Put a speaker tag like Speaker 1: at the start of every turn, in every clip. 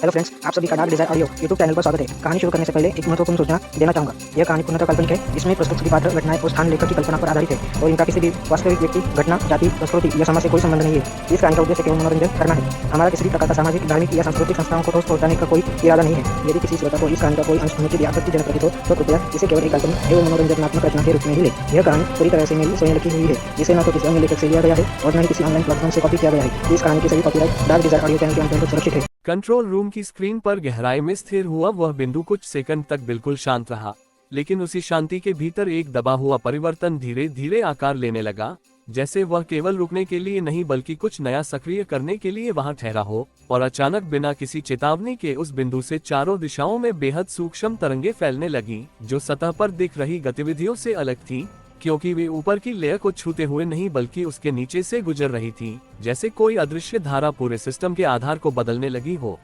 Speaker 1: Hello friends, आप सभी का Dark Desire Audio YouTube channel पर स्वागत है। कहानी शुरू करने से पहले एक महत्वपूर्ण सूचना देना चाहूंगा। यह कहानी पूर्णतः काल्पनिक है। इसमें प्रस्तुत सभी पात्र, घटनाएं और स्थान लेखक की कल्पना पर आधारित है और इनका किसी भी वास्तविक व्यक्ति, घटना, जाति, संस्कृति या समाज से कोई संबंध नहीं है। इस कहानी का उद्देश्य केवल मनोरंजन करना है। हमारा किसी भी प्रकार का सामाजिक, धार्मिक या सांस्कृतिक संस्थाओं को ठोस पहुंचाने का कोई इरादा नहीं है। यदि किसी श्रोता को इस कहानी का कोई अंश अनुचित या आपत्तिजनक प्रतीत हो तो कृपया इसे केवल एक काल्पनिक एवं मनोरंजनात्मक रचना के रूप में ही ले। यह कहानी पूरी तरह से मेरी स्वयं लिखी हुई है, जिसे न तो किसी अन्य लेखक से लिया गया है और न ही किसी ऑनलाइन प्लेटफॉर्म से कॉपी किया गया है। इस कहानी की सभी copyright Dark Desire Audio channel के अंतर्गत सुरक्षित है।
Speaker 2: कंट्रोल रूम की स्क्रीन पर गहराई में स्थिर हुआ वह बिंदु कुछ सेकंड तक बिल्कुल शांत रहा, लेकिन उसी शांति के भीतर एक दबा हुआ परिवर्तन धीरे धीरे आकार लेने लगा, जैसे वह केवल रुकने के लिए नहीं बल्कि कुछ नया सक्रिय करने के लिए वहां ठहरा हो। और अचानक बिना किसी चेतावनी के उस बिंदु से चारों दिशाओं में बेहद सूक्ष्म तरंगे फैलने लगी, जो सतह पर दिख रही गतिविधियों से अलग थी, क्योंकि वे ऊपर की लेयर को छूते हुए नहीं बल्कि उसके नीचे से गुजर रही थी, जैसे कोई अदृश्य धारा पूरे सिस्टम के आधार को बदलने लगी हो।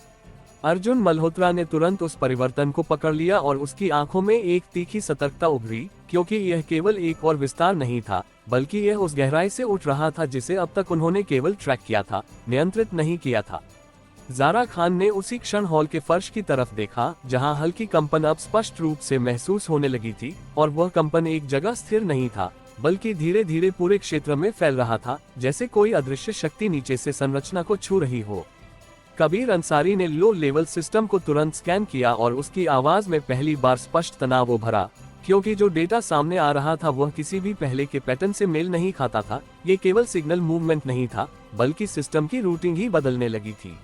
Speaker 2: अर्जुन मल्होत्रा ने तुरंत उस परिवर्तन को पकड़ लिया और उसकी आंखों में एक तीखी सतर्कता उभरी, क्योंकि यह केवल एक और विस्तार नहीं था, बल्कि यह उस गहराई से उठ रहा था जिसे अब तक उन्होंने केवल ट्रैक किया था, नियंत्रित नहीं किया था। ज़ारा खान ने उसी क्षण हॉल के फर्श की तरफ देखा, जहां हल्की कंपन अब स्पष्ट रूप से महसूस होने लगी थी, और वह कंपन एक जगह स्थिर नहीं था, बल्कि धीरे धीरे पूरे क्षेत्र में फैल रहा था, जैसे कोई अदृश्य शक्ति नीचे से संरचना को छू रही हो। कबीर अंसारी ने लो लेवल सिस्टम को तुरंत स्कैन किया और उसकी आवाज में पहली बार स्पष्ट तनाव उभरा, क्योंकि जो डेटा सामने आ रहा था वह किसी भी पहले के पैटर्न से मेल नहीं खाता था। ये केवल सिग्नल मूवमेंट नहीं था, बल्कि सिस्टम की रूटिंग ही बदलने लगी थी।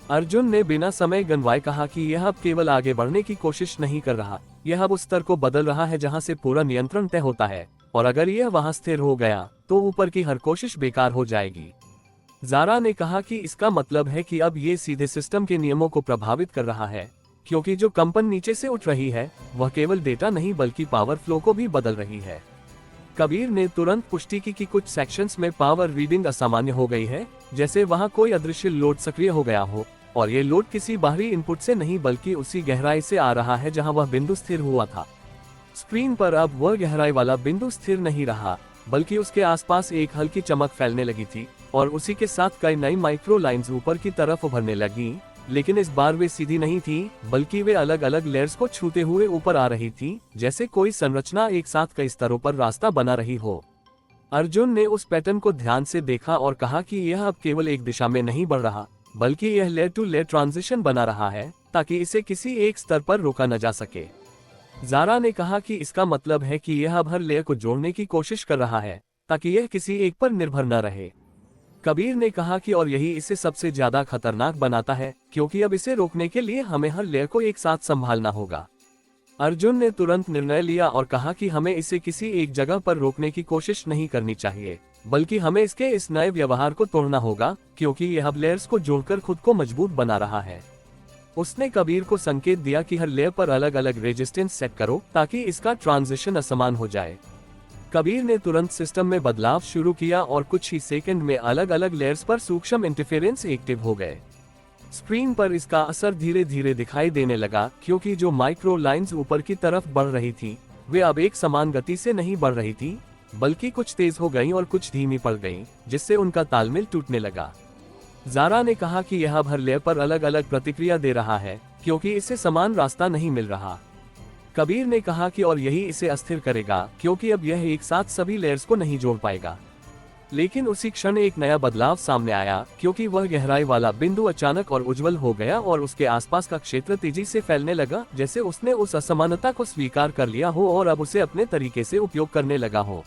Speaker 2: अर्जुन ने बिना समय गंवाए कहा कि यह अब केवल आगे बढ़ने की कोशिश नहीं कर रहा, यह अब उस स्तर को बदल रहा है जहां से पूरा नियंत्रण तय होता है, और अगर यह वहां स्थिर हो गया तो ऊपर की हर कोशिश बेकार हो जाएगी। ज़ारा ने कहा कि इसका मतलब है कि अब ये सीधे सिस्टम के नियमों को प्रभावित कर रहा है, क्योंकि जो कंपन नीचे से उठ रही है वह केवल डेटा नहीं बल्कि पावर फ्लो को भी बदल रही है। कबीर ने तुरंत पुष्टि की कि कुछ सेक्शंस में पावर रीडिंग असामान्य हो गई है, जैसे वहां कोई अदृश्य लोड सक्रिय हो गया हो, और ये लोड किसी बाहरी इनपुट से नहीं बल्कि उसी गहराई से आ रहा है जहां वह बिंदु स्थिर हुआ था। स्क्रीन पर अब वह गहराई वाला बिंदु स्थिर नहीं रहा, बल्कि उसके आसपास एक हल्की चमक फैलने लगी थी, और उसी के साथ कई नई माइक्रो लाइंस ऊपर की तरफ उभरने लगी, लेकिन इस बार वे सीधी नहीं थी, बल्कि वे अलग अलग लेयर्स को छूते हुए ऊपर आ रही थी, जैसे कोई संरचना एक साथ कई स्तरों पर रास्ता बना रही हो। अर्जुन ने उस पैटर्न को ध्यान से देखा और कहा कि यह अब केवल एक दिशा में नहीं बढ़ रहा, बल्कि यह लेयर टू लेयर ट्रांजिशन बना रहा है, ताकि इसे किसी एक स्तर पर रोका न जा सके। ज़ारा ने कहा कि इसका मतलब है कि यह अब हर लेयर को जोड़ने की कोशिश कर रहा है, ताकि यह किसी एक पर निर्भर न रहे। कबीर ने कहा कि और यही इसे सबसे ज्यादा खतरनाक बनाता है, क्योंकि अब इसे रोकने के लिए हमें हर लेयर को एक साथ संभालना होगा। अर्जुन ने तुरंत निर्णय लिया और कहा कि हमें इसे किसी एक जगह पर रोकने की कोशिश नहीं करनी चाहिए, बल्कि हमें इसके इस नए व्यवहार को तोड़ना होगा, क्योंकि यह अब लेयर्स को जोड़कर खुद को मजबूत बना रहा है। उसने कबीर को संकेत दिया कि हर लेयर पर अलग अलग रेजिस्टेंस सेट करो, ताकि इसका ट्रांजिशन असमान हो जाए। कबीर ने तुरंत सिस्टम में बदलाव शुरू किया और कुछ ही सेकंड में अलग अलग लेयर्स पर सूक्ष्म इंटरफेरेंस एक्टिव हो गए। स्क्रीन पर इसका असर धीरे धीरे दिखाई देने लगा, क्योंकि जो माइक्रो लाइंस ऊपर की तरफ बढ़ रही थी वे अब एक समान गति से नहीं बढ़ रही थी, बल्कि कुछ तेज हो गईं और कुछ धीमी पड़ गईं, जिससे उनका तालमेल टूटने लगा। ज़ारा ने कहा कि यह अब हर लेयर पर अलग अलग प्रतिक्रिया दे रहा है, क्योंकि इसे समान रास्ता नहीं मिल रहा। कबीर ने कहा कि और यही इसे अस्थिर करेगा, क्योंकि अब यह एक साथ सभी लेयर्स को नहीं जोड़ पाएगा। लेकिन उसी क्षण एक नया बदलाव सामने आया, क्योंकि वह गहराई वाला बिंदु अचानक और उज्जवल हो गया और उसके आसपास का क्षेत्र तेजी से फैलने लगा, जैसे उसने उस असमानता को स्वीकार कर लिया हो और अब उसे अपने तरीके से उपयोग करने लगा हो।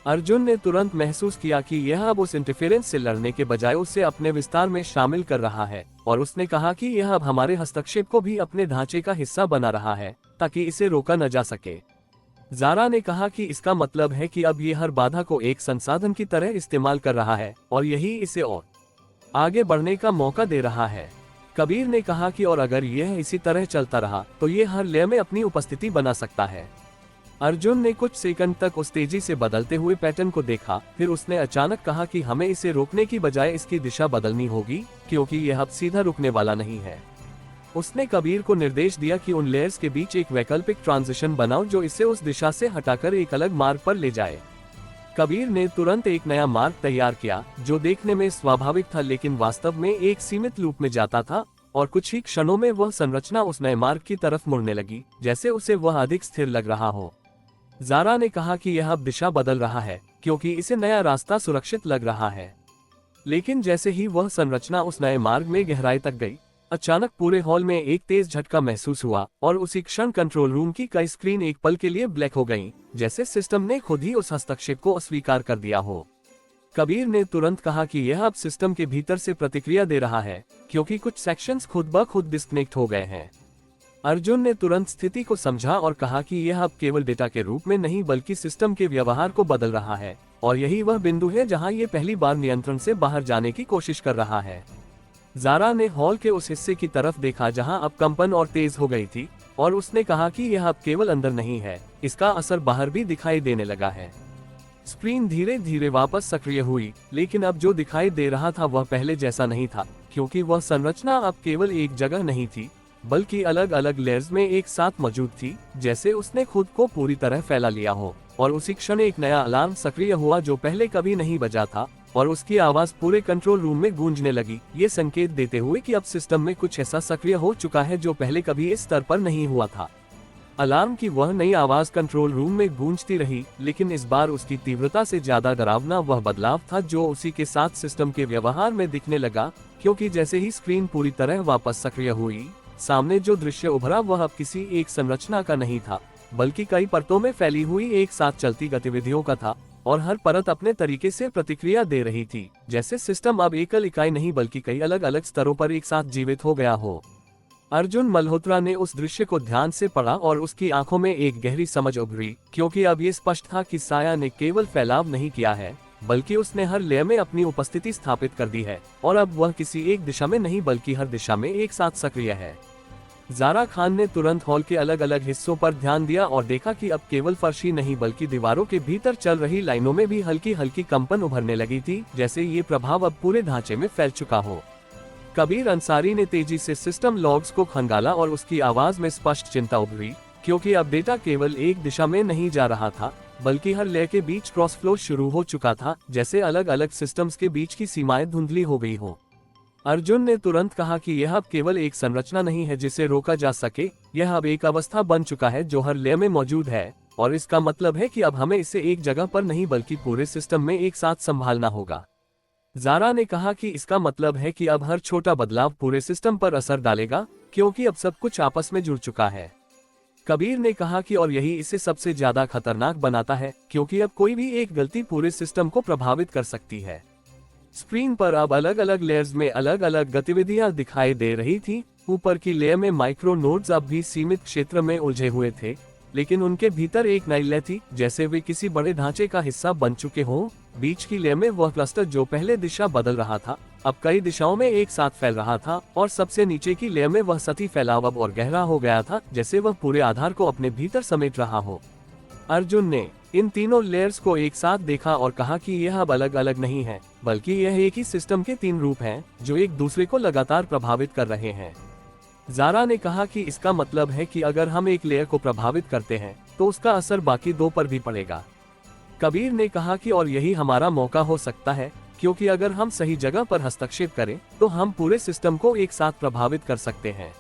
Speaker 2: अर्जुन ने तुरंत महसूस किया कि यह अब उस इंटरफेरेंस से लड़ने के बजाय उसे अपने विस्तार में शामिल कर रहा है, और उसने कहा कि यह अब हमारे हस्तक्षेप को भी अपने ढांचे का हिस्सा बना रहा है, ताकि इसे रोका न जा सके। ज़ारा ने कहा कि इसका मतलब है कि अब ये हर बाधा को एक संसाधन की तरह इस्तेमाल कर रहा है, और यही इसे और आगे बढ़ने का मौका दे रहा है। कबीर ने कहा कि और अगर यह इसी तरह चलता रहा तो ये हर लेयर में अपनी उपस्थिति बना सकता है। अर्जुन ने कुछ सेकंड तक उस तेजी से बदलते हुए पैटर्न को देखा, फिर उसने अचानक कहा कि हमें इसे रोकने की बजाय इसकी दिशा बदलनी होगी, क्योंकि यह अब सीधा रुकने वाला नहीं है। उसने कबीर को निर्देश दिया कि उन लेयर्स के बीच एक वैकल्पिक ट्रांजिशन बनाओ जो इसे उस दिशा से हटाकर एक अलग मार्ग पर ले जाए। कबीर ने तुरंत एक नया मार्ग तैयार किया, जो देखने में स्वाभाविक था लेकिन वास्तव में एक सीमित लूप में जाता था, और कुछ ही क्षणों में वह संरचना उस नए मार्ग की तरफ मुड़ने लगी, जैसे उसे वह अधिक स्थिर लग रहा हो। ज़ारा ने कहा कि यह अब दिशा बदल रहा है, क्योंकि इसे नया रास्ता सुरक्षित लग रहा है। लेकिन जैसे ही वह संरचना उस नए मार्ग में गहराई तक गई, अचानक पूरे हॉल में एक तेज झटका महसूस हुआ और उसी क्षण कंट्रोल रूम की कई स्क्रीन एक पल के लिए ब्लैक हो गईं, जैसे सिस्टम ने खुद ही उस हस्तक्षेप को अस्वीकार कर दिया हो। कबीर ने तुरंत कहा कि यह अब सिस्टम के भीतर से प्रतिक्रिया दे रहा है, क्योंकि कुछ सेक्शंस खुद ब खुद डिस्कनेक्ट हो गए हैं। अर्जुन ने तुरंत स्थिति को समझा और कहा कि यह अब केवल डेटा के रूप में नहीं बल्कि सिस्टम के व्यवहार को बदल रहा है, और यही वह बिंदु है जहां ये पहली बार नियंत्रण से बाहर जाने की कोशिश कर रहा है। ज़ारा ने हॉल के उस हिस्से की तरफ देखा जहां अब कंपन और तेज हो गई थी, और उसने कहा कि यह अब केवल अंदर नहीं है, इसका असर बाहर भी दिखाई देने लगा है। स्क्रीन धीरे धीरे वापस सक्रिय हुई, लेकिन अब जो दिखाई दे रहा था वह पहले जैसा नहीं था, क्योंकि वह संरचना अब केवल एक जगह नहीं थी, बल्कि अलग अलग लेयर्स में एक साथ मौजूद थी, जैसे उसने खुद को पूरी तरह फैला लिया हो। और उसी क्षण एक नया अलार्म सक्रिय हुआ जो पहले कभी नहीं बजा था, और उसकी आवाज पूरे कंट्रोल रूम में गूंजने लगी, ये संकेत देते हुए कि अब सिस्टम में कुछ ऐसा सक्रिय हो चुका है जो पहले कभी इस स्तर पर नहीं हुआ था। अलार्म की वह नई आवाज कंट्रोल रूम में गूंजती रही, लेकिन इस बार उसकी तीव्रता से ज्यादा डरावना वह बदलाव था जो उसी के साथ सिस्टम के व्यवहार में दिखने लगा, क्योंकि जैसे ही स्क्रीन पूरी तरह वापस सक्रिय हुई, सामने जो दृश्य उभरा वह अब किसी एक संरचना का नहीं था, बल्कि कई परतों में फैली हुई एक साथ चलती गतिविधियों का था, और हर परत अपने तरीके से प्रतिक्रिया दे रही थी, जैसे सिस्टम अब एकल इकाई नहीं बल्कि कई अलग अलग स्तरों पर एक साथ जीवित हो गया हो। अर्जुन मल्होत्रा ने उस दृश्य को ध्यान से पढ़ा और उसकी आंखों में एक गहरी समझ उभरी, क्योंकि अब ये स्पष्ट था कि साया ने केवल फैलाव नहीं किया है, बल्कि उसने हर लेयर में अपनी उपस्थिति स्थापित कर दी है, और अब वह किसी एक दिशा में नहीं बल्कि हर दिशा में एक साथ सक्रिय है। ज़ारा खान ने तुरंत हॉल के अलग अलग हिस्सों पर ध्यान दिया और देखा कि अब केवल फर्श ही नहीं बल्कि दीवारों के भीतर चल रही लाइनों में भी हल्की हल्की कंपन उभरने लगी थी, जैसे ये प्रभाव अब पूरे ढांचे में फैल चुका हो। कबीर अंसारी ने तेजी से सिस्टम लॉग्स को खंगाला और उसकी आवाज में स्पष्ट चिंता उभरी, क्योंकि अब डेटा केवल एक दिशा में नहीं जा रहा था, बल्कि हर लेयर के बीच क्रॉस फ्लो शुरू हो चुका था, जैसे अलग अलग सिस्टम्स के बीच की सीमाएं धुंधली हो गई हो। अर्जुन ने तुरंत कहा कि यह अब केवल एक संरचना नहीं है जिसे रोका जा सके, यह अब एक अवस्था बन चुका है जो हर लेयर में मौजूद है, और इसका मतलब है कि अब हमें इसे एक जगह पर नहीं बल्कि पूरे सिस्टम में एक साथ संभालना होगा। ज़ारा ने कहा कि इसका मतलब है कि अब हर छोटा बदलाव पूरे सिस्टम पर असर डालेगा, क्योंकि अब सब कुछ आपस में जुड़ चुका है। कबीर ने कहा कि और यही इसे सबसे ज्यादा खतरनाक बनाता है, क्योंकि अब कोई भी एक गलती पूरे सिस्टम को प्रभावित कर सकती है। स्क्रीन पर अब अलग अलग लेयर्स में अलग अलग गतिविधियां दिखाई दे रही थी। ऊपर की लेयर में माइक्रो नोड्स अब भी सीमित क्षेत्र में उलझे हुए थे, लेकिन उनके भीतर एक नई लेयर थी, जैसे वे किसी बड़े ढांचे का हिस्सा बन चुके हों। बीच की लेयर में वह क्लस्टर जो पहले दिशा बदल रहा था, अब कई दिशाओं में एक साथ फैल रहा था, और सबसे नीचे की लेयर में वह सतही फैलाव अब और गहरा हो गया था, जैसे वह पूरे आधार को अपने भीतर समेट रहा हो। अर्जुन ने इन तीनों लेयर्स को एक साथ देखा और कहा कि यह अब अलग अलग नहीं है, बल्कि यह एक ही सिस्टम के तीन रूप हैं, जो एक दूसरे को लगातार प्रभावित कर रहे हैं। ज़ारा ने कहा कि इसका मतलब है कि अगर हम एक लेयर को प्रभावित करते हैं, तो उसका असर बाकी दो पर भी पड़ेगा। कबीर ने कहा कि और यही हमारा मौका हो सकता है, क्योंकि अगर हम सही जगह पर हस्तक्षेप करें, तो हम पूरे सिस्टम को एक साथ प्रभावित कर सकते हैं।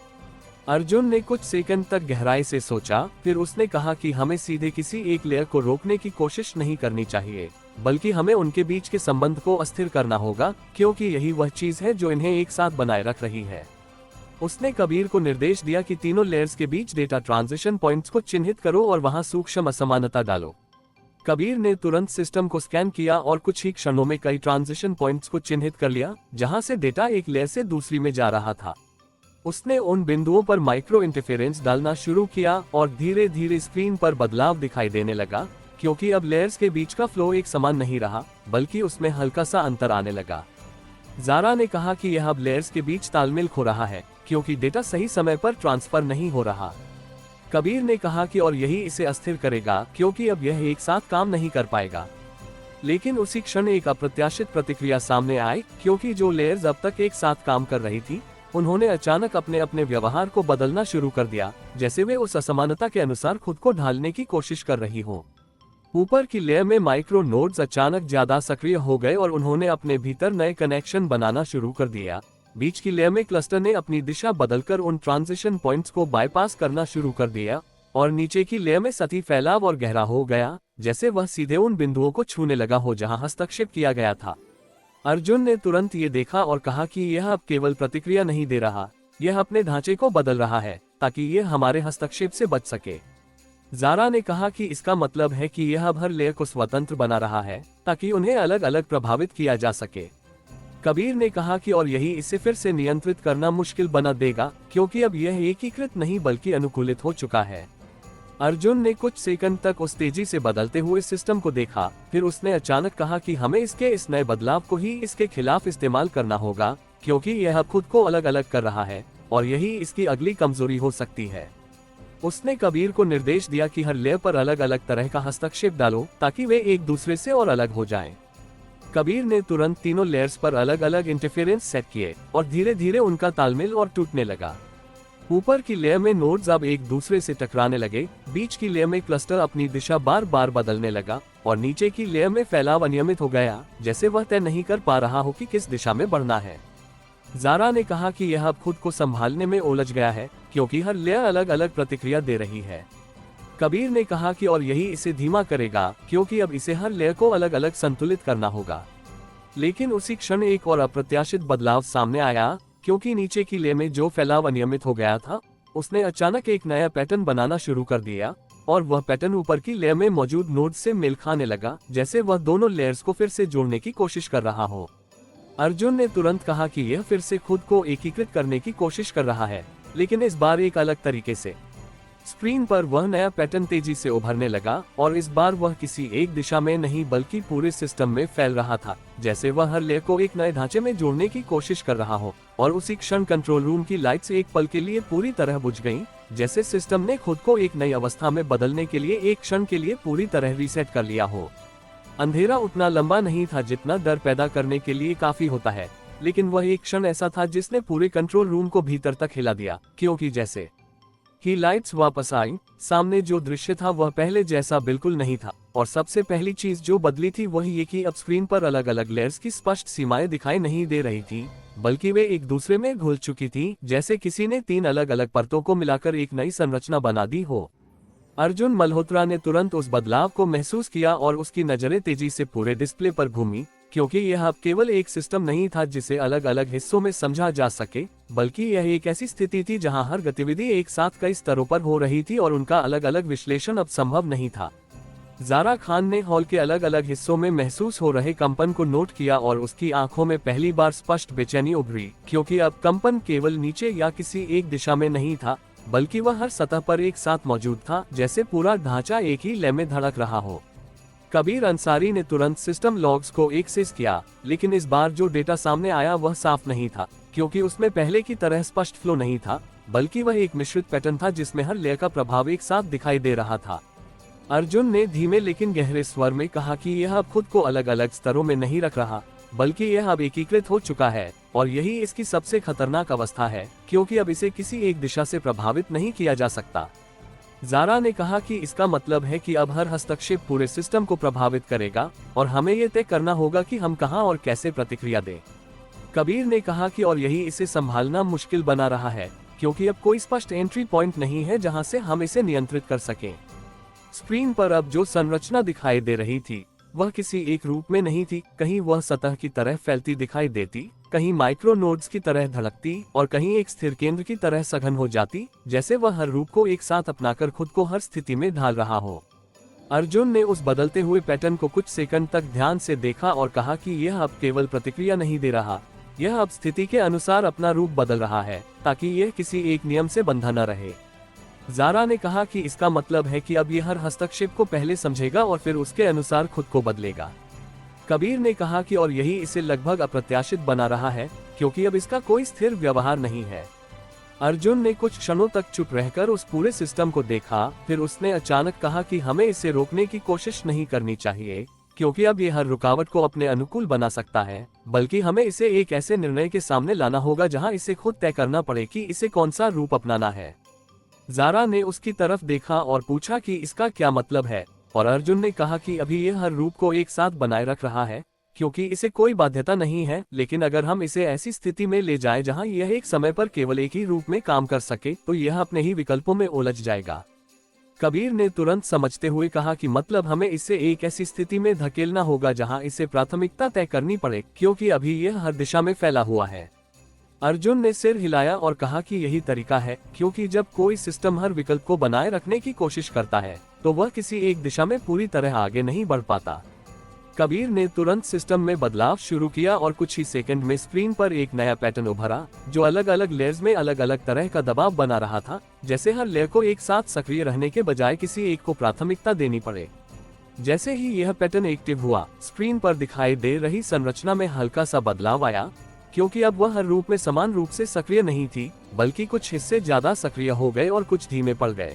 Speaker 2: अर्जुन ने कुछ सेकंड तक गहराई से सोचा, फिर उसने कहा कि हमें सीधे किसी एक लेयर को रोकने की कोशिश नहीं करनी चाहिए, बल्कि हमें उनके बीच के संबंध को अस्थिर करना होगा, क्योंकि यही वह चीज है जो इन्हें एक साथ बनाए रख रही है। उसने कबीर को निर्देश दिया कि तीनों लेयर्स के बीच डेटा ट्रांजिशन पॉइंट्स को चिन्हित करो और वहां सूक्ष्म असमानता डालो। कबीर ने तुरंत सिस्टम को स्कैन किया और कुछ ही क्षणों में कई ट्रांजिशन पॉइंट्स को चिन्हित कर लिया, जहां से डेटा एक लेयर से दूसरी में जा रहा था। उसने उन बिंदुओं पर माइक्रो इंटरफेरेंस डालना शुरू किया और धीरे धीरे स्क्रीन पर बदलाव दिखाई देने लगा, क्योंकि अब लेयर्स के बीच का फ्लो एक समान नहीं रहा, बल्कि उसमें हल्का सा अंतर आने लगा। ज़ारा ने कहा कि यह अब लेयर्स के बीच तालमेल खो रहा है, क्योंकि डेटा सही समय पर ट्रांसफर नहीं हो रहा। कबीर ने कहा कि और यही इसे अस्थिर करेगा, क्योंकि अब यह एक साथ काम नहीं कर पाएगा। लेकिन उसी क्षण एक अप्रत्याशित प्रतिक्रिया सामने आई, क्योंकि जो लेयर्स अब तक एक साथ काम कर रही थी, उन्होंने अचानक अपने अपने व्यवहार को बदलना शुरू कर दिया, जैसे वे उस असमानता के अनुसार खुद को ढालने की कोशिश कर रही हो। ऊपर की लेयर में माइक्रो नोड्स अचानक ज्यादा सक्रिय हो गए और उन्होंने अपने भीतर नए कनेक्शन बनाना शुरू कर दिया, बीच की लेयर में क्लस्टर ने अपनी दिशा बदलकर उन ट्रांजिशन पॉइंट्स को बाईपास करना शुरू कर दिया और नीचे की लेयर में सतही फैलाव और गहरा हो गया, जैसे वह सीधे उन बिंदुओं को छूने लगा हो जहां हस्तक्षेप किया गया था। अर्जुन ने तुरंत ये देखा और कहा कि यह अब केवल प्रतिक्रिया नहीं दे रहा, यह अपने ढांचे को बदल रहा है ताकि यह हमारे हस्तक्षेप से बच सके। ज़ारा ने कहा कि इसका मतलब है कि यह अब हर लेयर को स्वतंत्र बना रहा है ताकि उन्हें अलग अलग प्रभावित किया जा सके। कबीर ने कहा कि और यही इसे फिर से नियंत्रित करना मुश्किल बना देगा, क्योंकि अब यह एकीकृत नहीं बल्कि अनुकूलित हो चुका है। अर्जुन ने कुछ सेकंड तक उस तेजी से बदलते हुए सिस्टम को देखा, फिर उसने अचानक कहा कि हमें इसके इस नए बदलाव को ही इसके खिलाफ इस्तेमाल करना होगा, क्योंकि यह अब खुद को अलग अलग कर रहा है और यही इसकी अगली कमजोरी हो सकती है। उसने कबीर को निर्देश दिया कि हर लेयर पर अलग अलग तरह का हस्तक्षेप डालो ताकि वे एक दूसरे से और अलग हो जाएं। कबीर ने तुरंत तीनों लेयर्स पर अलग अलग इंटरफेरेंस सेट किए और धीरे धीरे उनका तालमेल और टूटने लगा। ऊपर की लेयर में नोड्स अब एक दूसरे से टकराने लगे, बीच की लेयर में क्लस्टर अपनी दिशा बार बार बदलने लगा और नीचे की लेयर में फैलाव अनियमित हो गया, जैसे वह तय नहीं कर पा रहा हो कि किस दिशा में बढ़ना है। ज़ारा ने कहा कि यह अब खुद को संभालने में उलझ गया है, क्योंकि हर लेयर अलग अलग प्रतिक्रिया दे रही है। कबीर ने कहा कि और यही इसे धीमा करेगा, क्योंकि अब इसे हर लेयर को अलग अलग संतुलित करना होगा। लेकिन उसी क्षण एक और अप्रत्याशित बदलाव सामने आया, क्योंकि नीचे की लेयर में जो फैलाव अनियमित हो गया था, उसने अचानक एक नया पैटर्न बनाना शुरू कर दिया और वह पैटर्न ऊपर की लेयर में मौजूद नोड से मेल खाने लगा, जैसे वह दोनों लेयर्स को फिर से जोड़ने की कोशिश कर रहा हो। अर्जुन ने तुरंत कहा कि यह फिर से खुद को एकीकृत करने की कोशिश कर रहा है, लेकिन इस बार एक अलग तरीके से। स्क्रीन पर वह नया पैटर्न तेजी से उभरने लगा और इस बार वह किसी एक दिशा में नहीं बल्कि पूरे सिस्टम में फैल रहा था, जैसे वह हर लेयर को एक नए ढांचे में जोड़ने की कोशिश कर रहा हो। और उसी क्षण कंट्रोल रूम की लाइट्स एक पल के लिए पूरी तरह बुझ गईं, जैसे सिस्टम ने खुद को एक नई अवस्था में बदलने के लिए एक क्षण के लिए पूरी तरह रीसेट कर लिया हो। अंधेरा उतना लंबा नहीं था जितना डर पैदा करने के लिए काफी होता है, लेकिन वह एक क्षण ऐसा था जिसने पूरे कंट्रोल रूम को भीतर तक हिला दिया, क्योंकि जैसे ही लाइट्स वापस आई, सामने जो दृश्य था वह पहले जैसा बिल्कुल नहीं था। और सबसे पहली चीज जो बदली थी वह ये कि अब स्क्रीन पर अलग अलग लेयर्स की स्पष्ट सीमाएं दिखाई नहीं दे रही थी, बल्कि वे एक दूसरे में घुल चुकी थी, जैसे किसी ने 3 अलग अलग परतों को मिलाकर एक नई संरचना बना दी हो। अर्जुन मल्होत्रा ने तुरंत उस बदलाव को महसूस किया और उसकी नजरें तेजी से पूरे डिस्प्ले पर घूमी, क्योंकि यह अब केवल एक सिस्टम नहीं था जिसे अलग अलग हिस्सों में समझा जा सके, बल्कि यह एक ऐसी स्थिति थी जहां हर गतिविधि एक साथ कई स्तरों पर हो रही थी और उनका अलग अलग विश्लेषण अब संभव नहीं था। ज़ारा खान ने हॉल के अलग अलग हिस्सों में महसूस हो रहे कंपन को नोट किया और उसकी आंखों में पहली बार स्पष्ट बेचैनी उभरी, क्योंकि अब कंपन केवल नीचे या किसी एक दिशा में नहीं था, बल्कि वह हर सतह पर एक साथ मौजूद था, जैसे पूरा ढांचा एक ही लय में धड़क रहा हो। कबीर अंसारी ने तुरंत सिस्टम लॉग्स को एक्सेस किया, लेकिन इस बार जो डेटा सामने आया वह साफ नहीं था, क्योंकि उसमें पहले की तरह स्पष्ट फ्लो नहीं था, बल्कि वह एक मिश्रित पैटर्न था जिसमें हर लेयर का प्रभाव एक साथ दिखाई दे रहा था। अर्जुन ने धीमे लेकिन गहरे स्वर में कहा कि यह अब खुद को अलग अलग स्तरों में नहीं रख रहा, बल्कि यह अब एकीकृत हो चुका है, और यही इसकी सबसे खतरनाक अवस्था है, क्योंकि अब इसे किसी एक दिशा से प्रभावित नहीं किया जा सकता। ज़ारा ने कहा कि इसका मतलब है कि अब हर हस्तक्षेप पूरे सिस्टम को प्रभावित करेगा और हमें यह तय करना होगा कि हम कहां और कैसे प्रतिक्रिया दें। कबीर ने कहा कि और यही इसे संभालना मुश्किल बना रहा है, क्योंकि अब कोई स्पष्ट एंट्री पॉइंट नहीं है जहां से हम इसे नियंत्रित कर सकें। स्क्रीन पर अब जो संरचना दिखाई दे रही थी वह किसी एक रूप में नहीं थी, कहीं वह सतह की तरह फैलती दिखाई देती, कहीं माइक्रो नोड्स की तरह धड़कती और कहीं एक स्थिर केंद्र की तरह सघन हो जाती, जैसे वह हर रूप को एक साथ अपनाकर खुद को हर स्थिति में ढाल रहा हो। अर्जुन ने उस बदलते हुए पैटर्न को कुछ सेकंड तक ध्यान से देखा और कहा कि यह अब केवल प्रतिक्रिया नहीं दे रहा, यह अब स्थिति के अनुसार अपना रूप बदल रहा है, ताकि यह किसी एक नियम से बंधा न रहे। ज़ारा ने कहा कि इसका मतलब है कि अब यह हर हस्तक्षेप को पहले समझेगा और फिर उसके अनुसार खुद को बदलेगा। कबीर ने कहा कि और यही इसे लगभग अप्रत्याशित बना रहा है, क्योंकि अब इसका कोई स्थिर व्यवहार नहीं है। अर्जुन ने कुछ क्षणों तक चुप रहकर उस पूरे सिस्टम को देखा, फिर उसने अचानक कहा कि हमें इसे रोकने की कोशिश नहीं करनी चाहिए, क्योंकि अब यह हर रुकावट को अपने अनुकूल बना सकता है, बल्कि हमें इसे एक ऐसे निर्णय के सामने लाना होगा जहां इसे खुद तय करना पड़े कि इसे कौन सा रूप अपनाना है। ज़ारा ने उसकी तरफ देखा और पूछा कि इसका क्या मतलब है, और अर्जुन ने कहा कि अभी यह हर रूप को एक साथ बनाए रख रहा है, क्योंकि इसे कोई बाध्यता नहीं है, लेकिन अगर हम इसे ऐसी स्थिति में ले जाएं जहां यह एक समय पर केवल एक ही रूप में काम कर सके, तो यह अपने ही विकल्पों में उलझ जाएगा। कबीर ने तुरंत समझते हुए कहा कि मतलब हमें इसे एक ऐसी स्थिति में धकेलना होगा जहां इसे प्राथमिकता तय करनी पड़े, क्योंकि अभी यह हर दिशा में फैला हुआ है। अर्जुन ने सिर हिलाया और कहा कि यही तरीका है, क्योंकि जब कोई सिस्टम हर विकल्प को बनाए रखने की कोशिश करता है तो वह किसी एक दिशा में पूरी तरह आगे नहीं बढ़ पाता। कबीर ने तुरंत सिस्टम में बदलाव शुरू किया और कुछ ही सेकंड में स्क्रीन पर एक नया पैटर्न उभरा, जो अलग अलग लेयर्स में अलग अलग तरह का दबाव बना रहा था, जैसे हर लेयर को एक साथ सक्रिय रहने के बजाय किसी एक को प्राथमिकता देनी पड़े। जैसे ही यह पैटर्न एक्टिव हुआ, स्क्रीन पर दिखाई दे रही संरचना में हल्का सा बदलाव आया, क्योंकि अब वह हर रूप में समान रूप से सक्रिय नहीं थी, बल्कि कुछ हिस्से ज्यादा सक्रिय हो गए और कुछ धीमे पड़ गए।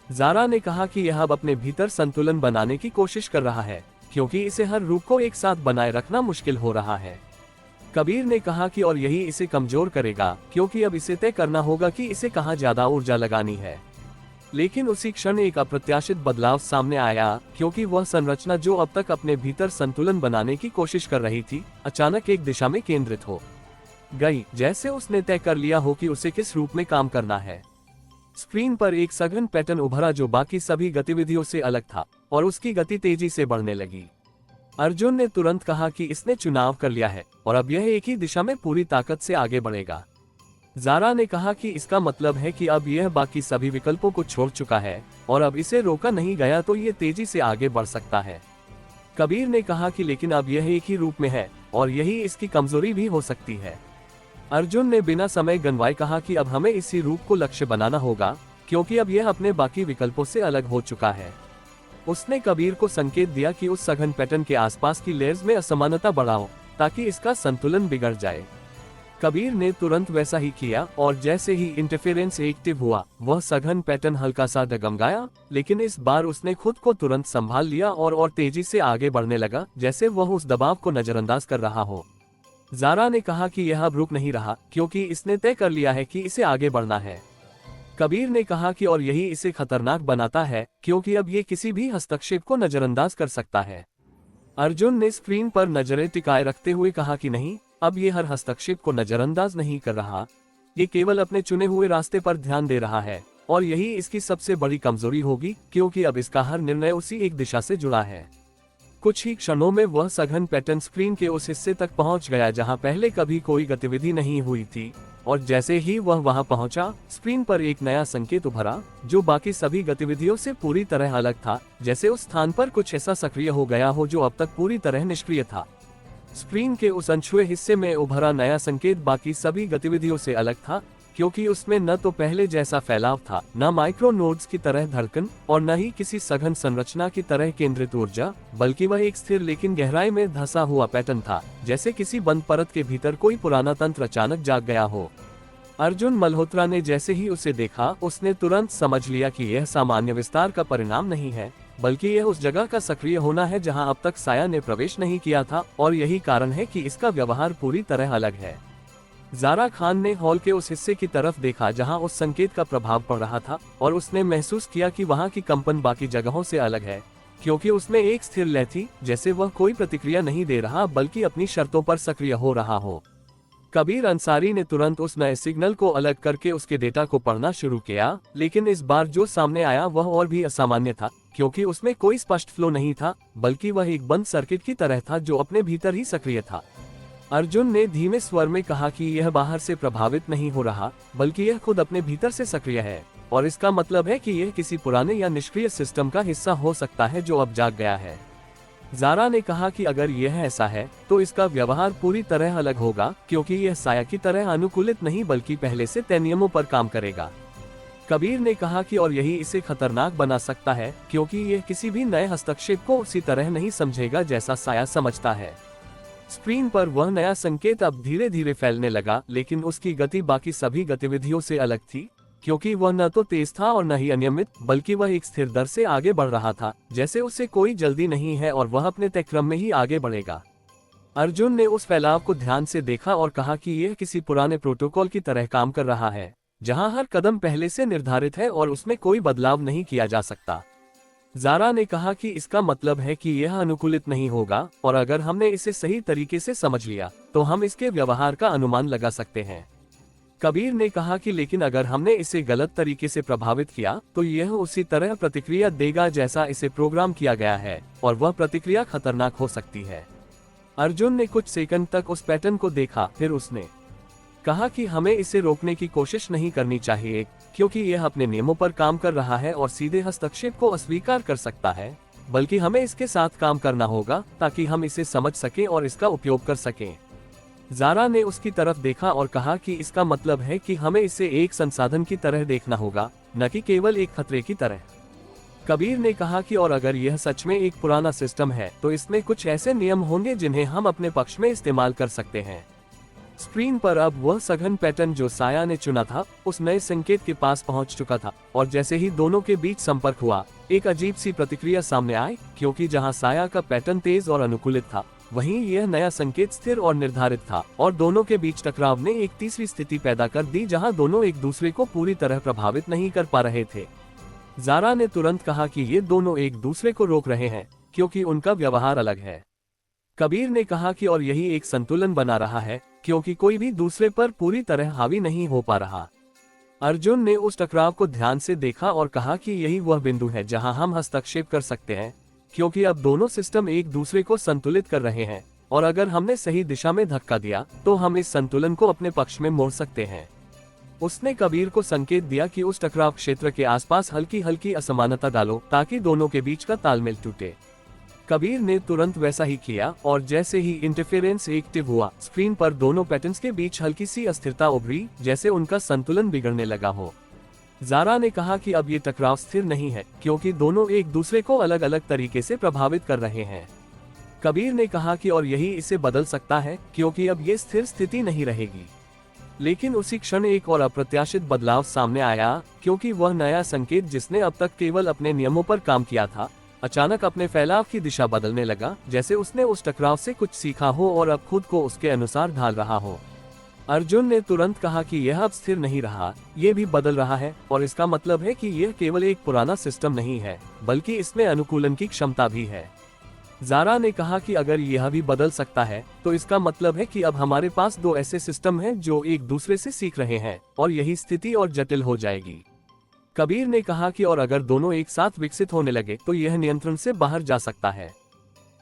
Speaker 2: ज़ारा ने कहा कि यह अब अपने भीतर संतुलन बनाने की कोशिश कर रहा है, क्योंकि इसे हर रूप को एक साथ बनाए रखना मुश्किल हो रहा है। कबीर ने कहा कि और यही इसे कमजोर करेगा, क्योंकि अब इसे तय करना होगा कि इसे कहाँ ज्यादा ऊर्जा लगानी है। लेकिन उसी क्षण एक अप्रत्याशित बदलाव सामने आया, क्योंकि वह संरचना जो अब तक अपने भीतर संतुलन बनाने की कोशिश कर रही थी, अचानक एक दिशा में केंद्रित हो गई, जैसे उसने तय कर लिया हो कि उसे किस रूप में काम करना है। स्क्रीन पर एक सघन पैटर्न उभरा जो बाकी सभी गतिविधियों से अलग था, और उसकी गति तेजी से बढ़ने लगी। अर्जुन ने तुरंत कहा कि इसने चुनाव कर लिया है और अब यह एक ही दिशा में पूरी ताकत से आगे बढ़ेगा। ज़ारा ने कहा कि इसका मतलब है कि अब यह बाकी सभी विकल्पों को छोड़ चुका है और अब इसे रोका नहीं गया तो ये तेजी से आगे बढ़ सकता है। कबीर ने कहा कि लेकिन अब यह एक ही रूप में है और यही इसकी कमजोरी भी हो सकती है। अर्जुन ने बिना समय गंवाए कहा कि अब हमें इसी रूप को लक्ष्य बनाना होगा, क्योंकि अब यह अपने बाकी विकल्पों से अलग हो चुका है। उसने कबीर को संकेत दिया कि उस सघन पैटर्न के आसपास की लेयर्स में असमानता बढ़ाओ, ताकि इसका संतुलन बिगड़ जाए। कबीर ने तुरंत वैसा ही किया और जैसे ही इंटरफेरेंस एक्टिव हुआ, वह सघन पैटर्न हल्का सा डगमगाया, लेकिन इस बार उसने खुद को तुरंत संभाल लिया और तेजी से आगे बढ़ने लगा, जैसे वह उस दबाव को नजरअंदाज कर रहा हो। ज़ारा ने कहा कि यह अब रुक नहीं रहा, क्योंकि इसने तय कर लिया है कि इसे आगे बढ़ना है। कबीर ने कहा कि और यही इसे खतरनाक बनाता है, क्योंकि अब ये किसी भी हस्तक्षेप को नजरअंदाज कर सकता है। अर्जुन ने स्क्रीन पर नजरें टिकाए रखते हुए कहा कि नहीं, अब ये हर हस्तक्षेप को नजरअंदाज नहीं कर रहा, ये केवल अपने चुने हुए रास्ते पर ध्यान दे रहा है, और यही इसकी सबसे बड़ी कमजोरी होगी, क्योंकि अब इसका हर निर्णय उसी एक दिशा से जुड़ा है। कुछ ही क्षणों में वह सघन पैटर्न स्क्रीन के उस हिस्से तक पहुंच गया जहां पहले कभी कोई गतिविधि नहीं हुई थी, और जैसे ही वह वहां पहुंचा, स्क्रीन पर एक नया संकेत उभरा जो बाकी सभी गतिविधियों से पूरी तरह अलग था, जैसे उस स्थान पर कुछ ऐसा सक्रिय हो गया हो जो अब तक पूरी तरह निष्क्रिय था। स्क्रीन के उस अनछुए हिस्से में उभरा नया संकेत बाकी सभी गतिविधियों से अलग था, क्योंकि उसमें न तो पहले जैसा फैलाव था, न माइक्रो नोड्स की तरह धड़कन, और न ही किसी सघन संरचना की तरह केंद्रित ऊर्जा, बल्कि वह एक स्थिर लेकिन गहराई में धंसा हुआ पैटर्न था, जैसे किसी बंद परत के भीतर कोई पुराना तंत्र अचानक जाग गया हो। अर्जुन मल्होत्रा ने जैसे ही उसे देखा, उसने तुरंत समझ लिया कि यह सामान्य विस्तार का परिणाम नहीं है, बल्कि यह उस जगह का सक्रिय होना है जहां अब तक साया ने प्रवेश नहीं किया था, और यही कारण है कि इसका व्यवहार पूरी तरह अलग है। ज़ारा खान ने हॉल के उस हिस्से की तरफ देखा जहां उस संकेत का प्रभाव पड़ रहा था, और उसने महसूस किया कि वहां की कंपन बाकी जगहों से अलग है, क्योंकि उसमें एक स्थिर लय थी, जैसे वह कोई प्रतिक्रिया नहीं दे रहा बल्कि अपनी शर्तों पर सक्रिय हो रहा हो। कबीर अंसारी ने तुरंत उस नए सिग्नल को अलग करके उसके डेटा को पढ़ना शुरू किया, लेकिन इस बार जो सामने आया वह और भी असामान्य था, क्योंकि उसमें कोई स्पष्ट फ्लो नहीं था, बल्कि वह एक बंद सर्किट की तरह था जो अपने भीतर ही सक्रिय था। अर्जुन ने धीमे स्वर में कहा कि यह बाहर से प्रभावित नहीं हो रहा, बल्कि यह खुद अपने भीतर से सक्रिय है, और इसका मतलब है कि यह किसी पुराने या निष्क्रिय सिस्टम का हिस्सा हो सकता है जो अब जाग गया है। ज़ारा ने कहा कि अगर यह ऐसा है तो इसका व्यवहार पूरी तरह अलग होगा, क्योंकि यह साया की तरह अनुकूलित नहीं बल्कि पहले से तय नियमों पर काम करेगा। कबीर ने कहा कि और यही इसे खतरनाक बना सकता है, क्योंकि यह किसी भी नए हस्तक्षेप को उसी तरह नहीं समझेगा जैसा साया समझता है। स्क्रीन पर वह नया संकेत अब धीरे धीरे फैलने लगा, लेकिन उसकी गति बाकी सभी गतिविधियों से अलग थी, क्योंकि वह न तो तेज था और न ही अनियमित, बल्कि वह एक स्थिर दर से आगे बढ़ रहा था, जैसे उसे कोई जल्दी नहीं है और वह अपने तय क्रम में ही आगे बढ़ेगा। अर्जुन ने उस फैलाव को ध्यान से देखा और कहा कि यह किसी पुराने प्रोटोकॉल की तरह काम कर रहा है, जहां हर कदम पहले से निर्धारित है और उसमें कोई बदलाव नहीं किया जा सकता। जारा ने कहा कि इसका मतलब है कि यह अनुकूलित नहीं होगा, और अगर हमने इसे सही तरीके से समझ लिया तो हम इसके व्यवहार का अनुमान लगा सकते हैं। कबीर ने कहा कि लेकिन अगर हमने इसे गलत तरीके से प्रभावित किया तो यह उसी तरह प्रतिक्रिया देगा जैसा इसे प्रोग्राम किया गया है, और वह प्रतिक्रिया खतरनाक हो सकती है। अर्जुन ने कुछ सेकंड तक उस पैटर्न को देखा, फिर उसने कहा कि हमें इसे रोकने की कोशिश नहीं करनी चाहिए, क्योंकि यह अपने नियमों पर काम कर रहा है और सीधे हस्तक्षेप को अस्वीकार कर सकता है, बल्कि हमें इसके साथ काम करना होगा ताकि हम इसे समझ सकें और इसका उपयोग कर सकें। जारा ने उसकी तरफ देखा और कहा कि इसका मतलब है कि हमें इसे एक संसाधन की तरह देखना होगा, न कि केवल एक खतरे की तरह। कबीर ने कहा कि और अगर यह सच में एक पुराना सिस्टम है तो इसमें कुछ ऐसे नियम होंगे जिन्हें हम अपने पक्ष में इस्तेमाल कर सकते हैं। स्क्रीन पर अब वह सघन पैटर्न जो साया ने चुना था उस नए संकेत के पास पहुंच चुका था, और जैसे ही दोनों के बीच संपर्क हुआ एक अजीब सी प्रतिक्रिया सामने आई, क्योंकि जहां साया का पैटर्न तेज और अनुकूलित था, वहीं यह नया संकेत स्थिर और निर्धारित था, और दोनों के बीच टकराव ने एक तीसरी स्थिति पैदा कर दी जहां दोनों एक दूसरे को पूरी तरह प्रभावित नहीं कर पा रहे थे। जारा ने तुरंत कहा कि ये दोनों एक दूसरे को रोक रहे हैं क्योंकि उनका व्यवहार अलग है। कबीर ने कहा कि और यही एक संतुलन बना रहा है, क्योंकि कोई भी दूसरे पर पूरी तरह हावी नहीं हो पा रहा। अर्जुन ने उस टकराव को ध्यान से देखा और कहा कि यही वह बिंदु है जहां हम हस्तक्षेप कर सकते हैं, क्योंकि अब दोनों सिस्टम एक दूसरे को संतुलित कर रहे हैं, और अगर हमने सही दिशा में धक्का दिया तो हम इस संतुलन को अपने पक्ष में मोड़ सकते हैं। उसने कबीर को संकेत दिया कि उस टकराव क्षेत्र के आसपास हल्की हल्की असमानता डालो ताकि दोनों के बीच का तालमेल टूटे। कबीर ने तुरंत वैसा ही किया, और जैसे ही इंटरफेरेंस एक्टिव हुआ स्क्रीन पर दोनों पैटर्न्स के बीच हल्की सी अस्थिरता उभरी, जैसे उनका संतुलन बिगड़ने लगा हो। जारा ने कहा कि अब ये टकराव स्थिर नहीं है, क्योंकि दोनों एक दूसरे को अलग अलग तरीके से प्रभावित कर रहे हैं। कबीर ने कहा कि और यही इसे बदल सकता है, क्योंकि अब ये स्थिर स्थिति नहीं रहेगी। लेकिन उसी क्षण एक और अप्रत्याशित बदलाव सामने आया, क्योंकि वह नया संकेत जिसने अब तक केवल अपने नियमों पर काम किया था, अचानक अपने फैलाव की दिशा बदलने लगा, जैसे उसने उस टकराव से कुछ सीखा हो और अब खुद को उसके अनुसार ढाल रहा हो। अर्जुन ने तुरंत कहा कि यह अब स्थिर नहीं रहा, ये भी बदल रहा है, और इसका मतलब है कि यह केवल एक पुराना सिस्टम नहीं है, बल्कि इसमें अनुकूलन की क्षमता भी है। जारा ने कहा कि अगर यह भी बदल सकता है तो इसका मतलब है कि अब हमारे पास दो ऐसे सिस्टम हैं जो एक दूसरे से सीख रहे हैं, और यही स्थिति और जटिल हो जाएगी। कबीर ने कहा कि और अगर दोनों एक साथ विकसित होने लगे तो यह नियंत्रण से बाहर जा सकता है।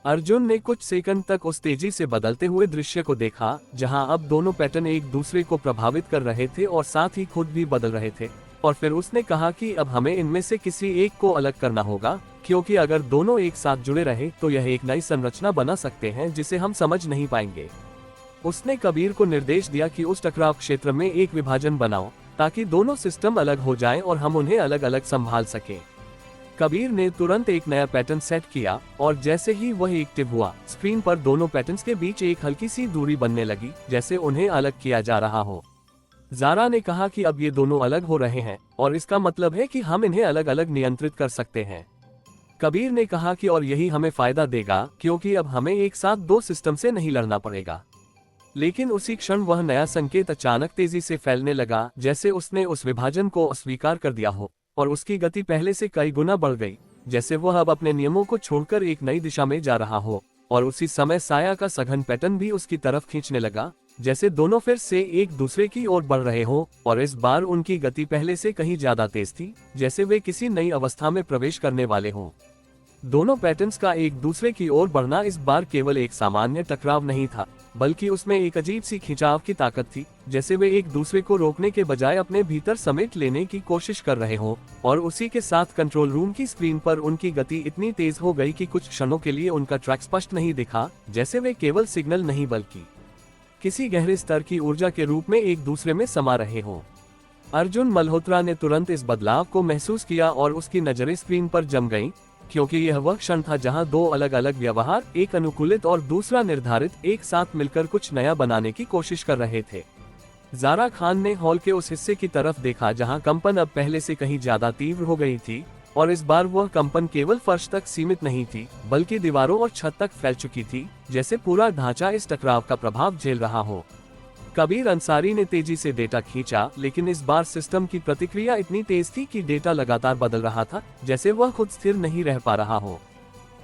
Speaker 2: अर्जुन ने कुछ सेकंड तक उस तेजी से बदलते हुए दृश्य को देखा, जहां अब दोनों पैटर्न एक दूसरे को प्रभावित कर रहे थे और साथ ही खुद भी बदल रहे थे, और फिर उसने कहा कि अब हमें इनमें से किसी एक को अलग करना होगा, क्योंकि अगर दोनों एक साथ जुड़े रहे तो यह एक नई संरचना बना सकते हैं जिसे हम समझ नहीं पाएंगे। उसने कबीर को निर्देश दिया कि उस टकराव क्षेत्र में एक विभाजन बनाओ ताकि दोनों सिस्टम अलग हो जाएं और हम उन्हें अलग अलग संभाल सकें। कबीर ने तुरंत एक नया पैटर्न सेट किया, और जैसे ही वह एक्टिव हुआ स्क्रीन पर दोनों पैटर्न्स के बीच एक हल्की सी दूरी बनने लगी, जैसे उन्हें अलग किया जा रहा हो। जारा ने कहा कि अब ये दोनों अलग हो रहे हैं, और इसका मतलब है कि हम इन्हें अलग अलग नियंत्रित कर सकते हैं। कबीर ने कहा कि और यही हमें फायदा देगा, क्योंकि अब हमें एक साथ दो सिस्टम से नहीं लड़ना पड़ेगा। लेकिन उसी क्षण वह नया संकेत अचानक तेजी से फैलने लगा, जैसे उसने उस विभाजन को अस्वीकार कर दिया हो, और उसकी गति पहले से कई गुना बढ़ गई, जैसे वह अब अपने नियमों को छोड़कर एक नई दिशा में जा रहा हो। और उसी समय साया का सघन पैटर्न भी उसकी तरफ खींचने लगा, जैसे दोनों फिर से एक दूसरे की ओर बढ़ रहे हो, और इस बार उनकी गति पहले से कहीं ज्यादा तेज थी, जैसे वे किसी नई अवस्था में प्रवेश करने वाले हों। दोनों पैटर्न्स का एक दूसरे की ओर बढ़ना इस बार केवल एक सामान्य टकराव नहीं था, बल्कि उसमें एक अजीब सी खिंचाव की ताकत थी, जैसे वे एक दूसरे को रोकने के बजाय अपने भीतर समेट लेने की कोशिश कर रहे हों। और उसी के साथ कंट्रोल रूम की स्क्रीन पर उनकी गति इतनी तेज हो गई कि कुछ क्षणों के लिए उनका ट्रैक स्पष्ट नहीं दिखा, जैसे वे केवल सिग्नल नहीं बल्कि किसी गहरे स्तर की ऊर्जा के रूप में एक दूसरे में समा रहे हों। अर्जुन मल्होत्रा ने तुरंत इस बदलाव को महसूस किया और उसकी नजरें स्क्रीन पर जम गईं, क्योंकि यह वह क्षण था जहां दो अलग अलग व्यवहार, एक अनुकूलित और दूसरा निर्धारित, एक साथ मिलकर कुछ नया बनाने की कोशिश कर रहे थे। जारा खान ने हॉल के उस हिस्से की तरफ देखा जहां कंपन अब पहले से कहीं ज्यादा तीव्र हो गई थी, और इस बार वह कंपन केवल फर्श तक सीमित नहीं थी, बल्कि दीवारों और छत तक फैल चुकी थी, जैसे पूरा ढांचा इस टकराव का प्रभाव झेल रहा हो। कबीर अंसारी ने तेजी से डेटा खींचा, लेकिन इस बार सिस्टम की प्रतिक्रिया इतनी तेज थी कि डेटा लगातार बदल रहा था, जैसे वह खुद स्थिर नहीं रह पा रहा हो।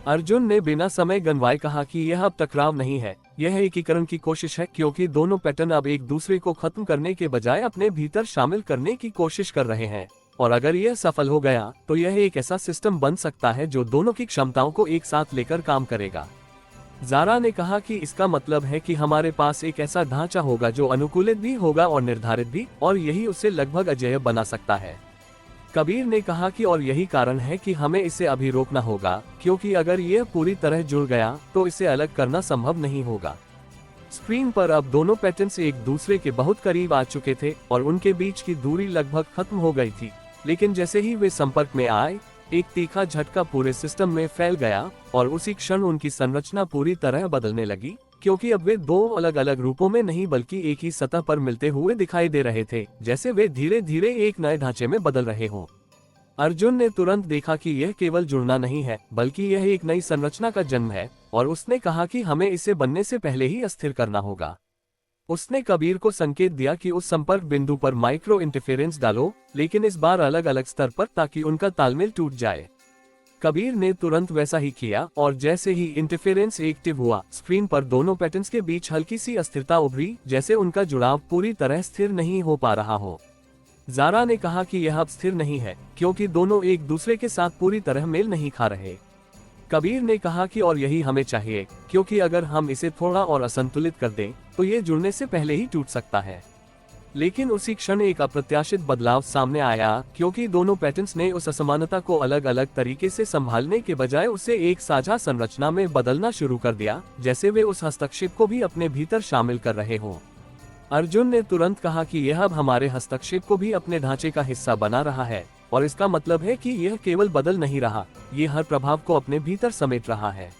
Speaker 2: अर्जुन ने बिना समय गंवाए कहा कि यह अब टकराव नहीं है, यह एकीकरण की कोशिश है, क्योंकि दोनों पैटर्न अब एक दूसरे को खत्म करने के बजाय अपने भीतर शामिल करने की कोशिश कर रहे हैं। और अगर यह सफल हो गया तो यह एक ऐसा सिस्टम बन सकता है जो दोनों की क्षमताओं को एक साथ लेकर काम करेगा। ज़ारा ने कहा कि इसका मतलब है कि हमारे पास एक ऐसा ढांचा होगा जो अनुकूलित भी होगा और निर्धारित भी, और यही उसे लगभग अजेय बना सकता है। कबीर ने कहा कि और यही कारण है कि हमें इसे अभी रोकना होगा, क्योंकि अगर यह पूरी तरह जुड़ गया तो इसे अलग करना संभव नहीं होगा। स्क्रीन पर अब दोनों पैटर्न्स एक दूसरे के बहुत करीब आ चुके थे और उनके बीच की दूरी लगभग खत्म हो गई थी, लेकिन जैसे ही वे संपर्क में आए, एक तीखा झटका पूरे सिस्टम में फैल गया और उसी क्षण उनकी संरचना पूरी तरह बदलने लगी, क्योंकि अब वे दो अलग अलग रूपों में नहीं बल्कि एक ही सतह पर मिलते हुए दिखाई दे रहे थे, जैसे वे धीरे धीरे एक नए ढांचे में बदल रहे हों। अर्जुन ने तुरंत देखा कि यह केवल जुड़ना नहीं है, बल्कि यह एक नई संरचना का जन्म है, और उसने कहा कि हमें इसे बनने से पहले ही अस्थिर करना होगा। उसने कबीर को संकेत दिया कि उस संपर्क बिंदु पर माइक्रो इंटरफेरेंस डालो, लेकिन इस बार अलग अलग स्तर पर, ताकि उनका तालमेल टूट जाए। कबीर ने तुरंत वैसा ही किया, और जैसे ही इंटरफेरेंस एक्टिव हुआ, स्क्रीन पर दोनों पैटर्न्स के बीच हल्की सी अस्थिरता उभरी, जैसे उनका जुड़ाव पूरी तरह स्थिर नहीं हो पा रहा हो। ज़ारा ने कहा कि यह अब स्थिर नहीं है, क्योंकि दोनों एक दूसरे के साथ पूरी तरह मेल नहीं खा रहे। कबीर ने कहा कि और यही हमें चाहिए, क्योंकि अगर हम इसे थोड़ा और असंतुलित कर दें तो ये जुड़ने से पहले ही टूट सकता है। लेकिन उसी क्षण एक अप्रत्याशित बदलाव सामने आया, क्योंकि दोनों पैटर्न्स ने उस असमानता को अलग अलग तरीके से संभालने के बजाय उसे एक साझा संरचना में बदलना शुरू कर दिया, जैसे वे उस हस्तक्षेप को भी अपने भीतर शामिल कर रहे हों। अर्जुन ने तुरंत कहा कि यह अब हमारे हस्तक्षेप को भी अपने ढांचे का हिस्सा बना रहा है, और इसका मतलब है कि यह केवल बदल नहीं रहा, ये हर प्रभाव को अपने भीतर समेट रहा है।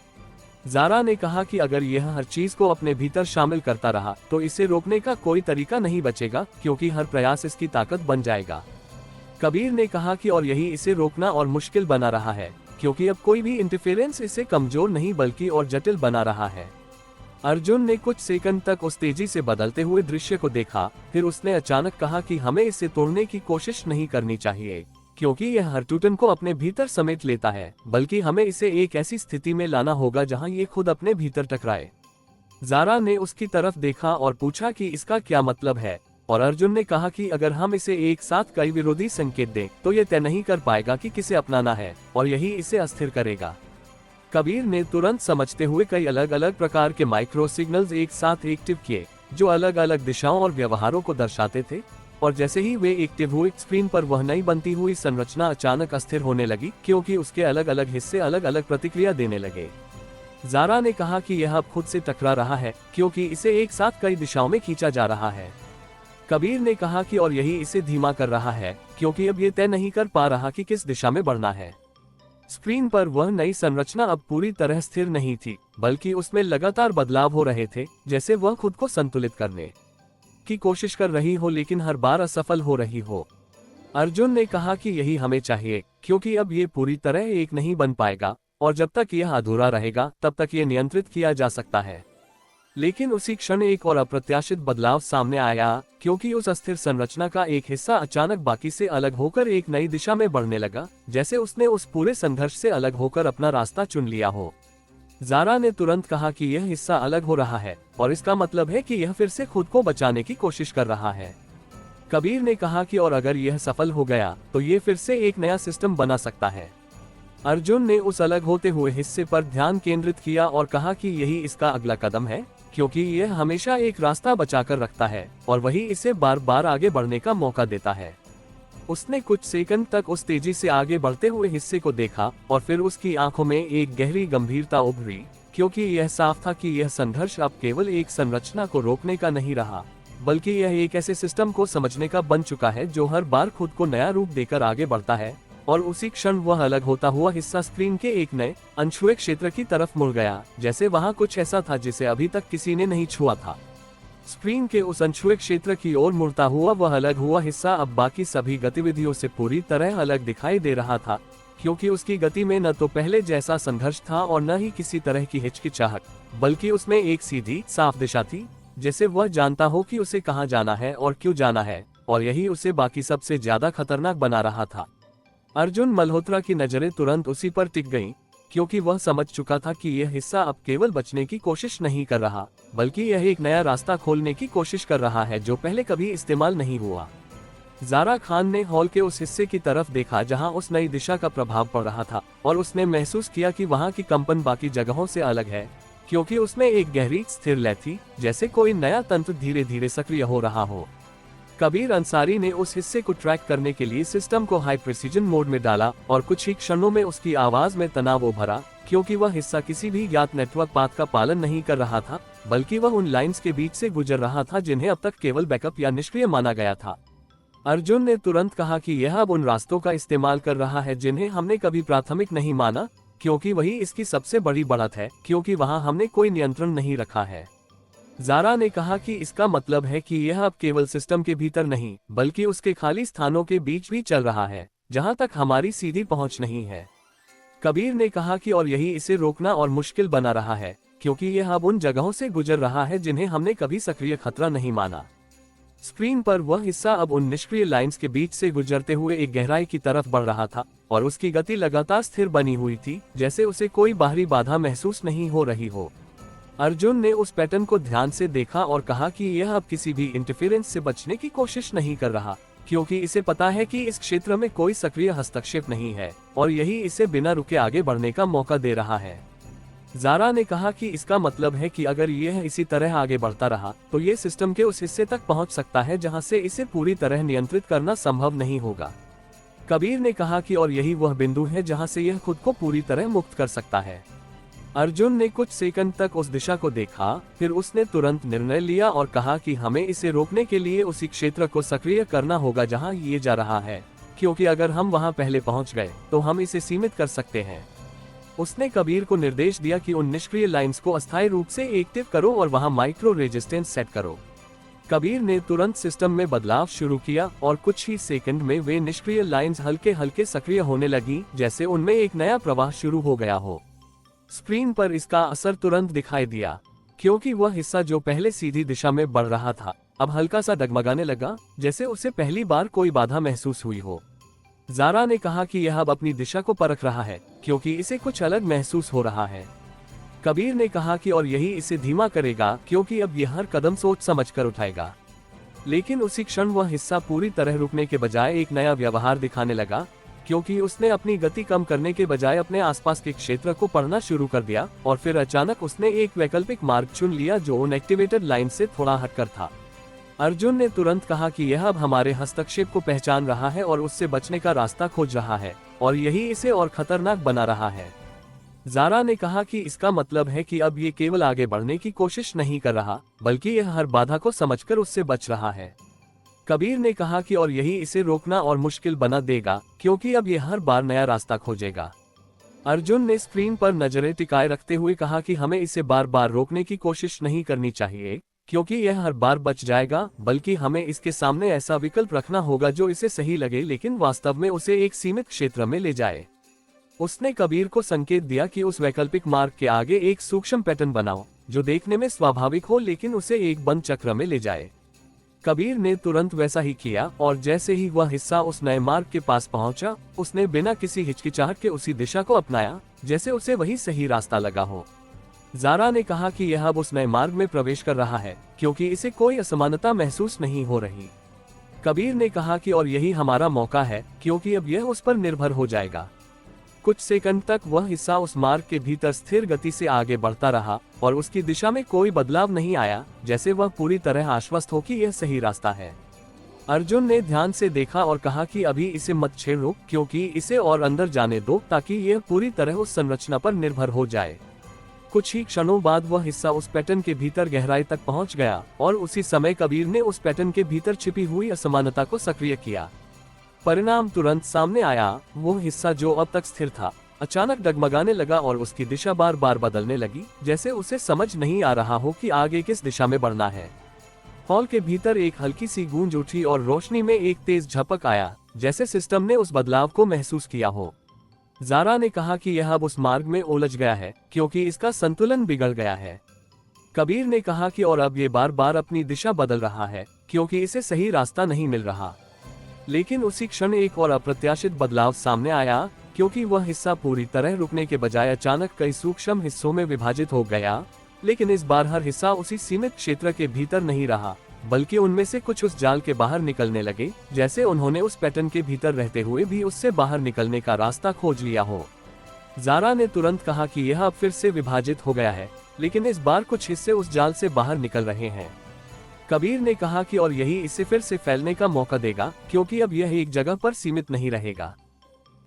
Speaker 2: ज़ारा ने कहा कि अगर यह हर चीज को अपने भीतर शामिल करता रहा तो इसे रोकने का कोई तरीका नहीं बचेगा, क्योंकि हर प्रयास इसकी ताकत बन जाएगा। कबीर ने कहा कि और यही इसे रोकना और मुश्किल बना रहा है, क्योंकि अब कोई भी इंटरफेरेंस इसे कमजोर नहीं बल्कि और जटिल बना रहा है। अर्जुन ने कुछ सेकंड तक उस तेजी से बदलते हुए दृश्य को देखा, फिर उसने अचानक कहा कि हमें इसे तोड़ने की कोशिश नहीं करनी चाहिए, क्योंकि यह हर टूटन को अपने भीतर समेट लेता है, बल्कि हमें इसे एक ऐसी स्थिति में लाना होगा जहां ये खुद अपने भीतर टकराए। ज़ारा ने उसकी तरफ देखा और पूछा कि इसका क्या मतलब है, और अर्जुन ने कहा कि अगर हम इसे एक साथ कई विरोधी संकेत दें तो ये तय नहीं कर पाएगा कि किसे अपनाना है, और यही इसे अस्थिर करेगा। कबीर ने तुरंत समझते हुए कई अलग अलग प्रकार के माइक्रो सिग्नल्स एक साथ एक्टिव किए, जो अलग अलग दिशाओं और व्यवहारों को दर्शाते थे, और जैसे ही वे एक्टिव हुए, स्क्रीन पर वह नई बनती हुई संरचना अचानक अस्थिर होने लगी, क्योंकि उसके अलग अलग हिस्से अलग अलग प्रतिक्रिया देने लगे। ज़ारा ने कहा कि यह अब खुद से टकरा रहा है, क्योंकि इसे एक साथ कई दिशाओं में खींचा जा रहा है। कबीर ने कहा कि और यही इसे धीमा कर रहा है, क्योंकि अब ये तय नहीं कर पा रहा कि किस दिशा में बढ़ना है। स्क्रीन पर वह नई संरचना अब पूरी तरह स्थिर नहीं थी, बल्कि उसमें लगातार बदलाव हो रहे थे, जैसे वह खुद को संतुलित करने की कोशिश कर रही हो, लेकिन हर बार असफल हो रही हो। अर्जुन ने कहा कि यही हमें चाहिए, क्योंकि अब ये पूरी तरह एक नहीं बन पाएगा, और जब तक यह अधूरा रहेगा तब तक ये नियंत्रित किया जा सकता है। लेकिन उसी क्षण एक और अप्रत्याशित बदलाव सामने आया, क्योंकि उस अस्थिर संरचना का एक हिस्सा अचानक बाकी से अलग होकर एक नई दिशा में बढ़ने लगा, जैसे उसने उस पूरे संघर्ष से अलग होकर अपना रास्ता चुन लिया हो। ज़ारा ने तुरंत कहा कि यह हिस्सा अलग हो रहा है, और इसका मतलब है कि यह फिर से खुद को बचाने की कोशिश कर रहा है। कबीर ने कहा कि और अगर यह सफल हो गया तो ये फिर से एक नया सिस्टम बना सकता है। अर्जुन ने उस अलग होते हुए हिस्से पर ध्यान केंद्रित किया और कहा कि यही इसका अगला कदम है, क्योंकि यह हमेशा एक रास्ता बचाकर रखता है, और वही इसे बार बार आगे बढ़ने का मौका देता है। उसने कुछ सेकंड तक उस तेजी से आगे बढ़ते हुए हिस्से को देखा, और फिर उसकी आंखों में एक गहरी गंभीरता उभरी, क्योंकि यह साफ था कि यह संघर्ष अब केवल एक संरचना को रोकने का नहीं रहा, बल्कि यह एक ऐसे सिस्टम को समझने का बन चुका है जो हर बार खुद को नया रूप देकर आगे बढ़ता है। और उसी क्षण वह अलग होता हुआ हिस्सा स्क्रीन के एक नए अनछुए क्षेत्र की तरफ मुड़ गया, जैसे वहां कुछ ऐसा था जिसे अभी तक किसी ने नहीं छुआ था। स्क्रीन के उस अनछुए क्षेत्र की ओर मुड़ता हुआ वह अलग हुआ हिस्सा अब बाकी सभी गतिविधियों से पूरी तरह अलग दिखाई दे रहा था, क्योंकि उसकी गति में न तो पहले जैसा संघर्ष था और न ही किसी तरह की हिचकिचाहट, बल्कि उसमें एक सीधी साफ दिशा थी। जैसे वह जानता हो कि उसे कहाँ जाना है और क्यों जाना है, और यही उसे बाकी सबसे ज्यादा खतरनाक बना रहा था। अर्जुन मल्होत्रा की नजरें तुरंत उसी पर टिक गईं, क्योंकि वह समझ चुका था कि यह हिस्सा अब केवल बचने की कोशिश नहीं कर रहा, बल्कि यह एक नया रास्ता खोलने की कोशिश कर रहा है जो पहले कभी इस्तेमाल नहीं हुआ। ज़ारा खान ने हॉल के उस हिस्से की तरफ देखा जहां उस नई दिशा का प्रभाव पड़ रहा था, और उसने महसूस किया कि वहां की कंपन बाकी जगहों से अलग है, क्योंकि उसमें एक गहरी स्थिर लय थी, जैसे कोई नया तंत्र धीरे धीरे सक्रिय हो रहा हो। कबीर अंसारी ने उस हिस्से को ट्रैक करने के लिए सिस्टम को हाई प्रिसीजन मोड में डाला, और कुछ ही क्षणों में उसकी आवाज में तनाव उभरा, क्योंकि वह हिस्सा किसी भी ज्ञात नेटवर्क पाथ का पालन नहीं कर रहा था, बल्कि वह उन लाइंस के बीच से गुजर रहा था जिन्हें अब तक केवल बैकअप या निष्क्रिय माना गया था। अर्जुन ने तुरंत कहा कि यह अब उन रास्तों का इस्तेमाल कर रहा है जिन्हें हमने कभी प्राथमिक नहीं माना, क्योंकि वही इसकी सबसे बड़ी बढ़त है, क्योंकि वहां हमने कोई नियंत्रण नहीं रखा है। ज़ारा ने कहा कि इसका मतलब है कि यह अब केवल सिस्टम के भीतर नहीं, बल्कि उसके खाली स्थानों के बीच भी चल रहा है, जहां तक हमारी सीधी पहुंच नहीं है। कबीर ने कहा कि और यही इसे रोकना और मुश्किल बना रहा है, क्योंकि यह अब उन जगहों से गुजर रहा है जिन्हें हमने कभी सक्रिय खतरा नहीं माना। स्क्रीन पर वह हिस्सा अब उन निष्क्रिय लाइंस के बीच से गुजरते हुए एक गहराई की तरफ बढ़ रहा था, और उसकी गति लगातार स्थिर बनी हुई थी, जैसे उसे कोई बाहरी बाधा महसूस नहीं हो रही हो। अर्जुन ने उस पैटर्न को ध्यान से देखा और कहा कि यह अब किसी भी इंटरफेरेंस से बचने की कोशिश नहीं कर रहा, क्योंकि इसे पता है कि इस क्षेत्र में कोई सक्रिय हस्तक्षेप नहीं है, और यही इसे बिना रुके आगे बढ़ने का मौका दे रहा है। ज़ारा ने कहा कि इसका मतलब है कि अगर यह इसी तरह आगे बढ़ता रहा, तो ये सिस्टम के उस हिस्से तक पहुंच सकता है जहां से इसे पूरी तरह नियंत्रित करना संभव नहीं होगा। कबीर ने कहा कि और यही वह बिंदु है जहां से यह खुद को पूरी तरह मुक्त कर सकता है। अर्जुन ने कुछ सेकंड तक उस दिशा को देखा, फिर उसने तुरंत निर्णय लिया और कहा कि हमें इसे रोकने के लिए उसी क्षेत्र को सक्रिय करना होगा जहां ये जा रहा है, क्योंकि अगर हम वहां पहले पहुंच गए तो हम इसे सीमित कर सकते हैं। उसने कबीर को निर्देश दिया कि उन निष्क्रिय लाइंस को अस्थायी रूप से एक्टिव करो और वहां माइक्रो रेजिस्टेंस सेट करो। कबीर ने तुरंत सिस्टम में बदलाव शुरू किया, और कुछ ही सेकंड में वे निष्क्रिय लाइंस हल्के हल्के सक्रिय होने लगी, जैसे उनमें एक नया प्रवाह शुरू हो गया हो। स्क्रीन पर इसका असर तुरंत दिखाई दिया, क्योंकि वह हिस्सा जो पहले सीधी दिशा में बढ़ रहा था, अब हल्का सा डगमगाने लगा, जैसे उसे पहली बार कोई बाधा महसूस हुई हो। ज़ारा ने कहा कि यह अब अपनी दिशा को परख रहा है, क्योंकि इसे कुछ अलग महसूस हो रहा है। कबीर ने कहा कि और यही इसे धीमा करेगा, क्योंकि अब यह हर कदम सोच समझ कर उठाएगा। लेकिन उसी क्षण वह हिस्सा पूरी तरह रुकने के बजाय एक नया व्यवहार दिखाने लगा, क्योंकि उसने अपनी गति कम करने के बजाय अपने आसपास के क्षेत्र को पढ़ना शुरू कर दिया, और फिर अचानक उसने एक वैकल्पिक मार्ग चुन लिया जो उन एक्टिवेटेड लाइन से थोड़ा हटकर था। अर्जुन ने तुरंत कहा कि यह अब हमारे हस्तक्षेप को पहचान रहा है और उससे बचने का रास्ता खोज रहा है, और यही इसे और खतरनाक बना रहा है। ज़ारा ने कहा कि इसका मतलब है कि अब ये केवल आगे बढ़ने की कोशिश नहीं कर रहा, बल्कि यह हर बाधा को समझकर उससे बच रहा है। कबीर ने कहा कि और यही इसे रोकना और मुश्किल बना देगा, क्योंकि अब यह हर बार नया रास्ता खोजेगा। अर्जुन ने स्क्रीन पर नजरें टिकाए रखते हुए कहा कि हमें इसे बार बार रोकने की कोशिश नहीं करनी चाहिए, क्योंकि यह हर बार बच जाएगा, बल्कि हमें इसके सामने ऐसा विकल्प रखना होगा जो इसे सही लगे लेकिन वास्तव में उसे एक सीमित क्षेत्र में ले जाए। उसने कबीर को संकेत दिया कि उस वैकल्पिक मार्ग के आगे एक सूक्ष्म पैटर्न बनाओ, जो देखने में स्वाभाविक हो लेकिन उसे एक बंद चक्र में ले जाए। कबीर ने तुरंत वैसा ही किया, और जैसे ही वह हिस्सा उस नए मार्ग के पास पहुंचा, उसने बिना किसी हिचकिचाहट के उसी दिशा को अपनाया, जैसे उसे वही सही रास्ता लगा हो। ज़ारा ने कहा कि यह अब उस नए मार्ग में प्रवेश कर रहा है, क्योंकि इसे कोई असमानता महसूस नहीं हो रही। कबीर ने कहा कि और यही हमारा मौका है, क्योंकि अब यह उस पर निर्भर हो जाएगा। कुछ सेकंड तक वह हिस्सा उस मार्ग के भीतर स्थिर गति से आगे बढ़ता रहा, और उसकी दिशा में कोई बदलाव नहीं आया, जैसे वह पूरी तरह आश्वस्त हो कि यह सही रास्ता है। अर्जुन ने ध्यान से देखा और कहा कि अभी इसे मत छेड़ो, क्योंकि इसे और अंदर जाने दो ताकि यह पूरी तरह उस संरचना पर निर्भर हो जाए। कुछ ही क्षणों बाद वह हिस्सा उस पैटर्न के भीतर गहराई तक पहुंच गया, और उसी समय कबीर ने उस पैटर्न के भीतर छिपी हुई असमानता को सक्रिय किया। परिणाम तुरंत सामने आया। वो हिस्सा जो अब तक स्थिर था, अचानक डगमगाने लगा और उसकी दिशा बार बार बदलने लगी, जैसे उसे समझ नहीं आ रहा हो कि आगे किस दिशा में बढ़ना है। हॉल के भीतर एक हल्की सी गूंज उठी और रोशनी में एक तेज झपक आया, जैसे सिस्टम ने उस बदलाव को महसूस किया हो। ज़ारा ने कहा कि यह अब उस मार्ग में उलझ गया है, क्योंकि इसका संतुलन बिगड़ गया है। कबीर ने कहा कि और अब ये बार बार अपनी दिशा बदल रहा है क्योंकि इसे सही रास्ता नहीं मिल रहा। लेकिन उसी क्षण एक और अप्रत्याशित बदलाव सामने आया, क्योंकि वह हिस्सा पूरी तरह रुकने के बजाय अचानक कई सूक्ष्म हिस्सों में विभाजित हो गया। लेकिन इस बार हर हिस्सा उसी सीमित क्षेत्र के भीतर नहीं रहा, बल्कि उनमें से कुछ उस जाल के बाहर निकलने लगे, जैसे उन्होंने उस पैटर्न के भीतर रहते हुए भी उससे बाहर निकलने का रास्ता खोज लिया हो। ज़ारा ने तुरंत कहा कि यह अब फिर से विभाजित हो गया है, लेकिन इस बार कुछ हिस्से उस जाल से बाहर निकल रहे हैं। कबीर ने कहा कि और यही इसे फिर से फैलने का मौका देगा, क्योंकि अब यह एक जगह पर सीमित नहीं रहेगा।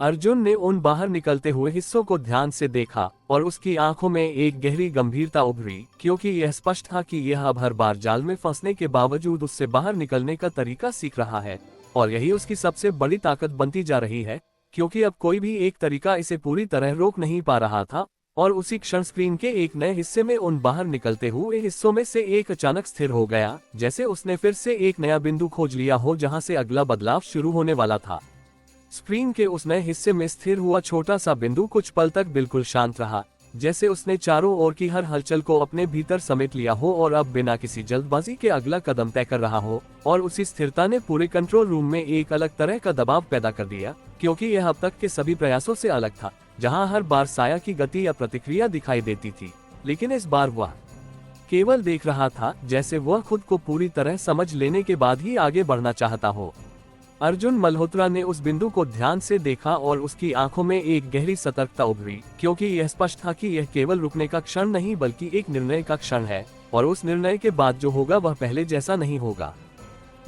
Speaker 2: अर्जुन ने उन बाहर निकलते हुए हिस्सों को ध्यान से देखा और उसकी आंखों में एक गहरी गंभीरता उभरी, क्योंकि यह स्पष्ट था कि यह अब हर बार जाल में फंसने के बावजूद उससे बाहर निकलने का तरीका सीख रहा है, और यही उसकी सबसे बड़ी ताकत बनती जा रही है, क्योंकि अब कोई भी एक तरीका इसे पूरी तरह रोक नहीं पा रहा था। और उसी क्षण स्क्रीन के एक नए हिस्से में उन बाहर निकलते हुए हिस्सों में से एक अचानक स्थिर हो गया, जैसे उसने फिर से एक नया बिंदु खोज लिया हो जहां से अगला बदलाव शुरू होने वाला था। स्क्रीन के उस नए हिस्से में स्थिर हुआ छोटा सा बिंदु कुछ पल तक बिल्कुल शांत रहा, जैसे उसने चारों ओर की हर हलचल को अपने भीतर समेट लिया हो और अब बिना किसी जल्दबाजी के अगला कदम तय कर रहा हो। और उसी स्थिरता ने पूरे कंट्रोल रूम में एक अलग तरह का दबाव पैदा कर दिया, क्योंकि यह अब तक के सभी प्रयासों से अलग था, जहां हर बार साया की गति या प्रतिक्रिया दिखाई देती थी, लेकिन इस बार वह केवल देख रहा था, जैसे वह खुद को पूरी तरह समझ लेने के बाद ही आगे बढ़ना चाहता हो। अर्जुन मल्होत्रा ने उस बिंदु को ध्यान से देखा और उसकी आंखों में एक गहरी सतर्कता उभरी, क्योंकि यह स्पष्ट था कि यह केवल रुकने का क्षण नहीं बल्कि एक निर्णय का क्षण है, और उस निर्णय के बाद जो होगा वह पहले जैसा नहीं होगा।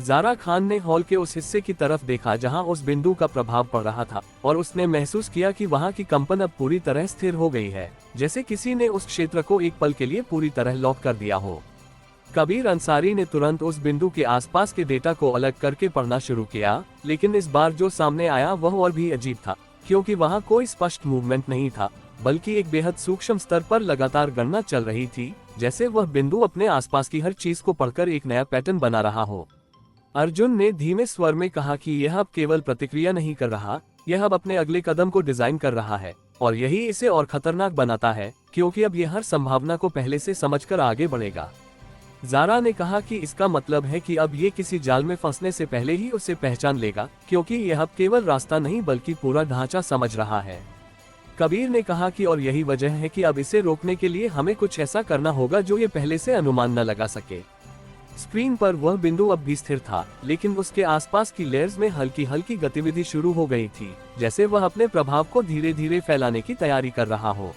Speaker 2: ज़ारा खान ने हॉल के उस हिस्से की तरफ देखा जहां उस बिंदु का प्रभाव पड़ रहा था, और उसने महसूस किया कि वहां की कंपन अब पूरी तरह स्थिर हो गई है, जैसे किसी ने उस क्षेत्र को एक पल के लिए पूरी तरह लॉक कर दिया हो। कबीर अंसारी ने तुरंत उस बिंदु के आसपास के डेटा को अलग करके पढ़ना शुरू किया, लेकिन इस बार जो सामने आया वह और भी अजीब था, क्योंकि वहां कोई स्पष्ट मूवमेंट नहीं था, बल्कि एक बेहद सूक्ष्म स्तर पर लगातार गणना चल रही थी, जैसे वह बिंदु अपने आसपास की हर चीज को पढ़कर एक नया पैटर्न बना रहा हो। अर्जुन ने धीमे स्वर में कहा कि यह अब केवल प्रतिक्रिया नहीं कर रहा, यह अब अपने अगले कदम को डिजाइन कर रहा है, और यही इसे और खतरनाक बनाता है, क्योंकि अब यह हर संभावना को पहले से समझकर आगे बढ़ेगा। ज़ारा ने कहा कि इसका मतलब है कि अब ये किसी जाल में फंसने से पहले ही उसे पहचान लेगा, क्योंकि यह अब केवल रास्ता नहीं बल्कि पूरा ढांचा समझ रहा है। कबीर ने कहा कि और यही वजह है कि अब इसे रोकने के लिए हमें कुछ ऐसा करना होगा जो ये पहले से अनुमान न लगा सके। स्क्रीन पर वह बिंदु अब भी स्थिर था, लेकिन उसके आसपास की लेयर्स में हल्की हल्की गतिविधि शुरू हो गई थी, जैसे वह अपने प्रभाव को धीरे धीरे फैलाने की तैयारी कर रहा हो।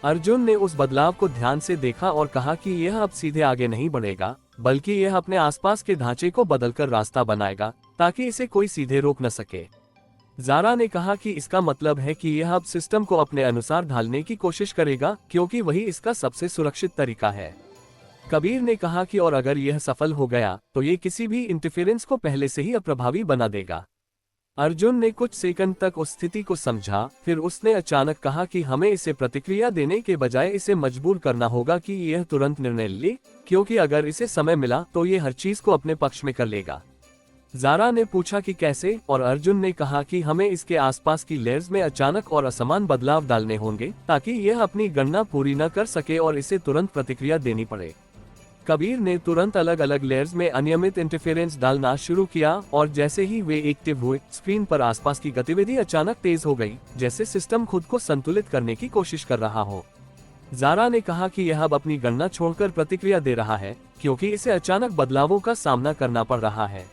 Speaker 2: अर्जुन ने उस बदलाव को ध्यान से देखा और कहा कि यह अब सीधे आगे नहीं बढ़ेगा, बल्कि यह अपने आसपास के ढांचे को बदलकर रास्ता बनाएगा, ताकि इसे कोई सीधे रोक न सके। ज़ारा ने कहा कि इसका मतलब है कि यह अब सिस्टम को अपने अनुसार ढालने की कोशिश करेगा, क्योंकि वही इसका सबसे सुरक्षित तरीका है। कबीर ने कहा कि और अगर यह सफल हो गया तो ये किसी भी इंटरफेरेंस को पहले से ही अप्रभावी बना देगा। अर्जुन ने कुछ सेकंड तक उस स्थिति को समझा, फिर उसने अचानक कहा कि हमें इसे प्रतिक्रिया देने के बजाय इसे मजबूर करना होगा कि यह तुरंत निर्णय ले, क्योंकि अगर इसे समय मिला तो ये हर चीज को अपने पक्ष में कर लेगा। ज़ारा ने पूछा कि कैसे, और अर्जुन ने कहा कि हमें इसके आसपास की लेयर्स में अचानक और असमान बदलाव डालने होंगे, ताकि यह अपनी गणना पूरी न कर सके और इसे तुरंत प्रतिक्रिया देनी पड़े। कबीर ने तुरंत अलग अलग लेयर्स में अनियमित इंटरफेरेंस डालना शुरू किया, और जैसे ही वे एक्टिव हुए, स्क्रीन पर आसपास की गतिविधि अचानक तेज हो गई, जैसे सिस्टम खुद को संतुलित करने की कोशिश कर रहा हो। ज़ारा ने कहा कि यह अब अपनी गणना छोड़कर प्रतिक्रिया दे रहा है, क्योंकि इसे अचानक बदलावों का सामना करना पड़ रहा है।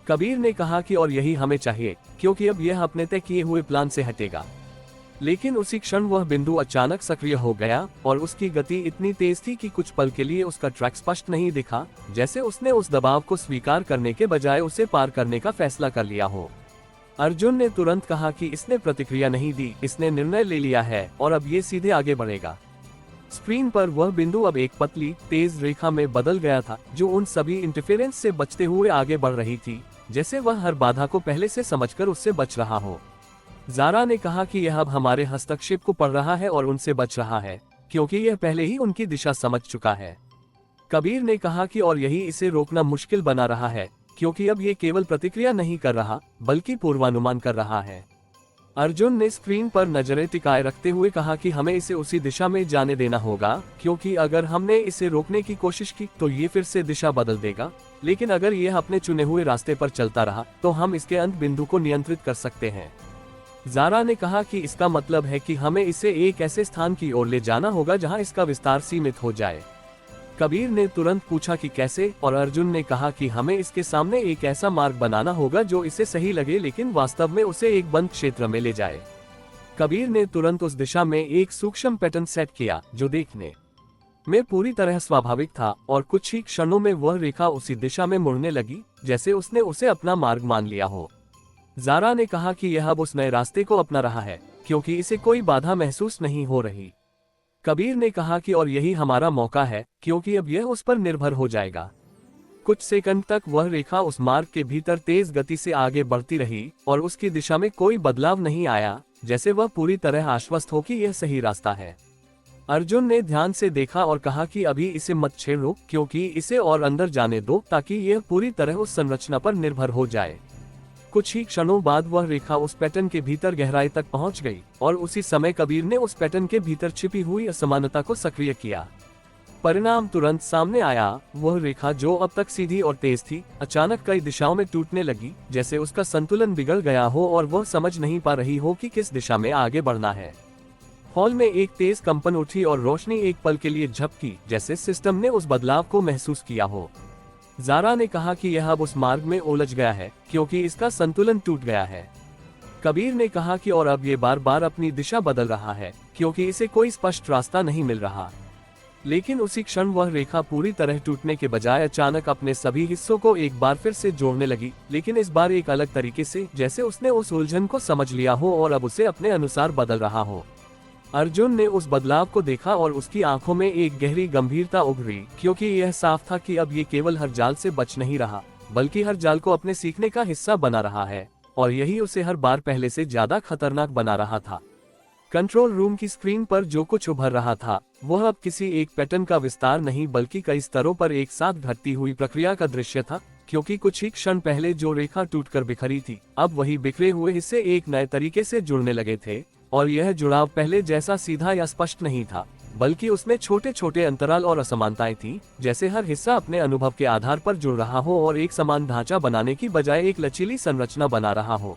Speaker 2: कबीर ने कहा कि और यही हमें चाहिए, क्योंकि अब यह अपने तय किए हुए प्लान से हटेगा। लेकिन उसी क्षण वह बिंदु अचानक सक्रिय हो गया, और उसकी गति इतनी तेज थी कि कुछ पल के लिए उसका ट्रैक स्पष्ट नहीं दिखा, जैसे उसने उस दबाव को स्वीकार करने के बजाय उसे पार करने का फैसला कर लिया हो। अर्जुन ने तुरंत कहा कि इसने प्रतिक्रिया नहीं दी, इसने निर्णय ले लिया है, और अब ये सीधे आगे बढ़ेगा। स्क्रीन पर वह बिंदु अब एक पतली तेज रेखा में बदल गया था, जो उन सभी इंटरफेरेंस से बचते हुए आगे बढ़ रही थी, जैसे वह हर बाधा को पहले से समझकर उससे बच रहा हो। ज़ारा ने कहा कि यह अब हमारे हस्तक्षेप को पढ़ रहा है और उनसे बच रहा है, क्योंकि यह पहले ही उनकी दिशा समझ चुका है। कबीर ने कहा कि और यही इसे रोकना मुश्किल बना रहा है, क्योंकि अब ये केवल प्रतिक्रिया नहीं कर रहा, बल्कि पूर्वानुमान कर रहा है। अर्जुन ने स्क्रीन पर नजरें टिकाए रखते हुए कहा कि हमें इसे उसी दिशा में जाने देना होगा, क्योंकि अगर हमने इसे रोकने की कोशिश की तो ये फिर से दिशा बदल देगा, लेकिन अगर यह अपने चुने हुए रास्ते पर चलता रहा तो हम इसके अंत बिंदु को नियंत्रित कर सकते हैं। ज़ारा ने कहा कि इसका मतलब है कि हमें इसे एक ऐसे स्थान की ओर ले जाना होगा जहां इसका विस्तार सीमित हो जाए। कबीर ने तुरंत पूछा कि कैसे, और अर्जुन ने कहा कि हमें इसके सामने एक ऐसा मार्ग बनाना होगा जो इसे सही लगे लेकिन वास्तव में उसे एक बंद क्षेत्र में ले जाए। कबीर ने तुरंत उस दिशा में एक सूक्ष्म पैटर्न सेट किया जो देखने में पूरी तरह स्वाभाविक था, और कुछ ही क्षणों में वह रेखा उसी दिशा में मुड़ने लगी जैसे उसने उसे अपना मार्ग मान लिया हो। ज़ारा ने कहा कि यह अब उस नए रास्ते को अपना रहा है क्योंकि इसे कोई बाधा महसूस नहीं हो रही। कबीर ने कहा कि और यही हमारा मौका है, क्योंकि अब यह उस पर निर्भर हो जाएगा। कुछ सेकंड तक वह रेखा उस मार्ग के भीतर तेज गति से आगे बढ़ती रही और उसकी दिशा में कोई बदलाव नहीं आया, जैसे वह पूरी तरह आश्वस्त हो कि यह सही रास्ता है। अर्जुन ने ध्यान से देखा और कहा कि अभी इसे मत छेड़ो, क्योंकि इसे और अंदर जाने दो ताकि यह पूरी तरह उस संरचना पर निर्भर हो जाए। कुछ ही क्षणों बाद वह रेखा उस पैटर्न के भीतर गहराई तक पहुंच गई और उसी समय कबीर ने उस पैटर्न के भीतर छिपी हुई असमानता को सक्रिय किया। परिणाम तुरंत सामने आया। वह रेखा जो अब तक सीधी और तेज थी, अचानक कई दिशाओं में टूटने लगी, जैसे उसका संतुलन बिगड़ गया हो और वह समझ नहीं पा रही हो कि किस दिशा में आगे बढ़ना है। हॉल में एक तेज कंपन उठी और रोशनी एक पल के लिए झपकी, जैसे सिस्टम ने उस बदलाव को महसूस किया हो। ज़ारा ने कहा कि यह अब उस मार्ग में उलझ गया है क्योंकि इसका संतुलन टूट गया है। कबीर ने कहा कि और अब ये बार बार अपनी दिशा बदल रहा है क्योंकि इसे कोई स्पष्ट रास्ता नहीं मिल रहा। लेकिन उसी क्षण वह रेखा पूरी तरह टूटने के बजाय अचानक अपने सभी हिस्सों को एक बार फिर से जोड़ने लगी, लेकिन इस बार एक अलग तरीके से, जैसे उसने उस उलझन को समझ लिया हो और अब उसे अपने अनुसार बदल रहा हो। अर्जुन ने उस बदलाव को देखा और उसकी आंखों में एक गहरी गंभीरता उभरी, क्योंकि यह साफ था कि अब ये केवल हर जाल से बच नहीं रहा, बल्कि हर जाल को अपने सीखने का हिस्सा बना रहा है, और यही उसे हर बार पहले से ज्यादा खतरनाक बना रहा था। कंट्रोल रूम की स्क्रीन पर जो कुछ उभर रहा था वह अब किसी एक पैटर्न का विस्तार नहीं बल्कि कई स्तरों पर एक साथ घटती हुई प्रक्रिया का दृश्य था, क्योंकि कुछ ही क्षण पहले जो रेखा टूटकर बिखरी थी, अब वही बिखरे हुए हिस्से एक नए तरीके से जुड़ने लगे थे, और यह जुड़ाव पहले जैसा सीधा या स्पष्ट नहीं था, बल्कि उसमें छोटे छोटे अंतराल और असमानताएं थी, जैसे हर हिस्सा अपने अनुभव के आधार पर जुड़ रहा हो और एक समान ढांचा बनाने की बजाय एक लचीली संरचना बना रहा हो।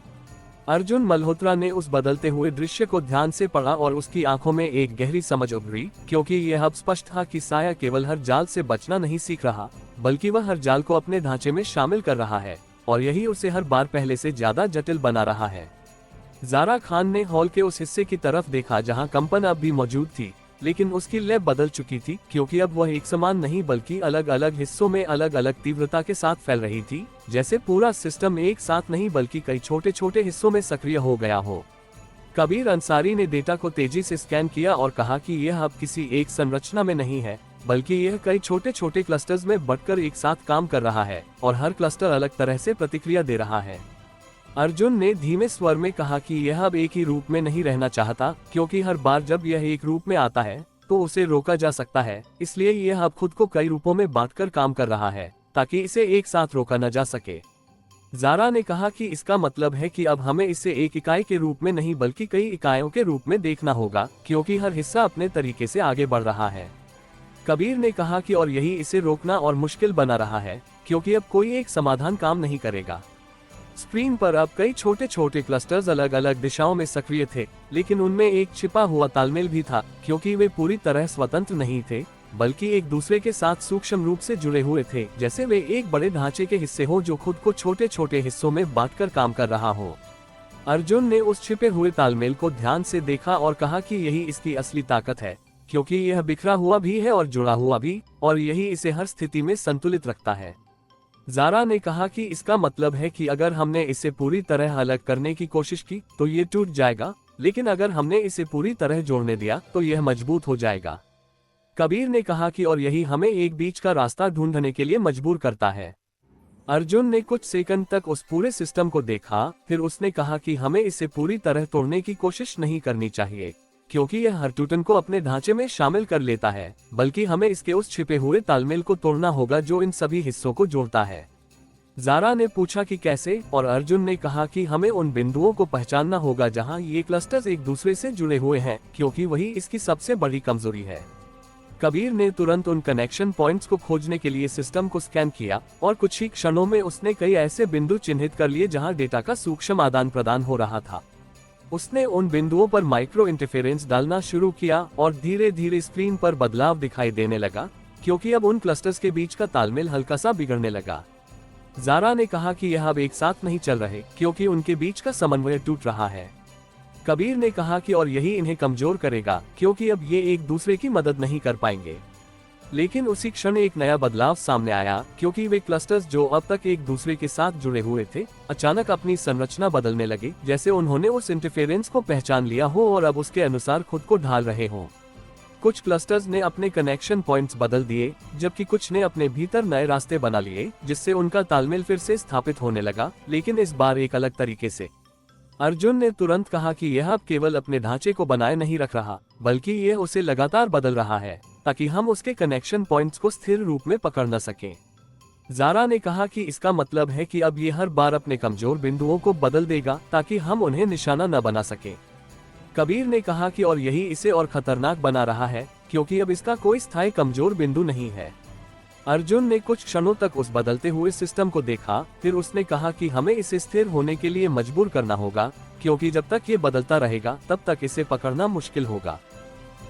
Speaker 2: अर्जुन मल्होत्रा ने उस बदलते हुए दृश्य को ध्यान से पढ़ा और उसकी आंखों में एक गहरी समझ उभरी, क्योंकि यह अब स्पष्ट था कि साया केवल हर जाल से बचना नहीं सीख रहा, बल्कि वह हर जाल को अपने ढांचे में शामिल कर रहा है, और यही उसे हर बार पहले से ज्यादा जटिल बना रहा है। ज़ारा खान ने हॉल के उस हिस्से की तरफ देखा जहां कंपन अब भी मौजूद थी, लेकिन उसकी लय बदल चुकी थी, क्योंकि अब वह एक समान नहीं बल्कि अलग अलग हिस्सों में अलग अलग तीव्रता के साथ फैल रही थी, जैसे पूरा सिस्टम एक साथ नहीं बल्कि कई छोटे छोटे हिस्सों में सक्रिय हो गया हो। कबीर अंसारी ने डेटा को तेजी से स्कैन किया और कहा कि यह अब किसी एक संरचना में नहीं है, बल्कि यह कई छोटे छोटे क्लस्टर्स में बंटकर एक साथ काम कर रहा है, और हर क्लस्टर अलग तरह से प्रतिक्रिया दे रहा है। अर्जुन ने धीमे स्वर में कहा कि यह अब एक ही रूप में नहीं रहना चाहता, क्योंकि हर बार जब यह एक रूप में आता है तो उसे रोका जा सकता है, इसलिए यह अब खुद को कई रूपों में बांटकर काम कर रहा है ताकि इसे एक साथ रोका न जा सके। ज़ारा ने कहा कि इसका मतलब है कि अब हमें इसे एक इकाई के रूप में नहीं बल्कि कई इकाइयों के रूप में देखना होगा, क्योंकि हर हिस्सा अपने तरीके से आगे बढ़ रहा है। कबीर ने कहा कि और यही इसे रोकना और मुश्किल बना रहा है, क्योंकि अब कोई एक समाधान काम नहीं करेगा। स्क्रीन पर अब कई छोटे छोटे क्लस्टर्स अलग अलग दिशाओं में सक्रिय थे, लेकिन उनमें एक छिपा हुआ तालमेल भी था, क्योंकि वे पूरी तरह स्वतंत्र नहीं थे, बल्कि एक दूसरे के साथ सूक्ष्म रूप से जुड़े हुए थे, जैसे वे एक बड़े ढांचे के हिस्से हो जो खुद को छोटे छोटे हिस्सों में बांटकर काम कर रहा हो। अर्जुन ने उस छिपे हुए तालमेल को ध्यान से देखा और कहा कि यही इसकी असली ताकत है, क्योंकि यह बिखरा हुआ भी है और जुड़ा हुआ भी, और यही इसे हर स्थिति में संतुलित रखता है। ज़ारा ने कहा कि इसका मतलब है कि अगर हमने इसे पूरी तरह अलग करने की कोशिश की तो ये टूट जाएगा, लेकिन अगर हमने इसे पूरी तरह जोड़ने दिया तो यह मजबूत हो जाएगा। कबीर ने कहा कि और यही हमें एक बीच का रास्ता ढूंढने के लिए मजबूर करता है। अर्जुन ने कुछ सेकंड तक उस पूरे सिस्टम को देखा, फिर उसने कहा कि हमें इसे पूरी तरह तोड़ने की कोशिश नहीं करनी चाहिए, क्योंकि यह हर टूटन को अपने ढांचे में शामिल कर लेता है, बल्कि हमें इसके उस छिपे हुए तालमेल को तोड़ना होगा जो इन सभी हिस्सों को जोड़ता है। जारा ने पूछा कि कैसे, और अर्जुन ने कहा कि हमें उन बिंदुओं को पहचानना होगा जहां ये क्लस्टर्स एक दूसरे से जुड़े हुए हैं, क्योंकि वही इसकी सबसे बड़ी कमजोरी है। कबीर ने तुरंत उन कनेक्शन पॉइंट्स को खोजने के लिए सिस्टम को स्कैन किया और कुछ ही क्षणों में उसने कई ऐसे बिंदु चिन्हित कर लिए जहां डेटा का सूक्ष्म आदान प्रदान हो रहा था। उसने उन बिंदुओं पर माइक्रो इंटरफेरेंस डालना शुरू किया और धीरे धीरे स्क्रीन पर बदलाव दिखाई देने लगा, क्योंकि अब उन क्लस्टर्स के बीच का तालमेल हल्का सा बिगड़ने लगा। जारा ने कहा कि यह अब एक साथ नहीं चल रहे, क्योंकि उनके बीच का समन्वय टूट रहा है। कबीर ने कहा कि और यही इन्हें कमजोर करेगा, क्योंकि अब ये एक दूसरे की मदद नहीं कर पाएंगे। लेकिन उसी क्षण एक नया बदलाव सामने आया, क्योंकि वे क्लस्टर्स जो अब तक एक दूसरे के साथ जुड़े हुए थे, अचानक अपनी संरचना बदलने लगे, जैसे उन्होंने उस इंटरफेरेंस को पहचान लिया हो और अब उसके अनुसार खुद को ढाल रहे हों। कुछ क्लस्टर्स ने अपने कनेक्शन पॉइंट्स बदल दिए, जबकि कुछ ने अपने भीतर नए रास्ते बना लिए, जिससे उनका तालमेल फिर से स्थापित होने लगा, लेकिन इस बार एक अलग तरीके से। अर्जुन ने तुरंत कहा कि यह अब केवल अपने ढांचे को बनाए नहीं रख रहा, बल्कि यह उसे लगातार बदल रहा है, ताकि हम उसके कनेक्शन पॉइंट्स को स्थिर रूप में पकड़ न सकें। जारा ने कहा कि इसका मतलब है कि अब यह हर बार अपने कमजोर बिंदुओं को बदल देगा, ताकि हम उन्हें निशाना न बना सकें। कबीर ने कहा कि और यही इसे और खतरनाक बना रहा है, क्योंकि अब इसका कोई स्थायी कमजोर बिंदु नहीं है। अर्जुन ने कुछ क्षणों तक उस बदलते हुए सिस्टम को देखा, फिर उसने कहा कि हमें इसे स्थिर होने के लिए मजबूर करना होगा, क्योंकि जब तक ये बदलता रहेगा तब तक इसे पकड़ना मुश्किल होगा।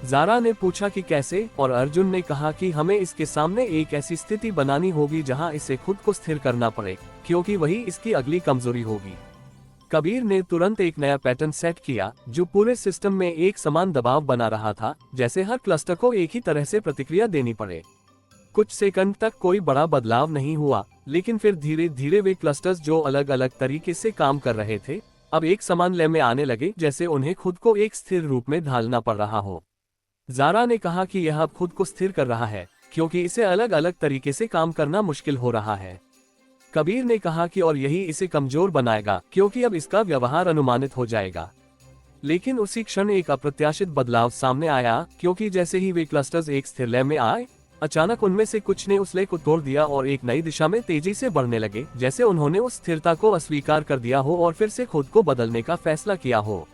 Speaker 2: जारा ने पूछा कि कैसे, और अर्जुन ने कहा कि हमें इसके सामने एक ऐसी स्थिति बनानी होगी जहां इसे खुद को स्थिर करना पड़े, क्योंकि वही इसकी अगली कमजोरी होगी। कबीर ने तुरंत एक नया पैटर्न सेट किया, जो पूरे सिस्टम में एक समान दबाव बना रहा था, जैसे हर क्लस्टर को एक ही तरह से प्रतिक्रिया देनी पड़े। कुछ सेकंड तक कोई बड़ा बदलाव नहीं हुआ, लेकिन फिर धीरे धीरे वे क्लस्टर्स जो अलग अलग तरीके से काम कर रहे थे, अब एक समान लय में आने लगे, जैसे उन्हें खुद को एक स्थिर रूप में ढालना पड़ रहा हो। जारा ने कहा कि यह अब खुद को स्थिर कर रहा है, क्योंकि इसे अलग अलग तरीके से काम करना मुश्किल हो रहा है। कबीर ने कहा कि और यही इसे कमजोर बनाएगा, क्योंकि अब इसका व्यवहार अनुमानित हो जाएगा। लेकिन उसी क्षण एक अप्रत्याशित बदलाव सामने आया, क्योंकि जैसे ही वे क्लस्टर्स एक स्थिर लय में आए, अचानक उनमें से कुछ ने उस लय को तोड़ दिया और एक नई दिशा में तेजी से बढ़ने लगे, जैसे उन्होंने उस स्थिरता को अस्वीकार कर दिया हो और फिर से खुद को बदलने का फैसला किया हो।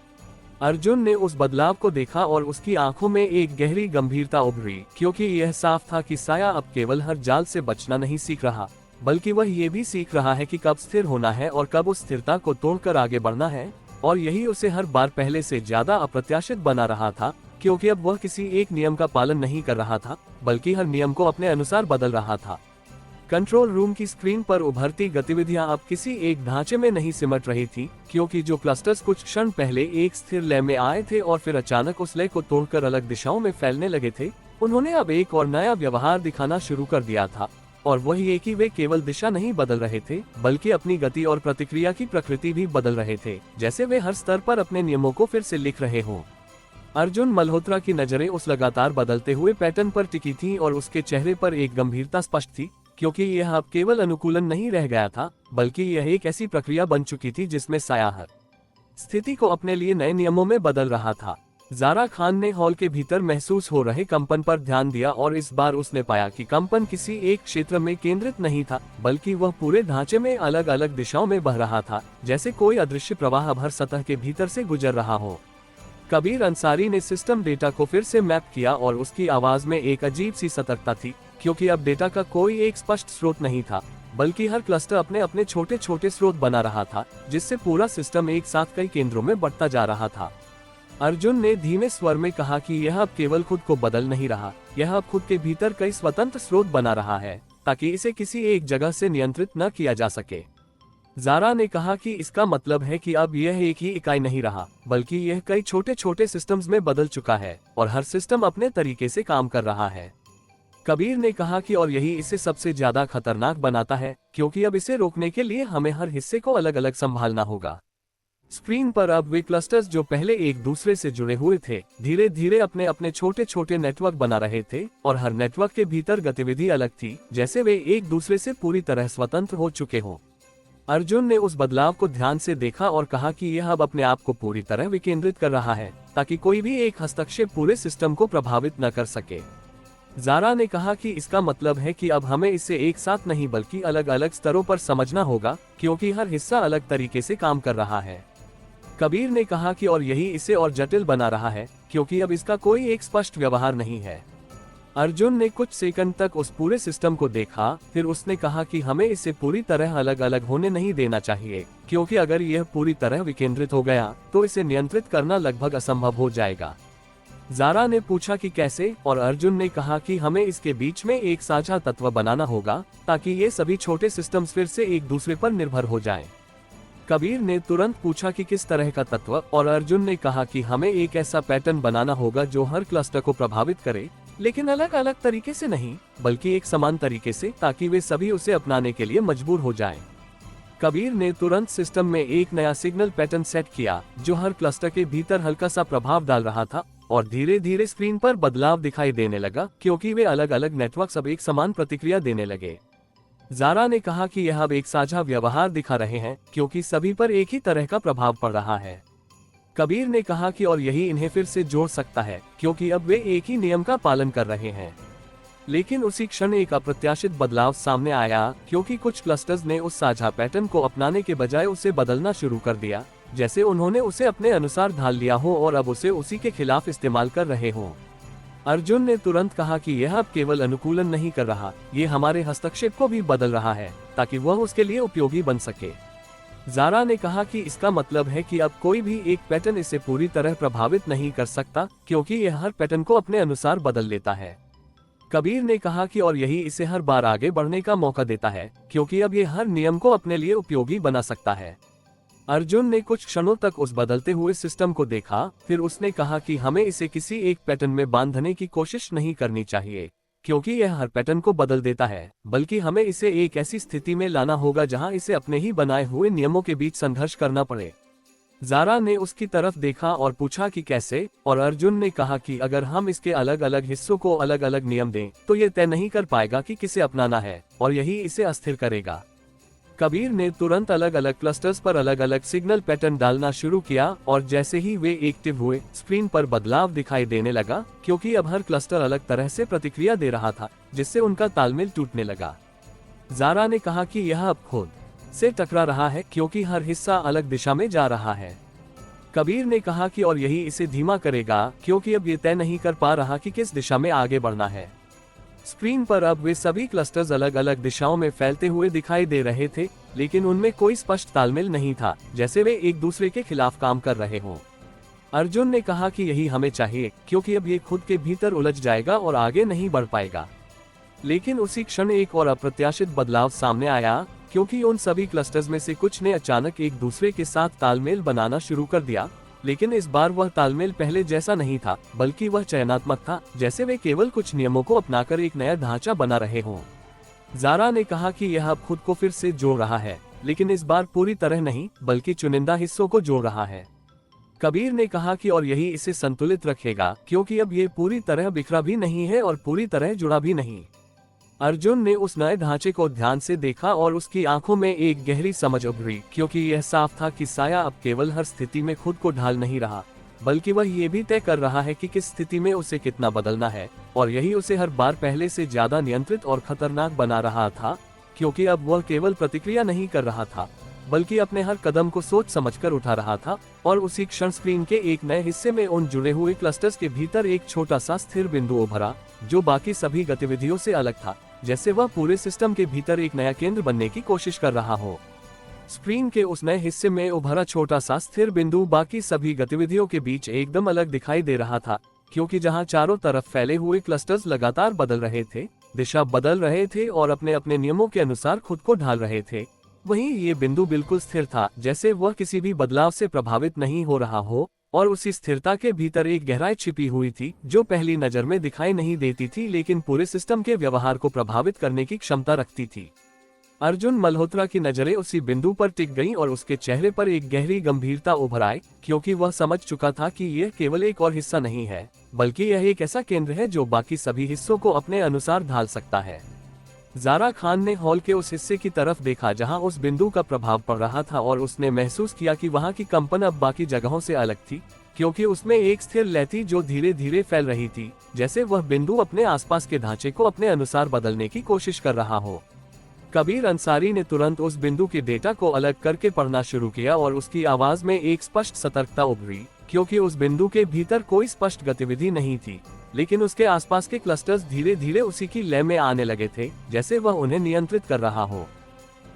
Speaker 2: अर्जुन ने उस बदलाव को देखा और उसकी आंखों में एक गहरी गंभीरता उभरी, क्योंकि यह साफ था कि साया अब केवल हर जाल से बचना नहीं सीख रहा, बल्कि वह ये भी सीख रहा है कि कब स्थिर होना है और कब उस स्थिरता को तोड़कर आगे बढ़ना है। और यही उसे हर बार पहले से ज्यादा अप्रत्याशित बना रहा था, क्योंकि अब वह किसी एक नियम का पालन नहीं कर रहा था, बल्कि हर नियम को अपने अनुसार बदल रहा था। कंट्रोल रूम की स्क्रीन पर उभरती गतिविधियां अब किसी एक ढांचे में नहीं सिमट रही थी, क्योंकि जो क्लस्टर्स कुछ क्षण पहले एक स्थिर लय में आए थे और फिर अचानक उस लय को तोड़कर अलग दिशाओं में फैलने लगे थे, उन्होंने अब एक और नया व्यवहार दिखाना शुरू कर दिया था। और वही ये कि वे केवल दिशा नहीं बदल रहे थे, बल्कि अपनी गति और प्रतिक्रिया की प्रकृति भी बदल रहे थे, जैसे वे हर स्तर पर अपने नियमों को फिर से लिख रहे हों। अर्जुन मल्होत्रा की नजरें उस लगातार बदलते हुए पैटर्न पर टिकी थीं और उसके चेहरे पर एक गंभीरता स्पष्ट थी, क्योंकि यह अब केवल अनुकूलन नहीं रह गया था, बल्कि यह एक ऐसी प्रक्रिया बन चुकी थी जिसमें साया हर स्थिति को अपने लिए नए नियमों में बदल रहा था। जारा खान ने हॉल के भीतर महसूस हो रहे कंपन पर ध्यान दिया और इस बार उसने पाया कि कंपन किसी एक क्षेत्र में केंद्रित नहीं था, बल्कि वह पूरे ढांचे में अलग अलग दिशाओं में बह रहा था, जैसे कोई अदृश्य प्रवाह अब हर सतह के भीतर से गुजर रहा हो। कबीर अंसारी ने सिस्टम डेटा को फिर से मैप किया और उसकी आवाज में एक अजीब सी सतर्कता थी, क्योंकि अब डेटा का कोई एक स्पष्ट स्रोत नहीं था, बल्कि हर क्लस्टर अपने अपने छोटे छोटे स्रोत बना रहा था, जिससे पूरा सिस्टम एक साथ कई केंद्रों में बढ़ता जा रहा था। अर्जुन ने धीमे स्वर में कहा कि यह अब केवल खुद को बदल नहीं रहा, यह अब खुद के भीतर कई स्वतंत्र स्रोत बना रहा है, ताकि इसे किसी एक जगह से नियंत्रित न किया जा सके। जारा ने कहा कि इसका मतलब है कि अब यह एक ही इकाई नहीं रहा, बल्कि यह कई छोटे छोटे सिस्टम्स में बदल चुका है और हर सिस्टम अपने तरीके से काम कर रहा है। कबीर ने कहा कि और यही इसे सबसे ज्यादा खतरनाक बनाता है, क्योंकि अब इसे रोकने के लिए हमें हर हिस्से को अलग अलग संभालना होगा। स्क्रीन पर अब वे क्लस्टर्स जो पहले एक दूसरे से जुड़े हुए थे, धीरे धीरे अपने अपने छोटे छोटे नेटवर्क बना रहे थे और हर नेटवर्क के भीतर गतिविधि अलग थी, जैसे वे एक दूसरे से पूरी तरह स्वतंत्र हो चुके हों। अर्जुन ने उस बदलाव को ध्यान से देखा और कहा कि यह अब अपने आप को पूरी तरह विकेंद्रित कर रहा है, ताकि कोई भी एक हस्तक्षेप पूरे सिस्टम को प्रभावित न कर सके। जारा ने कहा कि इसका मतलब है कि अब हमें इसे एक साथ नहीं बल्कि अलग अलग स्तरों पर समझना होगा, क्योंकि हर हिस्सा अलग तरीके से काम कर रहा है। कबीर ने कहा कि और यही इसे और जटिल बना रहा है, क्योंकि अब इसका कोई एक स्पष्ट व्यवहार नहीं है। अर्जुन ने कुछ सेकंड तक उस पूरे सिस्टम को देखा, फिर उसने कहा कि हमें इसे पूरी तरह अलग अलग होने नहीं देना चाहिए, क्योंकि अगर यह पूरी तरह विकेंद्रित हो गया तो इसे नियंत्रित करना लगभग असंभव हो जाएगा। जारा ने पूछा कि कैसे, और अर्जुन ने कहा कि हमें इसके बीच में एक साझा तत्व बनाना होगा, ताकि ये सभी छोटे सिस्टम्स फिर से एक दूसरे पर निर्भर हो जाएं। कबीर ने तुरंत पूछा कि किस तरह का तत्व, और अर्जुन ने कहा कि हमें एक ऐसा पैटर्न बनाना होगा जो हर क्लस्टर को प्रभावित करे, लेकिन अलग अलग तरीके से नहीं, बल्कि एक समान तरीके से, ताकि वे सभी उसे अपनाने के लिए मजबूर हो जाएं। कबीर ने तुरंत सिस्टम में एक नया सिग्नल पैटर्न सेट किया, जो हर क्लस्टर के भीतर हल्का सा प्रभाव डाल रहा था, और धीरे धीरे स्क्रीन पर बदलाव दिखाई देने लगा, क्योंकि वे अलग अलग नेटवर्क अब एक समान प्रतिक्रिया देने लगे। जारा ने कहा कि यह अब एक साझा व्यवहार दिखा रहे हैं, क्योंकि सभी पर एक ही तरह का प्रभाव पड़ रहा है। कबीर ने कहा कि और यही इन्हें फिर से जोड़ सकता है, क्योंकि अब वे एक ही नियम का पालन कर रहे हैं। लेकिन उसी क्षण एक अप्रत्याशित बदलाव सामने आया, क्योंकि कुछ क्लस्टर्स ने उस साझा पैटर्न को अपनाने के बजाय उसे बदलना शुरू कर दिया, जैसे उन्होंने उसे अपने अनुसार ढाल लिया हो और अब उसे उसी के खिलाफ इस्तेमाल कर रहे हों। अर्जुन ने तुरंत कहा कि यह अब केवल अनुकूलन नहीं कर रहा, ये हमारे हस्तक्षेप को भी बदल रहा है, ताकि वह उसके लिए उपयोगी बन सके। जारा ने कहा कि इसका मतलब है कि अब कोई भी एक पैटर्न इसे पूरी तरह प्रभावित नहीं कर सकता, क्योंकि यह हर पैटर्न को अपने अनुसार बदल लेता है। कबीर ने कहा कि और यही इसे हर बार आगे बढ़ने का मौका देता है, क्योंकि अब ये हर नियम को अपने लिए उपयोगी बना सकता है। अर्जुन ने कुछ क्षणों तक उस बदलते हुए सिस्टम को देखा, फिर उसने कहा कि हमें इसे किसी एक पैटर्न में बांधने की कोशिश नहीं करनी चाहिए, क्योंकि यह हर पैटर्न को बदल देता है, बल्कि हमें इसे एक ऐसी स्थिति में लाना होगा जहां इसे अपने ही बनाए हुए नियमों के बीच संघर्ष करना पड़े। जारा ने उसकी तरफ देखा और पूछा कि कैसे, और अर्जुन ने कहा कि अगर हम इसके अलग अलग हिस्सों को अलग अलग नियम दें, तो ये तय नहीं कर पाएगा कि किसे अपनाना है, और यही इसे अस्थिर करेगा। कबीर ने तुरंत अलग अलग क्लस्टर्स पर अलग अलग सिग्नल पैटर्न डालना शुरू किया, और जैसे ही वे एक्टिव हुए, स्क्रीन पर बदलाव दिखाई देने लगा, क्योंकि अब हर क्लस्टर अलग तरह से प्रतिक्रिया दे रहा था, जिससे उनका तालमेल टूटने लगा। जारा ने कहा कि यह अब खुद से टकरा रहा है, क्योंकि हर हिस्सा अलग दिशा में जा रहा है। कबीर ने कहा कि और यही इसे धीमा करेगा, क्योंकि अब ये तय नहीं कर पा रहा कि किस दिशा में आगे बढ़ना है। स्क्रीन पर अब वे सभी क्लस्टर्स अलग अलग दिशाओं में फैलते हुए दिखाई दे रहे थे, लेकिन उनमें कोई स्पष्ट तालमेल नहीं था, जैसे वे एक दूसरे के खिलाफ काम कर रहे हों। अर्जुन ने कहा कि यही हमें चाहिए, क्योंकि अब ये खुद के भीतर उलझ जाएगा और आगे नहीं बढ़ पाएगा। लेकिन उसी क्षण एक और अप्रत्याशित बदलाव सामने आया, क्योंकि उन सभी क्लस्टर्स में से कुछ ने अचानक एक दूसरे के साथ तालमेल बनाना शुरू कर दिया, लेकिन इस बार वह तालमेल पहले जैसा नहीं था, बल्कि वह चयनात्मक था, जैसे वे केवल कुछ नियमों को अपनाकर एक नया ढांचा बना रहे हों। जारा ने कहा कि यह अब खुद को फिर से जोड़ रहा है, लेकिन इस बार पूरी तरह नहीं, बल्कि चुनिंदा हिस्सों को जोड़ रहा है। कबीर ने कहा कि और यही इसे संतुलित रखेगा, क्योंकि अब ये पूरी तरह बिखरा भी नहीं है और पूरी तरह जुड़ा भी नहीं। अर्जुन ने उस नए ढांचे को ध्यान से देखा और उसकी आंखों में एक गहरी समझ उभरी, क्योंकि यह साफ था कि साया अब केवल हर स्थिति में खुद को ढाल नहीं रहा, बल्कि वह ये भी तय कर रहा है कि किस स्थिति में उसे कितना बदलना है, और यही उसे हर बार पहले से ज्यादा नियंत्रित और खतरनाक बना रहा था, क्योंकि अब वह केवल प्रतिक्रिया नहीं कर रहा था, बल्कि अपने हर कदम को सोच समझकर उठा रहा था। और उसी क्षण स्क्रीन के एक नए हिस्से में उन जुड़े हुए क्लस्टर्स के भीतर एक छोटा सा स्थिर बिंदु उभरा, जो बाकी सभी गतिविधियों से अलग था, जैसे वह पूरे सिस्टम के भीतर एक नया केंद्र बनने की कोशिश कर रहा हो। स्क्रीन के उस नए हिस्से में उभरा छोटा सा स्थिर बिंदु बाकी सभी गतिविधियों के बीच एकदम अलग दिखाई दे रहा था, क्योंकि जहां चारों तरफ फैले हुए क्लस्टर्स लगातार बदल रहे थे, दिशा बदल रहे थे और अपने अपने नियमों के अनुसार खुद को ढाल रहे थे, वहीं ये बिंदु बिल्कुल स्थिर था, जैसे वह किसी भी बदलाव से प्रभावित नहीं हो रहा हो, और उसी स्थिरता के भीतर एक गहराई छिपी हुई थी, जो पहली नजर में दिखाई नहीं देती थी, लेकिन पूरे सिस्टम के व्यवहार को प्रभावित करने की क्षमता रखती थी। अर्जुन मल्होत्रा की नजरें उसी बिंदु पर टिक गईं और उसके चेहरे पर एक गहरी गंभीरता उभर आई, क्योंकि वह समझ चुका था कि यह केवल एक और हिस्सा नहीं है, बल्कि यह एक ऐसा केंद्र है जो बाकी सभी हिस्सों को अपने अनुसार ढाल सकता है। जारा खान ने हॉल के उस हिस्से की तरफ देखा जहां उस बिंदु का प्रभाव पड़ रहा था, और उसने महसूस किया कि वहां की कंपन अब बाकी जगहों से अलग थी, क्योंकि उसमें एक स्थिर लय थी जो धीरे धीरे फैल रही थी, जैसे वह बिंदु अपने आसपास के ढांचे को अपने अनुसार बदलने की कोशिश कर रहा हो। कबीर अंसारी ने तुरंत उस बिंदु के डेटा को अलग करके पढ़ना शुरू किया और उसकी आवाज में एक स्पष्ट सतर्कता उभरी, क्योंकि उस बिंदु के भीतर कोई स्पष्ट गतिविधि नहीं थी, लेकिन उसके आसपास के क्लस्टर्स धीरे धीरे उसी की लय में आने लगे थे, जैसे वह उन्हें नियंत्रित कर रहा हो।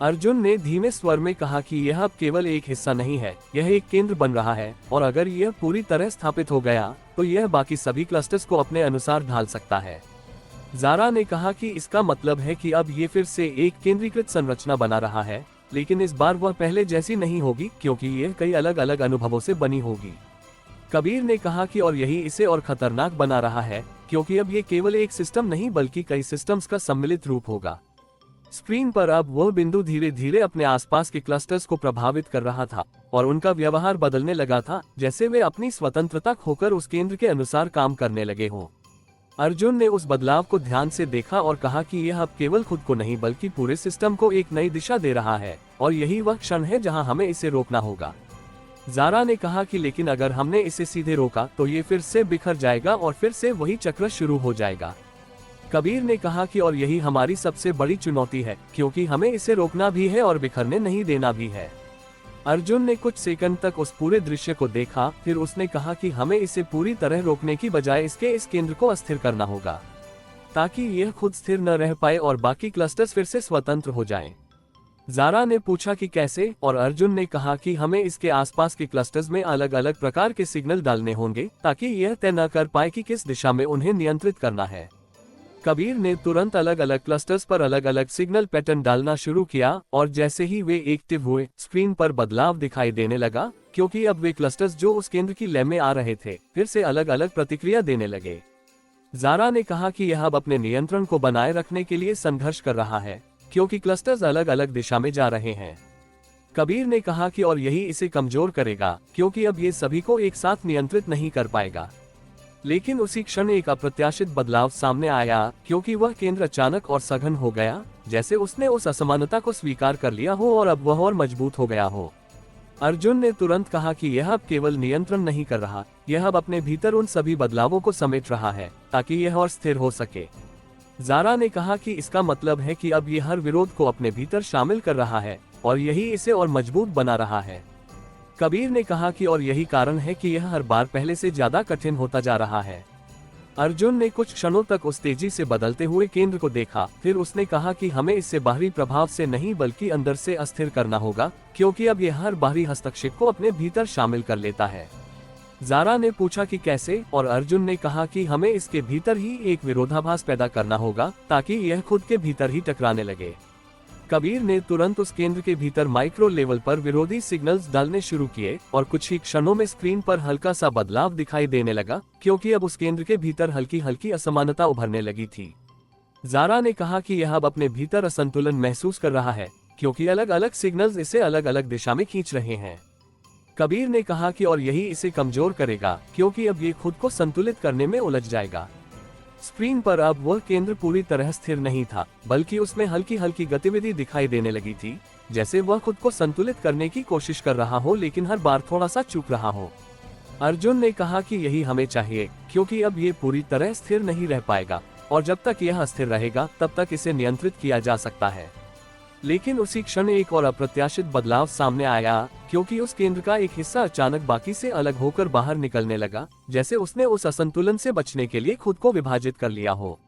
Speaker 2: अर्जुन ने धीमे स्वर में कहा कि यह अब केवल एक हिस्सा नहीं है, यह एक केंद्र बन रहा है, और अगर यह पूरी तरह स्थापित हो गया तो यह बाकी सभी क्लस्टर्स को अपने अनुसार ढाल सकता है। ज़ारा ने कहा कि इसका मतलब है कि अब ये फिर से एक केंद्रीकृत संरचना बना रहा है, लेकिन इस बार वह पहले जैसी नहीं होगी, क्योंकि यह कई अलग अलग अनुभवों से बनी होगी। कबीर ने कहा कि और यही इसे और खतरनाक बना रहा है, क्योंकि अब ये केवल एक सिस्टम नहीं बल्कि कई सिस्टम्स का सम्मिलित रूप होगा। स्क्रीन पर अब वह बिंदु धीरे धीरे अपने आसपास के क्लस्टर्स को प्रभावित कर रहा था और उनका व्यवहार बदलने लगा था, जैसे वे अपनी स्वतंत्रता खोकर उस केंद्र के अनुसार काम करने लगे हों। अर्जुन ने उस बदलाव को ध्यान से देखा और कहा कि यह अब केवल खुद को नहीं बल्कि पूरे सिस्टम को एक नई दिशा दे रहा है, और यही वह क्षण है जहां हमें इसे रोकना होगा। ज़ारा ने कहा कि लेकिन अगर हमने इसे सीधे रोका तो ये फिर से बिखर जाएगा और फिर से वही चक्र शुरू हो जाएगा। कबीर ने कहा कि और यही हमारी सबसे बड़ी चुनौती है, क्योंकि हमें इसे रोकना भी है और बिखरने नहीं देना भी है। अर्जुन ने कुछ सेकंड तक उस पूरे दृश्य को देखा, फिर उसने कहा कि हमें इसे पूरी तरह रोकने की बजाय इसके इस केंद्र को अस्थिर करना होगा, ताकि यह खुद स्थिर न रह पाए और बाकी क्लस्टर्स फिर से स्वतंत्र हो जाएं। ज़ारा ने पूछा कि कैसे, और अर्जुन ने कहा कि हमें इसके आसपास के क्लस्टर्स में अलग अलग प्रकार के सिग्नल डालने होंगे, ताकि यह तय न कर पाए कि किस दिशा में उन्हें नियंत्रित करना है। कबीर ने तुरंत अलग अलग क्लस्टर्स पर अलग अलग सिग्नल पैटर्न डालना शुरू किया, और जैसे ही वे एक्टिव हुए स्क्रीन पर बदलाव दिखाई देने लगा, क्योंकि अब वे क्लस्टर्स जो उस केंद्र की लय में आ रहे थे फिर से अलग अलग प्रतिक्रिया देने लगे। ज़ारा ने कहा कि यह अब अपने नियंत्रण को बनाए रखने के लिए संघर्ष कर रहा है, क्योंकि क्लस्टर्स अलग अलग दिशा में जा रहे हैं। कबीर ने कहा कि और यही इसे कमजोर करेगा, क्योंकि अब ये सभी को एक साथ नियंत्रित नहीं कर पाएगा। लेकिन उसी क्षण एक अप्रत्याशित बदलाव सामने आया, क्योंकि वह केंद्र अचानक और सघन हो गया, जैसे उसने उस असमानता को स्वीकार कर लिया हो और अब वह और मजबूत हो गया हो। अर्जुन ने तुरंत कहा कि यह अब केवल नियंत्रण नहीं कर रहा, यह अब अपने भीतर उन सभी बदलावों को समेट रहा है, ताकि यह और स्थिर हो सके। ज़ारा ने कहा कि इसका मतलब है कि अब यह हर विरोध को अपने भीतर शामिल कर रहा है, और यही इसे और मजबूत बना रहा है। कबीर ने कहा कि और यही कारण है कि यह हर बार पहले से ज्यादा कठिन होता जा रहा है। अर्जुन ने कुछ क्षणों तक उस तेजी से बदलते हुए केंद्र को देखा, फिर उसने कहा कि हमें इससे बाहरी प्रभाव से नहीं बल्कि अंदर से अस्थिर करना होगा, क्योंकि अब यह हर बाहरी हस्तक्षेप को अपने भीतर शामिल कर लेता है। ज़ारा ने पूछा कि कैसे, और अर्जुन ने कहा कि हमें इसके भीतर ही एक विरोधाभास पैदा करना होगा, ताकि यह खुद के भीतर ही टकराने लगे। कबीर ने तुरंत उस केंद्र के भीतर माइक्रो लेवल पर विरोधी सिग्नल्स डालने शुरू किए, और कुछ ही क्षणों में स्क्रीन पर हल्का सा बदलाव दिखाई देने लगा, क्योंकि अब उस केंद्र के भीतर हल्की हल्की असमानता उभरने लगी थी। ज़ारा ने कहा कि यह अब अपने भीतर असंतुलन महसूस कर रहा है, क्योंकि अलग अलग सिग्नल्स इसे अलग अलग दिशा में खींच रहे हैं। कबीर ने कहा कि और यही इसे कमजोर करेगा, क्योंकि अब ये खुद को संतुलित करने में उलझ जाएगा। स्क्रीन पर अब वह केंद्र पूरी तरह स्थिर नहीं था, बल्कि उसमें हल्की हल्की गतिविधि दिखाई देने लगी थी, जैसे वह खुद को संतुलित करने की कोशिश कर रहा हो, लेकिन हर बार थोड़ा सा चूक रहा हो। अर्जुन ने कहा कि यही हमें चाहिए, क्योंकि अब ये पूरी तरह स्थिर नहीं रह पाएगा, और जब तक यह अस्थिर रहेगा तब तक इसे नियंत्रित किया जा सकता है। लेकिन उसी क्षण एक और अप्रत्याशित बदलाव सामने आया, क्योंकि उस केंद्र का एक हिस्सा अचानक बाकी से अलग होकर बाहर निकलने लगा, जैसे उसने उस असंतुलन से बचने के लिए खुद को विभाजित कर लिया हो।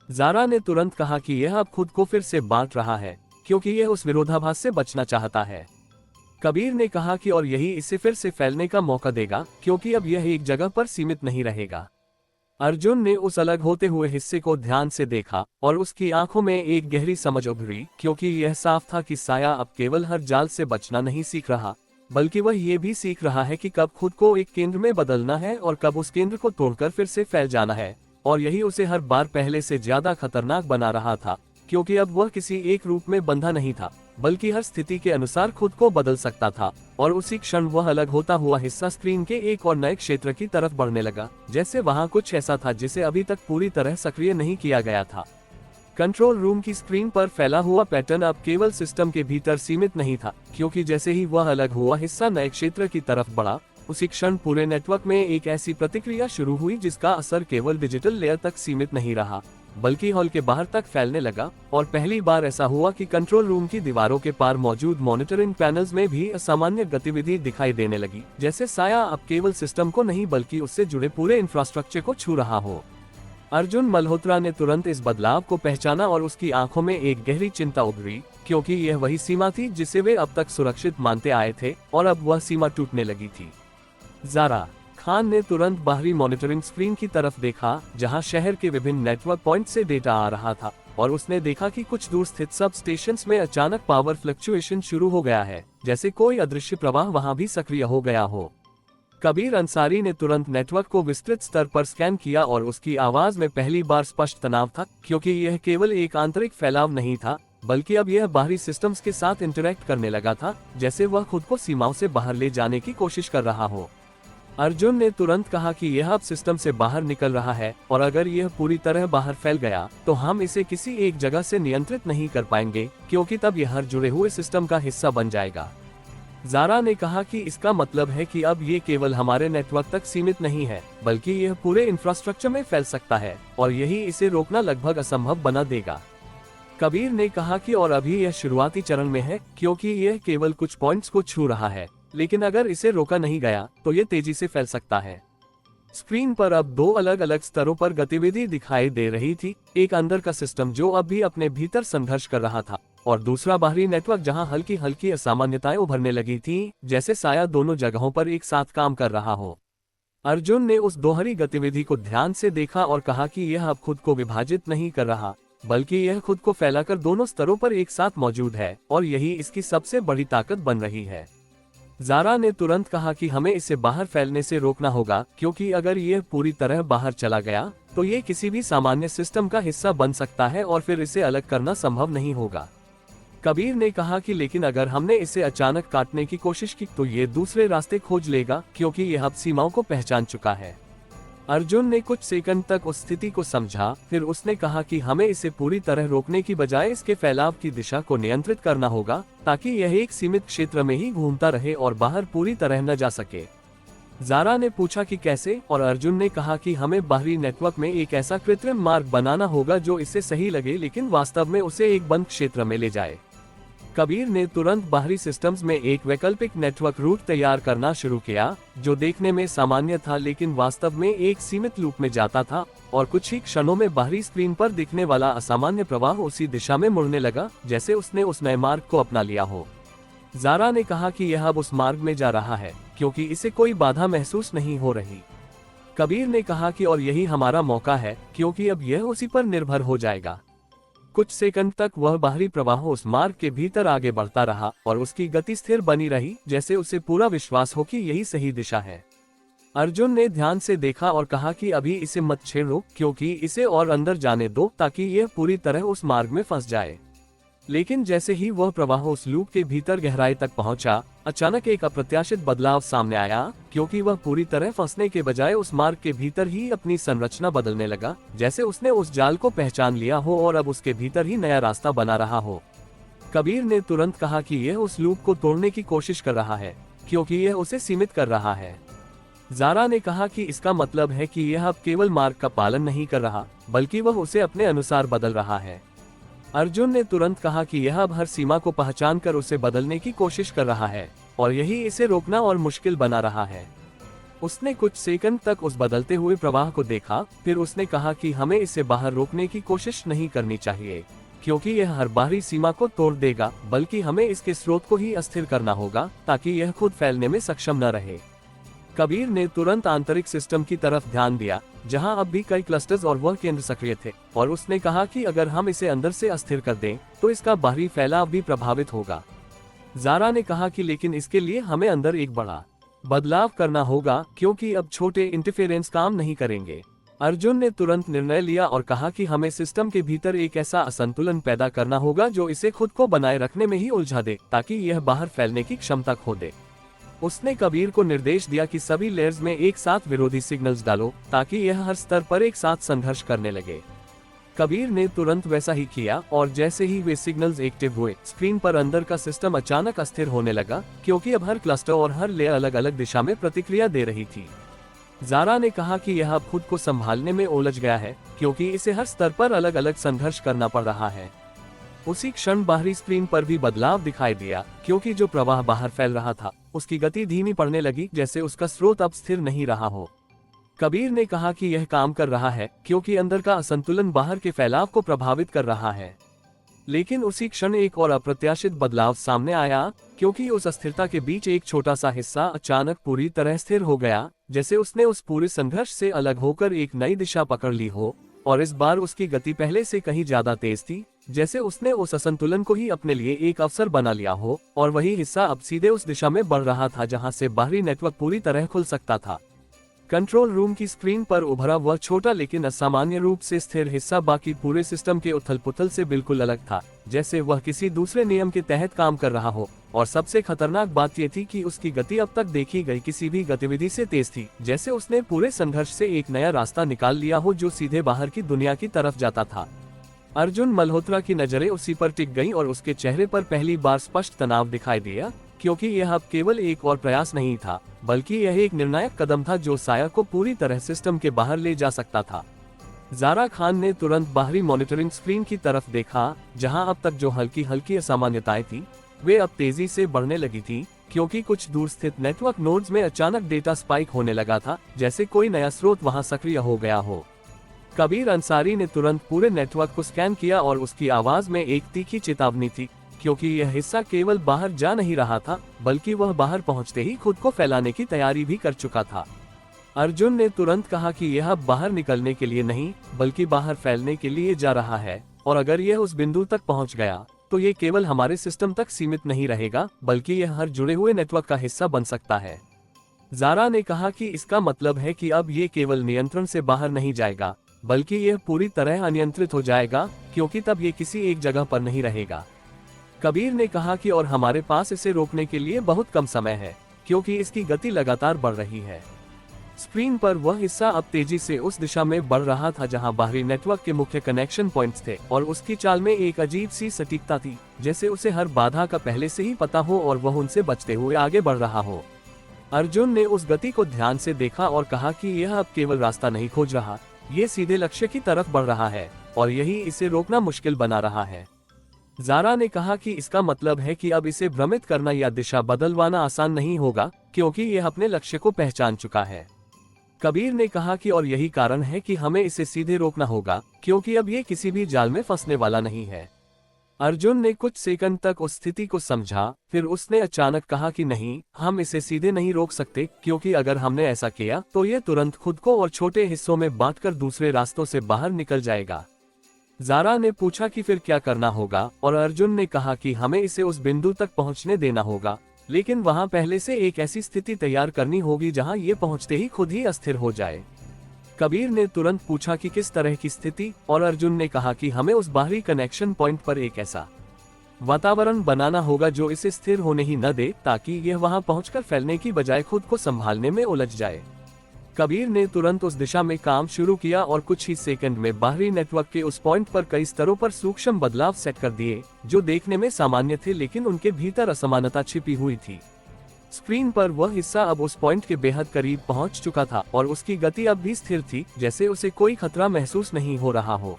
Speaker 2: ज़ारा ने तुरंत कहा कि यह अब खुद को फिर से बांट रहा है, क्योंकि यह उस विरोधाभास से बचना चाहता है। कबीर ने कहा कि और यही इसे फिर से फैलने का मौका देगा, क्योंकि अब यह एक जगह पर सीमित नहीं रहेगा। अर्जुन ने उस अलग होते हुए हिस्से को ध्यान से देखा, और उसकी आंखों में एक गहरी समझ उभरी, क्योंकि यह साफ था कि साया अब केवल हर जाल से बचना नहीं सीख रहा, बल्कि वह ये भी सीख रहा है कि कब खुद को एक केंद्र में बदलना है और कब उस केंद्र को तोड़कर फिर से फैल जाना है। और यही उसे हर बार पहले से ज्यादा खतरनाक बना रहा था, क्योंकि अब वह किसी एक रूप में बंधा नहीं था, बल्कि हर स्थिति के अनुसार खुद को बदल सकता था। और उसी क्षण वह अलग होता हुआ हिस्सा स्क्रीन के एक और नए क्षेत्र की तरफ बढ़ने लगा, जैसे वहां कुछ ऐसा था जिसे अभी तक पूरी तरह सक्रिय नहीं किया गया था। कंट्रोल रूम की स्क्रीन पर फैला हुआ पैटर्न अब केवल सिस्टम के भीतर सीमित नहीं था, क्योंकि जैसे ही वह अलग हुआ हिस्सा नए क्षेत्र की तरफ बढ़ा, उसी क्षण पूरे नेटवर्क में एक ऐसी प्रतिक्रिया शुरू हुई जिसका असर केवल डिजिटल लेयर तक सीमित नहीं रहा, बल्कि हॉल के बाहर तक फैलने लगा। और पहली बार ऐसा हुआ कि कंट्रोल रूम की दीवारों के पार मौजूद मॉनिटरिंग पैनल्स में भी असामान्य गतिविधि दिखाई देने लगी, जैसे साया अब केवल सिस्टम को नहीं बल्कि उससे जुड़े पूरे इंफ्रास्ट्रक्चर को छू रहा हो। अर्जुन मल्होत्रा ने तुरंत इस बदलाव को पहचाना और उसकी आंखों में एक गहरी चिंता उभरी, क्योंकि यह वही सीमा थी जिसे वे अब तक सुरक्षित मानते आए थे, और अब वह सीमा टूटने लगी थी। ज़ारा खान ने तुरंत बाहरी मॉनिटरिंग स्क्रीन की तरफ देखा, जहां शहर के विभिन्न नेटवर्क पॉइंट से डेटा आ रहा था, और उसने देखा कि कुछ दूर स्थित सब स्टेशंस में अचानक पावर फ्लक्चुएशन शुरू हो गया है, जैसे कोई अदृश्य प्रवाह वहां भी सक्रिय हो गया हो। कबीर अंसारी ने तुरंत नेटवर्क को विस्तृत स्तर पर स्कैन किया और उसकी आवाज में पहली बार स्पष्ट तनाव था, क्योंकि यह केवल एक आंतरिक फैलाव नहीं था, बल्कि अब यह बाहरी सिस्टम्स के साथ इंटरैक्ट करने लगा था, जैसे वह खुद को सीमाओं से बाहर ले जाने की कोशिश कर रहा हो। अर्जुन ने तुरंत कहा कि यह अब सिस्टम से बाहर निकल रहा है, और अगर यह पूरी तरह बाहर फैल गया तो हम इसे किसी एक जगह से नियंत्रित नहीं कर पाएंगे, क्योंकि तब यह हर जुड़े हुए सिस्टम का हिस्सा बन जाएगा। ज़ारा ने कहा कि इसका मतलब है कि अब ये केवल हमारे नेटवर्क तक सीमित नहीं है, बल्कि यह पूरे इंफ्रास्ट्रक्चर में फैल सकता है, और यही इसे रोकना लगभग असंभव बना देगा। कबीर ने कहा कि और अभी यह शुरुआती चरण में है, क्योंकि यह केवल कुछ पॉइंट्स को छू रहा है, लेकिन अगर इसे रोका नहीं गया तो ये तेजी से फैल सकता है। स्क्रीन पर अब दो अलग अलग स्तरों पर गतिविधि दिखाई दे रही थी, एक अंदर का सिस्टम जो अब भी अपने भीतर संघर्ष कर रहा था, और दूसरा बाहरी नेटवर्क जहां हल्की हल्की असामान्यताएं उभरने लगी थीं, जैसे साया दोनों जगहों पर एक साथ काम कर रहा हो। अर्जुन ने उस दोहरी गतिविधि को ध्यान से देखा और कहा कि यह अब खुद को विभाजित नहीं कर रहा, बल्कि यह खुद को फैलाकर दोनों स्तरों पर एक साथ मौजूद है, और यही इसकी सबसे बड़ी ताकत बन रही है। ज़ारा ने तुरंत कहा कि हमें इसे बाहर फैलने से रोकना होगा, क्योंकि अगर यह पूरी तरह बाहर चला गया तो ये किसी भी सामान्य सिस्टम का हिस्सा बन सकता है, और फिर इसे अलग करना संभव नहीं होगा। कबीर ने कहा कि लेकिन अगर हमने इसे अचानक काटने की कोशिश की तो ये दूसरे रास्ते खोज लेगा, क्योंकि यह अब सीमाओं को पहचान चुका है। अर्जुन ने कुछ सेकंड तक उस स्थिति को समझा, फिर उसने कहा कि हमें इसे पूरी तरह रोकने की बजाय इसके फैलाव की दिशा को नियंत्रित करना होगा, ताकि यह एक सीमित क्षेत्र में ही घूमता रहे और बाहर पूरी तरह न जा सके। ज़ारा ने पूछा कि कैसे, और अर्जुन ने कहा कि हमें बाहरी नेटवर्क में एक ऐसा कृत्रिम मार्ग बनाना होगा जो इसे सही लगे लेकिन वास्तव में उसे एक बंद क्षेत्र में ले जाए। कबीर ने तुरंत बाहरी सिस्टम्स में एक वैकल्पिक नेटवर्क रूट तैयार करना शुरू किया, जो देखने में सामान्य था लेकिन वास्तव में एक सीमित लूप में जाता था, और कुछ ही क्षणों में बाहरी स्क्रीन पर दिखने वाला असामान्य प्रवाह उसी दिशा में मुड़ने लगा, जैसे उसने उस नए मार्ग को अपना लिया हो। ज़ारा ने कहा कि यह अब उस मार्ग में जा रहा है, क्योंकि इसे कोई बाधा महसूस नहीं हो रही। कबीर ने कहा कि और यही हमारा मौका है, क्योंकि अब यह उसी पर निर्भर हो जाएगा। कुछ सेकंड तक वह बाहरी प्रवाह उस मार्ग के भीतर आगे बढ़ता रहा, और उसकी गति स्थिर बनी रही, जैसे उसे पूरा विश्वास हो कि यही सही दिशा है। अर्जुन ने ध्यान से देखा और कहा कि अभी इसे मत छेड़ो, क्योंकि इसे और अंदर जाने दो ताकि यह पूरी तरह उस मार्ग में फंस जाए। लेकिन जैसे ही वह प्रवाह उस लूप के भीतर गहराई तक पहुंचा, अचानक एक अप्रत्याशित बदलाव सामने आया, क्योंकि वह पूरी तरह फंसने के बजाय उस मार्ग के भीतर ही अपनी संरचना बदलने लगा, जैसे उसने उस जाल को पहचान लिया हो और अब उसके भीतर ही नया रास्ता बना रहा हो। कबीर ने तुरंत कहा कि यह उस लूप को तोड़ने की कोशिश कर रहा है, क्योंकि यह उसे सीमित कर रहा है। ज़ारा ने कहा कि इसका मतलब है कि यह अब केवल मार्ग का पालन नहीं कर रहा, बल्कि वह उसे अपने अनुसार बदल रहा है। अर्जुन ने तुरंत कहा कि यह अब हर सीमा को पहचान कर उसे बदलने की कोशिश कर रहा है, और यही इसे रोकना और मुश्किल बना रहा है। उसने कुछ सेकंड तक उस बदलते हुए प्रवाह को देखा, फिर उसने कहा कि हमें इसे बाहर रोकने की कोशिश नहीं करनी चाहिए, क्योंकि यह हर बाहरी सीमा को तोड़ देगा, बल्कि हमें इसके स्रोत को ही अस्थिर करना होगा, ताकि यह खुद फैलने में सक्षम न रहे। कबीर ने तुरंत आंतरिक सिस्टम की तरफ ध्यान दिया, जहां अब भी कई क्लस्टर्स और वह केंद्र सक्रिय थे, और उसने कहा कि अगर हम इसे अंदर से अस्थिर कर दें, तो इसका बाहरी फैलाव भी प्रभावित होगा। ज़ारा ने कहा कि लेकिन इसके लिए हमें अंदर एक बड़ा बदलाव करना होगा, क्योंकि अब छोटे इंटरफेरेंस काम नहीं करेंगे। अर्जुन ने तुरंत निर्णय लिया और कहा कि हमें सिस्टम के भीतर एक ऐसा असंतुलन पैदा करना होगा जो इसे खुद को बनाए रखने में ही उलझा दे, ताकि यह बाहर फैलने की क्षमता खो दे। उसने कबीर को निर्देश दिया कि सभी लेयर्स में एक साथ विरोधी सिग्नल्स डालो, ताकि यह हर स्तर पर एक साथ संघर्ष करने लगे। कबीर ने तुरंत वैसा ही किया और जैसे ही वे सिग्नल्स एक्टिव हुए, स्क्रीन पर अंदर का सिस्टम अचानक अस्थिर होने लगा, क्योंकि अब हर क्लस्टर और हर लेयर अलग अलग दिशा में प्रतिक्रिया दे रही थी। ज़ारा ने कहा कि यह अब खुद को संभालने में उलझ गया है, क्योंकि इसे हर स्तर पर अलग अलग संघर्ष करना पड़ रहा है। उसी क्षण बाहरी स्क्रीन पर भी बदलाव दिखाई दिया, क्योंकि जो प्रवाह बाहर फैल रहा था उसकी गति धीमी पड़ने लगी, जैसे उसका स्रोत अब स्थिर नहीं रहा हो। कबीर ने कहा कि यह काम कर रहा है क्योंकि अंदर का असंतुलन बाहर के फैलाव को प्रभावित कर रहा है। लेकिन उसी क्षण एक और अप्रत्याशित बदलाव सामने आया, क्योंकि उस अस्थिरता के बीच एक छोटा सा हिस्सा अचानक पूरी तरह स्थिर हो गया, जैसे उसने उस पूरे संघर्ष से अलग होकर एक नई दिशा पकड़ ली हो, और इस बार उसकी गति पहले से कहीं ज्यादा तेज थी, जैसे उसने उस असंतुलन को ही अपने लिए एक अवसर बना लिया हो, और वही हिस्सा अब सीधे उस दिशा में बढ़ रहा था जहां से बाहरी नेटवर्क पूरी तरह खुल सकता था। कंट्रोल रूम की स्क्रीन पर उभरा वह छोटा लेकिन असामान्य रूप से स्थिर हिस्सा बाकी पूरे सिस्टम के उथल-पुथल से बिल्कुल अलग था, जैसे वह किसी दूसरे नियम के तहत काम कर रहा हो। और सबसे खतरनाक बात यह थी कि उसकी गति अब तक देखी गई किसी भी गतिविधि से तेज थी, जैसे उसने पूरे संघर्ष से एक नया रास्ता निकाल लिया हो जो सीधे बाहर की दुनिया की तरफ जाता था। अर्जुन मल्होत्रा की नजरें उसी पर टिक गईं और उसके चेहरे पर पहली बार स्पष्ट तनाव दिखाई दिया, क्योंकि यह अब केवल एक और प्रयास नहीं था, बल्कि यह एक निर्णायक कदम था जो साया को पूरी तरह सिस्टम के बाहर ले जा सकता था। ज़ारा खान ने तुरंत बाहरी मॉनिटरिंग स्क्रीन की तरफ देखा, जहां अब तक जो हल्की हल्की असामान्यताएं थी वे अब तेजी से बढ़ने लगी थी, क्योंकि कुछ दूर स्थित नेटवर्क नोड्स में अचानक डेटा स्पाइक होने लगा था, जैसे कोई नया स्रोत वहां सक्रिय हो गया हो। कबीर अंसारी ने तुरंत पूरे नेटवर्क को स्कैन किया और उसकी आवाज में एक तीखी चेतावनी थी, क्योंकि यह हिस्सा केवल बाहर जा नहीं रहा था, बल्कि वह बाहर पहुंचते ही खुद को फैलाने की तैयारी भी कर चुका था। अर्जुन ने तुरंत कहा कि यह बाहर निकलने के लिए नहीं, बल्कि बाहर फैलने के लिए जा रहा है, और अगर यह उस बिंदु तक पहुंच गया तो ये केवल हमारे सिस्टम तक सीमित नहीं रहेगा, बल्कि यह हर जुड़े हुए नेटवर्क का हिस्सा बन सकता है। ज़ारा ने कहा कि इसका मतलब है कि अब ये केवल नियंत्रण से बाहर नहीं जाएगा, बल्कि यह पूरी तरह अनियंत्रित हो जाएगा, क्योंकि तब ये किसी एक जगह पर नहीं रहेगा। कबीर ने कहा कि और हमारे पास इसे रोकने के लिए बहुत कम समय है, क्योंकि इसकी गति लगातार बढ़ रही है। स्क्रीन पर वह हिस्सा अब तेजी से उस दिशा में बढ़ रहा था जहां बाहरी नेटवर्क के मुख्य कनेक्शन पॉइंट्स थे, और उसकी चाल में एक अजीब सी सटीकता थी, जैसे उसे हर बाधा का पहले से ही पता हो और वह उनसे बचते हुए आगे बढ़ रहा हो। अर्जुन ने उस गति को ध्यान से देखा और कहा कि यह अब केवल रास्ता नहीं खोज रहा, ये सीधे लक्ष्य की तरफ बढ़ रहा है, और यही इसे रोकना मुश्किल बना रहा है। ज़ारा ने कहा कि इसका मतलब है कि अब इसे भ्रमित करना या दिशा बदलवाना आसान नहीं होगा, क्योंकि यह अपने लक्ष्य को पहचान चुका है। कबीर ने कहा कि और यही कारण है कि हमें इसे सीधे रोकना होगा, क्योंकि अब ये किसी भी जाल में फंसने वाला नहीं है। अर्जुन ने कुछ सेकंड तक उस स्थिति को समझा, फिर उसने अचानक कहा कि नहीं, हम इसे सीधे नहीं रोक सकते, क्योंकि अगर हमने ऐसा किया तो ये तुरंत खुद को और छोटे हिस्सों में बांटकर दूसरे रास्तों से बाहर निकल जाएगा। ज़ारा ने पूछा कि फिर क्या करना होगा, और अर्जुन ने कहा कि हमें इसे उस बिंदु तक पहुंचने देना होगा, लेकिन वहां पहले से एक ऐसी स्थिति तैयार करनी होगी जहां ये पहुंचते ही खुद ही अस्थिर हो जाए। कबीर ने तुरंत पूछा कि किस तरह की स्थिति, और अर्जुन ने कहा कि हमें उस बाहरी कनेक्शन पॉइंट पर एक ऐसा वातावरण बनाना होगा जो इसे स्थिर होने ही न दे, ताकि यह वहां पहुंचकर फैलने की बजाय खुद को संभालने में उलझ जाए। कबीर ने तुरंत उस दिशा में काम शुरू किया और कुछ ही सेकंड में बाहरी नेटवर्क के उस पॉइंट पर कई स्तरों पर सूक्ष्म बदलाव सेट कर दिए, जो देखने में सामान्य थे लेकिन उनके भीतर असमानता छिपी हुई थी। स्क्रीन पर वह हिस्सा अब उस पॉइंट के बेहद करीब पहुंच चुका था, और उसकी गति अब भी स्थिर थी, जैसे उसे कोई खतरा महसूस नहीं हो रहा हो।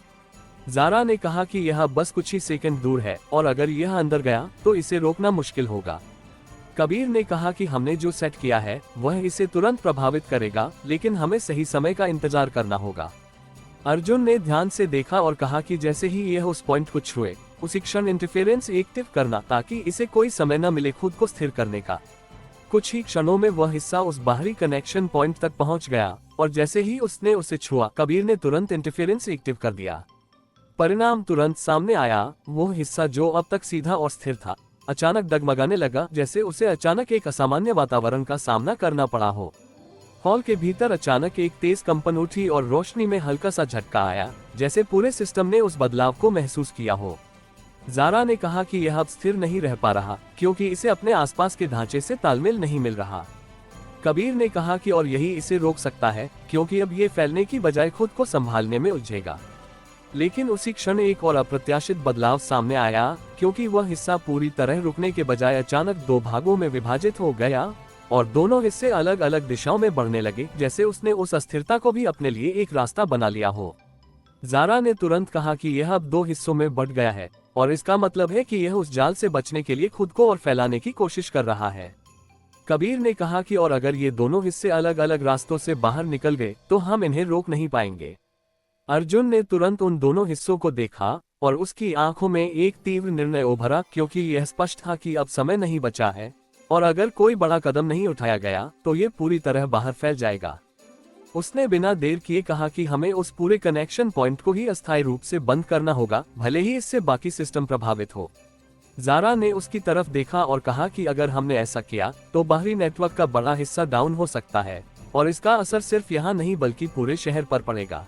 Speaker 2: ज़ारा ने कहा कि यह बस कुछ ही सेकंड दूर है, और अगर यह अंदर गया तो इसे रोकना मुश्किल होगा। कबीर ने कहा कि हमने जो सेट किया है वह इसे तुरंत प्रभावित करेगा, लेकिन हमें सही समय का इंतजार करना होगा। अर्जुन ने ध्यान से देखा और कहा कि जैसे ही यह उस पॉइंट को छुए, उसी क्षण इंटरफेरेंस एक्टिव करना, ताकि इसे कोई समय न मिले खुद को स्थिर करने का। कुछ ही क्षणों में वह हिस्सा उस बाहरी कनेक्शन पॉइंट तक पहुंच गया, और जैसे ही उसने उसे छुआ, कबीर ने तुरंत इंटरफेरेंस एक्टिव कर दिया। परिणाम तुरंत सामने आया। वो हिस्सा जो अब तक सीधा और स्थिर था, अचानक डगमगाने लगा, जैसे उसे अचानक एक असामान्य वातावरण का सामना करना पड़ा हो। हॉल के भीतर अचानक एक तेज कंपन उठी और रोशनी में हल्का सा झटका आया, जैसे पूरे सिस्टम ने उस बदलाव को महसूस किया हो। ज़ारा ने कहा कि यह अब स्थिर नहीं रह पा रहा, क्योंकि इसे अपने आसपास के ढांचे से तालमेल नहीं मिल रहा। कबीर ने कहा कि और यही इसे रोक सकता है, क्योंकि अब ये फैलने की बजाय खुद को संभालने में उलझेगा। लेकिन उसी क्षण एक और अप्रत्याशित बदलाव सामने आया, क्योंकि वह हिस्सा पूरी तरह रुकने के बजाय अचानक दो भागों में विभाजित हो गया और दोनों हिस्से अलग अलग दिशाओं में बढ़ने लगे, जैसे उसने उस अस्थिरता को भी अपने लिए एक रास्ता बना लिया हो। ज़ारा ने तुरंत कहा कि यह अब दो हिस्सों में बढ़ गया है और इसका मतलब है कि यह उस जाल से बचने के लिए खुद को और फैलाने की कोशिश कर रहा है। कबीर ने कहा कि और अगर ये दोनों हिस्से अलग अलग रास्तों से बाहर निकल गए तो हम इन्हें रोक नहीं पाएंगे। अर्जुन ने तुरंत उन दोनों हिस्सों को देखा और उसकी आंखों में एक तीव्र निर्णय उभरा, क्योंकि यह स्पष्ट था कि अब समय नहीं बचा है और अगर कोई बड़ा कदम नहीं उठाया गया तो ये पूरी तरह बाहर फैल जाएगा। उसने बिना देर किए कहा कि हमें उस पूरे कनेक्शन पॉइंट को ही अस्थायी रूप से बंद करना होगा, भले ही इससे बाकी सिस्टम प्रभावित हो। ज़ारा ने उसकी तरफ देखा और कहा कि अगर हमने ऐसा किया तो बाहरी नेटवर्क का बड़ा हिस्सा डाउन हो सकता है और इसका असर सिर्फ यहाँ नहीं बल्कि पूरे शहर पर पड़ेगा।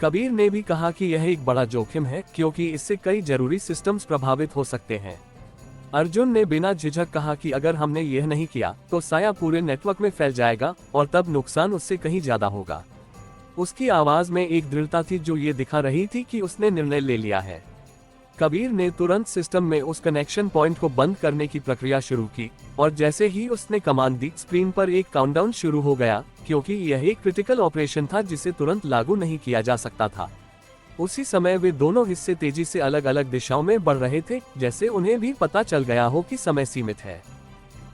Speaker 2: कबीर ने भी कहा कि यह एक बड़ा जोखिम है, क्योंकि इससे कई जरूरी सिस्टम्स प्रभावित हो सकते हैं। अर्जुन ने बिना झिझक कहा कि अगर हमने यह नहीं किया तो साया पूरे नेटवर्क में फैल जाएगा और तब नुकसान उससे कहीं ज्यादा होगा। उसकी आवाज में एक दृढ़ता थी जो ये दिखा रही थी कि उसने निर्णय ले लिया है। कबीर ने तुरंत सिस्टम में उस कनेक्शन पॉइंट को बंद करने की प्रक्रिया शुरू की और जैसे ही उसने कमांड दी, स्क्रीन पर एक काउंटडाउन शुरू हो गया, क्योंकि यह एक क्रिटिकल ऑपरेशन था जिसे तुरंत लागू नहीं किया जा सकता था। उसी समय वे दोनों हिस्से तेजी से अलग अलग दिशाओं में बढ़ रहे थे, जैसे उन्हें भी पता चल गया हो कि समय सीमित है।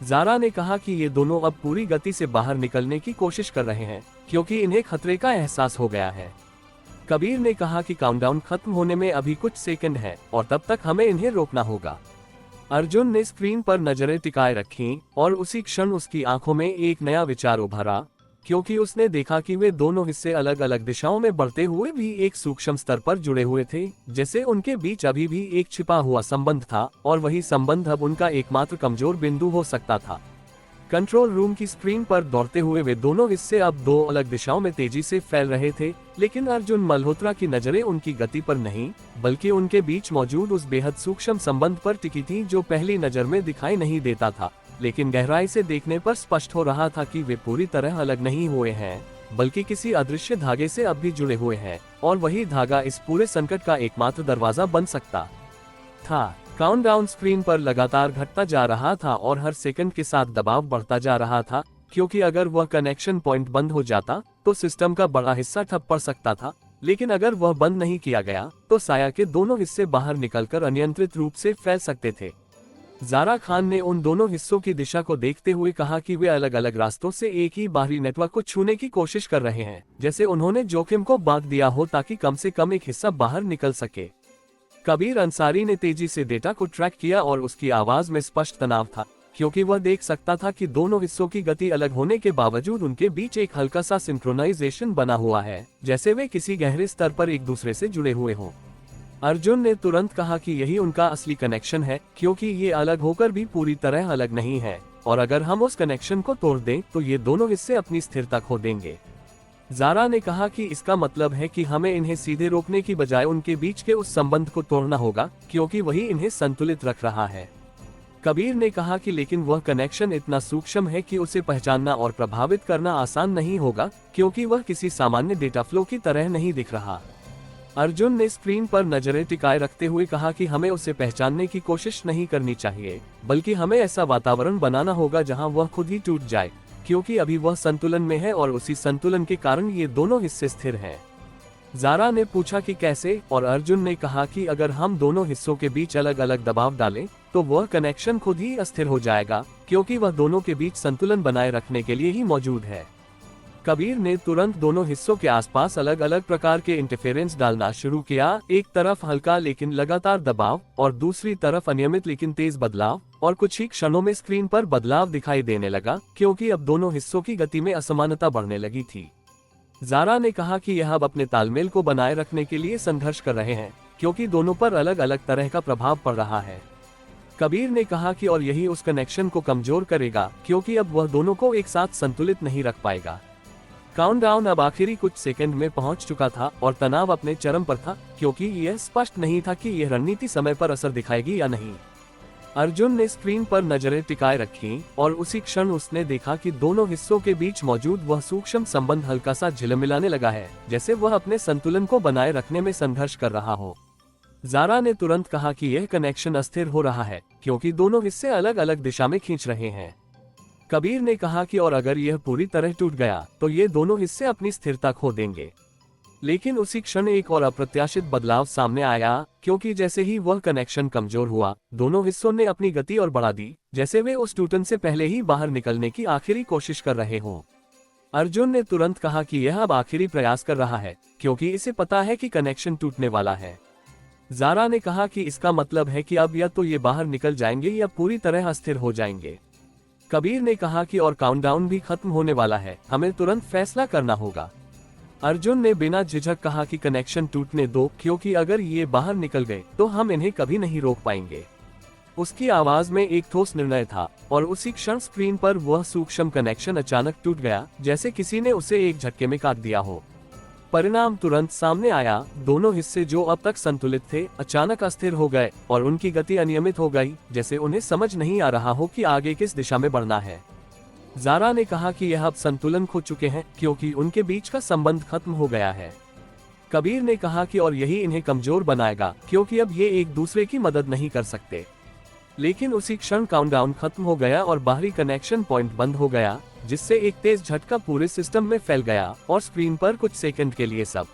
Speaker 2: ज़ारा ने कहा कि ये दोनों अब पूरी गति से बाहर निकलने की कोशिश कर रहे हैं, क्योंकि इन्हें खतरे का एहसास हो गया है। कबीर ने कहा कि काउंटडाउन खत्म होने में अभी कुछ सेकंड है और तब तक हमें इन्हें रोकना होगा। अर्जुन ने स्क्रीन पर नजरें टिकाए रखीं और उसी क्षण उसकी आंखों में एक नया विचार उभरा, क्योंकि उसने देखा कि वे दोनों हिस्से अलग अलग दिशाओं में बढ़ते हुए भी एक सूक्ष्म स्तर पर जुड़े हुए थे, जैसे उनके बीच अभी भी एक छिपा हुआ संबंध था और वही संबंध अब उनका एकमात्र कमजोर बिंदु हो सकता था। कंट्रोल रूम की स्क्रीन पर दौड़ते हुए वे दोनों हिस्से अब दो अलग दिशाओं में तेजी से फैल रहे थे, लेकिन अर्जुन मल्होत्रा की नजरें उनकी गति पर नहीं बल्कि उनके बीच मौजूद उस बेहद सूक्ष्म संबंध पर टिकी थी जो पहली नजर में दिखाई नहीं देता था, लेकिन गहराई से देखने पर स्पष्ट हो रहा था कि वे पूरी तरह अलग नहीं हुए हैं, बल्कि किसी अदृश्य धागे से अब भी जुड़े हुए हैं और वही धागा इस पूरे संकट का एकमात्र दरवाजा बन सकता था। काउंटडाउन स्क्रीन पर लगातार घटता जा रहा था और हर सेकंड के साथ दबाव बढ़ता जा रहा था, क्योंकि अगर वह कनेक्शन पॉइंट बंद हो जाता तो सिस्टम का बड़ा हिस्सा ठप पड़ सकता था, लेकिन अगर वह बंद नहीं किया गया तो साया के दोनों हिस्से बाहर निकलकर अनियंत्रित रूप से फैल सकते थे। ज़ारा खान ने उन दोनों हिस्सों की दिशा को देखते हुए कहा कि वे अलग अलग रास्तों से एक ही बाहरी नेटवर्क को छूने की कोशिश कर रहे हैं, जैसे उन्होंने जोखिम को बांट दिया हो ताकि कम से कम एक हिस्सा बाहर निकल सके। कबीर अंसारी ने तेजी से डेटा को ट्रैक किया और उसकी आवाज में स्पष्ट तनाव था, क्योंकि वह देख सकता था कि दोनों हिस्सों की गति अलग होने के बावजूद उनके बीच एक हल्का सा सिंक्रोनाइजेशन बना हुआ है, जैसे वे किसी गहरे स्तर पर एक दूसरे से जुड़े हुए हों। अर्जुन ने तुरंत कहा कि यही उनका असली कनेक्शन है, क्योंकि ये अलग होकर भी पूरी तरह अलग नहीं है और अगर हम उस कनेक्शन को तोड़ दें तो ये दोनों हिस्से अपनी स्थिरता खो देंगे। ज़ारा ने कहा कि इसका मतलब है कि हमें इन्हें सीधे रोकने की बजाय उनके बीच के उस संबंध को तोड़ना होगा, क्योंकि वही इन्हें संतुलित रख रहा है। कबीर ने कहा कि लेकिन वह कनेक्शन इतना सूक्ष्म है कि उसे पहचानना और प्रभावित करना आसान नहीं होगा, क्योंकि वह किसी सामान्य डेटा फ्लो की तरह नहीं दिख रहा। अर्जुन ने स्क्रीन पर नजरें टिकाए रखते हुए कहा कि हमें उसे पहचानने की कोशिश नहीं करनी चाहिए, बल्कि हमें ऐसा वातावरण बनाना होगा जहां वह खुद ही टूट जाए, क्योंकि अभी वह संतुलन में है और उसी संतुलन के कारण ये दोनों हिस्से स्थिर हैं। ज़ारा ने पूछा कि कैसे, और अर्जुन ने कहा कि अगर हम दोनों हिस्सों के बीच अलग अलग दबाव डालें तो वह कनेक्शन खुद ही अस्थिर हो जाएगा, क्योंकि वह दोनों के बीच संतुलन बनाए रखने के लिए ही मौजूद है। कबीर ने तुरंत दोनों हिस्सों के आसपास अलग अलग प्रकार के इंटरफेरेंस डालना शुरू किया, एक तरफ हल्का लेकिन लगातार दबाव और दूसरी तरफ अनियमित लेकिन तेज बदलाव, और कुछ ही क्षणों में स्क्रीन पर बदलाव दिखाई देने लगा, क्योंकि अब दोनों हिस्सों की गति में असमानता बढ़ने लगी थी। ज़ारा ने कहा कि यह अब अपने तालमेल को बनाए रखने के लिए संघर्ष कर रहे हैं, क्योंकि दोनों पर अलग अलग तरह का प्रभाव पड़ रहा है। कबीर ने कहा कि और यही उस कनेक्शन को कमजोर करेगा, क्योंकि अब वह दोनों को एक साथ संतुलित नहीं रख पाएगा। काउंटडाउन अब आखिरी कुछ सेकंड में पहुंच चुका था और तनाव अपने चरम पर था, क्योंकि यह स्पष्ट नहीं था कि यह रणनीति समय पर असर दिखाएगी या नहीं। अर्जुन ने स्क्रीन पर नजरें टिकाए रखीं और उसी क्षण उसने देखा कि दोनों हिस्सों के बीच मौजूद वह सूक्ष्म संबंध हल्का सा झिलमिलाने लगा है, जैसे वह अपने संतुलन को बनाए रखने में संघर्ष कर रहा हो। ज़ारा ने तुरंत कहा कि यह कनेक्शन अस्थिर हो रहा है क्योंकि दोनों हिस्से अलग अलग दिशा में खींच रहे हैं। कबीर ने कहा कि और अगर यह पूरी तरह टूट गया तो ये दोनों हिस्से अपनी स्थिरता खो देंगे। लेकिन उसी क्षण एक और अप्रत्याशित बदलाव सामने आया, क्योंकि जैसे ही वह कनेक्शन कमजोर हुआ, दोनों हिस्सों ने अपनी गति और बढ़ा दी, जैसे वे उस टूटन से पहले ही बाहर निकलने की आखिरी कोशिश कर रहे हों। अर्जुन ने तुरंत कहा कि यह अब आखिरी प्रयास कर रहा है क्योंकि इसे पता है कि कनेक्शन टूटने वाला है। ज़ारा ने कहा कि इसका मतलब है कि अब या तो ये बाहर निकल जाएंगे या पूरी तरह अस्थिर हो जाएंगे। कबीर ने कहा कि और काउंटडाउन भी खत्म होने वाला है, हमें तुरंत फैसला करना होगा। अर्जुन ने बिना झिझक कहा कि कनेक्शन टूटने दो, क्योंकि अगर ये बाहर निकल गए तो हम इन्हें कभी नहीं रोक पाएंगे। उसकी आवाज में एक ठोस निर्णय था और उसी क्षण स्क्रीन पर वह सूक्ष्म कनेक्शन अचानक टूट गया, जैसे किसी ने उसे एक झटके में काट दिया हो। परिणाम तुरंत सामने आया, दोनों हिस्से जो अब तक संतुलित थे अचानक अस्थिर हो गए और उनकी गति अनियमित हो गई, जैसे उन्हें समझ नहीं आ रहा हो कि आगे किस दिशा में बढ़ना है। ज़ारा ने कहा कि यह अब संतुलन खो चुके हैं क्योंकि उनके बीच का संबंध खत्म हो गया है। कबीर ने कहा कि और यही इन्हें कमजोर बनाएगा क्योंकि अब ये एक दूसरे की मदद नहीं कर सकते। लेकिन उसी क्षण काउंटडाउन खत्म हो गया और बाहरी कनेक्शन पॉइंट बंद हो गया, जिससे एक तेज झटका पूरे सिस्टम में फैल गया और स्क्रीन पर कुछ सेकंड के लिए सब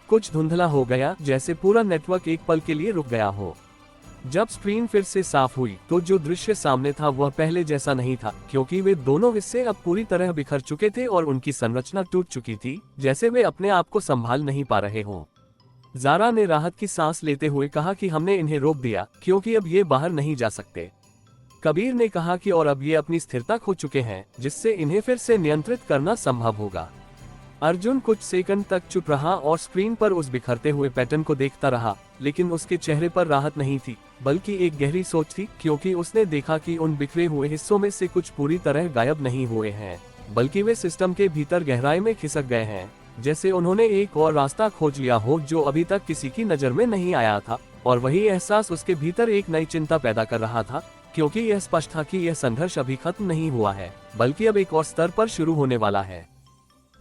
Speaker 2: कुछ धुंधला हो गया, जैसे पूरा नेटवर्क एक पल के लिए रुक गया हो। जब स्क्रीन फिर से साफ हुई तो जो दृश्य सामने था वह पहले जैसा नहीं था, क्योंकि वे दोनों हिस्से अब पूरी तरह बिखर चुके थे और उनकी संरचना टूट चुकी थी, जैसे वे अपने आप को संभाल नहीं पा रहे हों। ज़ारा ने राहत की सांस लेते हुए कहा कि हमने इन्हें रोक दिया क्योंकि अब ये बाहर नहीं जा सकते। कबीर ने कहा कि और अब ये अपनी स्थिरता खो चुके हैं, जिससे इन्हें फिर से नियंत्रित करना संभव होगा। अर्जुन कुछ सेकंड तक चुप रहा और स्क्रीन पर उस बिखरते हुए पैटर्न को देखता रहा, लेकिन उसके चेहरे पर राहत नहीं थी, बल्कि एक गहरी सोच थी, क्योंकि उसने देखा कि उन बिखरे हुए हिस्सों में से कुछ पूरी तरह गायब नहीं हुए हैं, बल्कि वे सिस्टम के भीतर गहराई में खिसक गए हैं, जैसे उन्होंने एक और रास्ता खोज लिया हो जो अभी तक किसी की नजर में नहीं आया था। और वही एहसास उसके भीतर एक नई चिंता पैदा कर रहा था, क्योंकि यह स्पष्ट था कि यह संघर्ष अभी खत्म नहीं हुआ है, बल्कि अब एक और स्तर पर शुरू होने वाला है।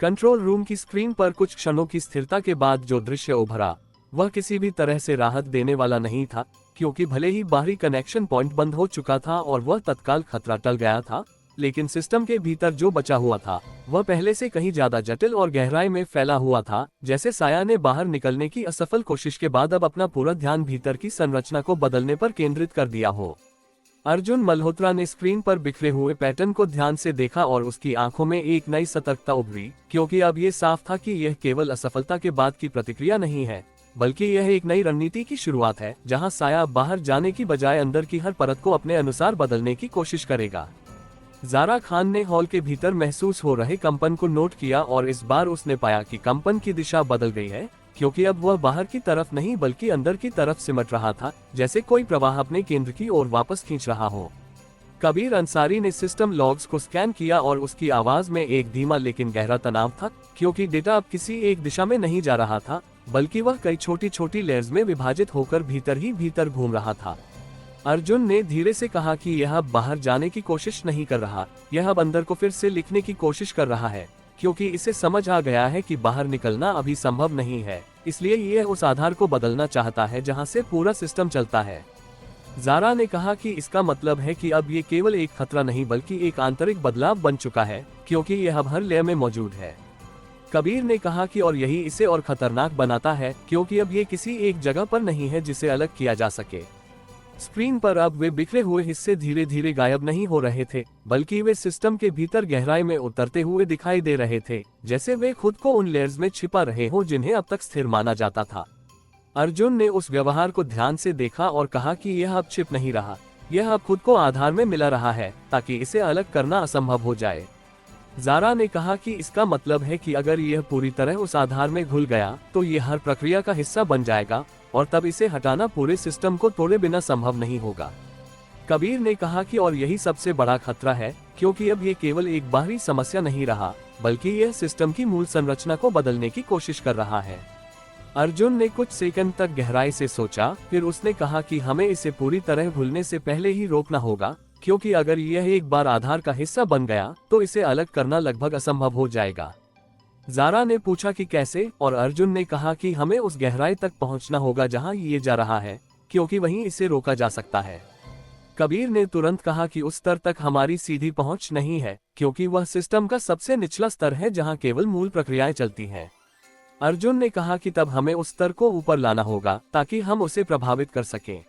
Speaker 2: कंट्रोल रूम की स्क्रीन पर कुछ क्षणों की स्थिरता के बाद जो दृश्य उभरा वह किसी भी तरह से राहत देने वाला नहीं था, क्योंकि भले ही बाहरी कनेक्शन पॉइंट बंद हो चुका था और वह तत्काल खतरा टल गया था, लेकिन सिस्टम के भीतर जो बचा हुआ था वह पहले से कहीं ज्यादा जटिल और गहराई में फैला हुआ था, जैसे साया ने बाहर निकलने की असफल कोशिश के बाद अब अपना पूरा ध्यान भीतर की संरचना को बदलने पर केंद्रित कर दिया हो। अर्जुन मल्होत्रा ने स्क्रीन पर बिखरे हुए पैटर्न को ध्यान से देखा और उसकी आंखों में एक नई सतर्कता उभरी, क्योंकि अब ये साफ था कि यह केवल असफलता के बाद की प्रतिक्रिया नहीं है, बल्कि यह एक नई रणनीति की शुरुआत है, जहां साया बाहर जाने की बजाय अंदर की हर परत को अपने अनुसार बदलने की कोशिश करेगा। ज़ारा खान ने हॉल के भीतर महसूस हो रहे कंपन को नोट किया और इस बार उसने पाया कि कंपन की दिशा बदल गई है, क्योंकि अब वह बाहर की तरफ नहीं बल्कि अंदर की तरफ सिमट रहा था, जैसे कोई प्रवाह अपने केंद्र की ओर वापस खींच रहा हो। कबीर अंसारी ने सिस्टम लॉग्स को स्कैन किया और उसकी आवाज में एक धीमा लेकिन गहरा तनाव था, क्योंकि डेटा अब किसी एक दिशा में नहीं जा रहा था, बल्कि वह कई छोटी छोटी लेयर्स में विभाजित होकर भीतर ही भीतर घूम रहा था। अर्जुन ने धीरे से कहा कि यह अब बाहर जाने की कोशिश नहीं कर रहा, यह अब अंदर को फिर से लिखने की कोशिश कर रहा है, क्योंकि इसे समझ आ गया है कि बाहर निकलना अभी संभव नहीं है, इसलिए यह उस आधार को बदलना चाहता है जहां से पूरा सिस्टम चलता है। ज़ारा ने कहा कि इसका मतलब है कि अब ये केवल एक खतरा नहीं बल्कि एक आंतरिक बदलाव बन चुका है, क्योंकि यह अब हर लेयर में मौजूद है। कबीर ने कहा कि और यही इसे और खतरनाक बनाता है, क्योंकि अब ये किसी एक जगह पर नहीं है जिसे अलग किया जा सके। स्क्रीन पर अब वे बिखरे हुए हिस्से धीरे धीरे गायब नहीं हो रहे थे, बल्कि वे सिस्टम के भीतर गहराई में उतरते हुए दिखाई दे रहे थे, जैसे वे खुद को उन लेयर्स में छिपा रहे हो जिन्हें अब तक स्थिर माना जाता था। अर्जुन ने उस व्यवहार को ध्यान से देखा और कहा कि यह अब छिप नहीं रहा, यह अब खुद को आधार में मिला रहा है ताकि इसे अलग करना असंभव हो जाए। ज़ारा ने कहा कि इसका मतलब है कि अगर यह पूरी तरह उस आधार में घुल गया तो यह हर प्रक्रिया का हिस्सा बन जाएगा और तब इसे हटाना पूरे सिस्टम को तोड़े बिना संभव नहीं होगा। कबीर ने कहा कि और यही सबसे बड़ा खतरा है, क्योंकि अब ये केवल एक बाहरी समस्या नहीं रहा, बल्कि यह सिस्टम की मूल संरचना को बदलने की कोशिश कर रहा है। अर्जुन ने कुछ सेकंड तक गहराई से सोचा, फिर उसने कहा कि हमें इसे पूरी तरह भूलने से पहले ही रोकना होगा, क्योंकि अगर यह एक बार आधार का हिस्सा बन गया तो इसे अलग करना लगभग असंभव हो जाएगा। ज़ारा ने पूछा कि कैसे, और अर्जुन ने कहा कि हमें उस गहराई तक पहुंचना होगा जहां ये जा रहा है, क्योंकि वहीं इसे रोका जा सकता है। कबीर ने तुरंत कहा कि उस स्तर तक हमारी सीधी पहुंच नहीं है, क्योंकि वह सिस्टम का सबसे निचला स्तर है जहां केवल मूल प्रक्रियाएं चलती हैं। अर्जुन ने कहा कि तब हमें उस स्तर को ऊपर लाना होगा ताकि हम उसे प्रभावित कर सकें।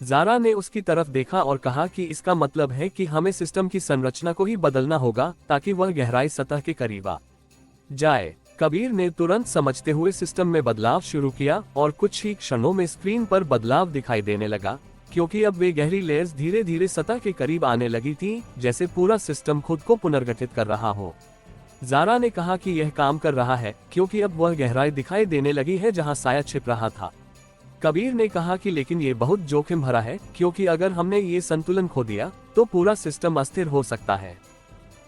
Speaker 2: ज़ारा ने उसकी तरफ देखा और कहा कि इसका मतलब है कि हमें सिस्टम की संरचना को ही बदलना होगा ताकि वह गहराई सतह के करीब आ जाए। कबीर ने तुरंत समझते हुए सिस्टम में बदलाव शुरू किया और कुछ ही क्षणों में स्क्रीन पर बदलाव दिखाई देने लगा, क्योंकि अब वे गहरी लेयर्स धीरे धीरे सतह के करीब आने लगी थी, जैसे पूरा सिस्टम खुद को पुनर्गठित कर रहा हो। ज़ारा ने कहा कि यह काम कर रहा है क्योंकि अब वह गहराई दिखाई देने लगी है जहां साया छिप रहा था। कबीर ने कहा कि लेकिन ये बहुत जोखिम भरा है, क्योंकि अगर हमने ये संतुलन खो दिया तो पूरा सिस्टम अस्थिर हो सकता है।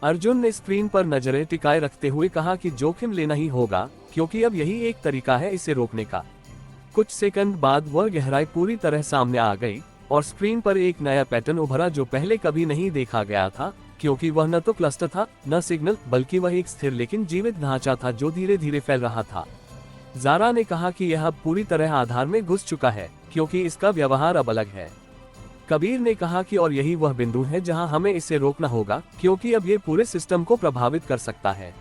Speaker 2: अर्जुन ने स्क्रीन पर नजरें टिकाए रखते हुए कहा कि जोखिम लेना ही होगा, क्योंकि अब यही एक तरीका है इसे रोकने का। कुछ सेकंड बाद वह गहराई पूरी तरह सामने आ गई और स्क्रीन पर एक नया पैटर्न उभरा जो पहले कभी नहीं देखा गया था, क्योंकि वह न तो क्लस्टर था न सिग्नल, बल्कि वह एक स्थिर लेकिन जीवित ढांचा था जो धीरे धीरे फैल रहा था। ज़ारा ने कहा कि यह अब पूरी तरह आधार में घुस चुका है, क्योंकि इसका व्यवहार अब अलग है। कबीर ने कहा कि और यही वह बिंदु है जहां हमें इसे रोकना होगा, क्योंकि अब ये पूरे सिस्टम को प्रभावित कर सकता है।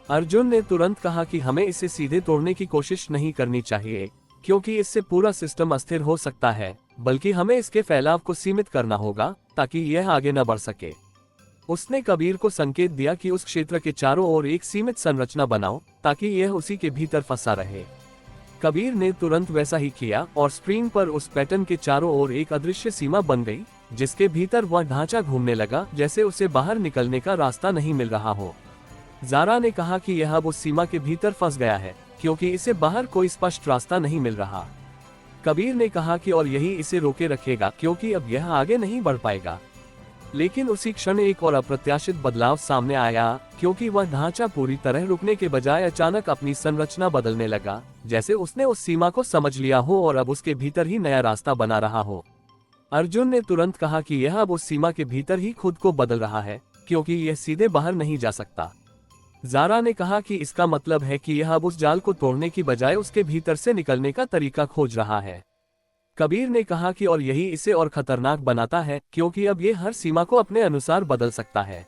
Speaker 2: अर्जुन ने तुरंत कहा कि हमें इसे सीधे तोड़ने की कोशिश नहीं करनी चाहिए, क्योंकि इससे पूरा सिस्टम अस्थिर हो सकता है, बल्कि हमें इसके फैलाव को सीमित करना होगा ताकि यह आगे न बढ़ सके। उसने कबीर को संकेत दिया कि उस क्षेत्र के चारों ओर एक सीमित संरचना बनाओ ताकि यह उसी के भीतर फंसा रहे। कबीर ने तुरंत वैसा ही किया और स्क्रीन पर उस पैटर्न के चारों ओर एक अदृश्य सीमा बन गई, जिसके भीतर वह ढांचा घूमने लगा जैसे उसे बाहर निकलने का रास्ता नहीं मिल रहा हो। ज़ारा ने कहा कि यह अब उस सीमा के भीतर फंस गया है, क्योंकि इसे बाहर कोई स्पष्ट रास्ता नहीं मिल रहा। कबीर ने कहा कि और यही इसे रोके रखेगा, क्योंकि अब यह आगे नहीं बढ़ पाएगा। लेकिन उसी क्षण एक और अप्रत्याशित बदलाव सामने आया, क्योंकि वह ढांचा पूरी तरह रुकने के बजाय अचानक अपनी संरचना बदलने लगा, जैसे उसने उस सीमा को समझ लिया हो और अब उसके भीतर ही नया रास्ता बना रहा हो। अर्जुन ने तुरंत कहा कि यह अब उस सीमा के भीतर ही खुद को बदल रहा है, क्योंकि यह सीधे बाहर नहीं जा सकता। ज़ारा ने कहा कि इसका मतलब है कि यह अब उस जाल को तोड़ने की बजाय उसके भीतर से निकलने का तरीका खोज रहा है। कबीर ने कहा कि और यही इसे और खतरनाक बनाता है, क्योंकि अब ये हर सीमा को अपने अनुसार बदल सकता है।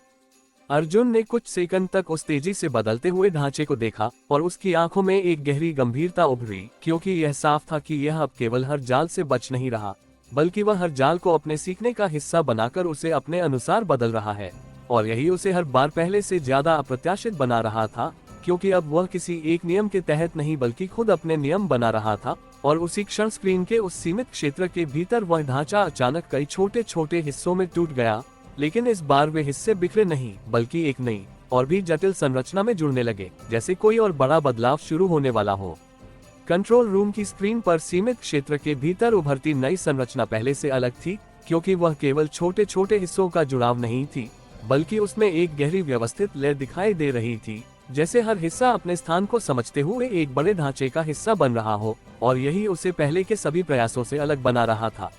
Speaker 2: अर्जुन ने कुछ सेकंड तक उस तेजी से बदलते हुए ढांचे को देखा और उसकी आंखों में एक गहरी गंभीरता उभरी, क्योंकि यह साफ था कि यह अब केवल हर जाल से बच नहीं रहा, बल्कि वह हर जाल को अपने सीखने का हिस्सा बनाकर उसे अपने अनुसार बदल रहा है। और यही उसे हर बार पहले से ज्यादा अप्रत्याशित बना रहा था, क्योंकि अब वह किसी एक नियम के तहत नहीं बल्कि खुद अपने नियम बना रहा था। और उसी क्षण स्क्रीन के उस सीमित क्षेत्र के भीतर वह ढांचा अचानक कई छोटे छोटे हिस्सों में टूट गया, लेकिन इस बार वे हिस्से बिखरे नहीं, बल्कि एक नई और भी जटिल संरचना में जुड़ने लगे, जैसे कोई और बड़ा बदलाव शुरू होने वाला हो। कंट्रोल रूम की स्क्रीन पर सीमित क्षेत्र के भीतर उभरती नई संरचना पहले से अलग थी, क्योंकि वह केवल छोटे छोटे हिस्सों का जुड़ाव नहीं थी, बल्कि उसमें एक गहरी व्यवस्थित लेयर दिखाई दे रही थी, जैसे हर हिस्सा अपने स्थान को समझते हुए एक बड़े ढांचे का हिस्सा बन रहा हो, और यही उसे पहले के सभी प्रयासों से अलग बना रहा था।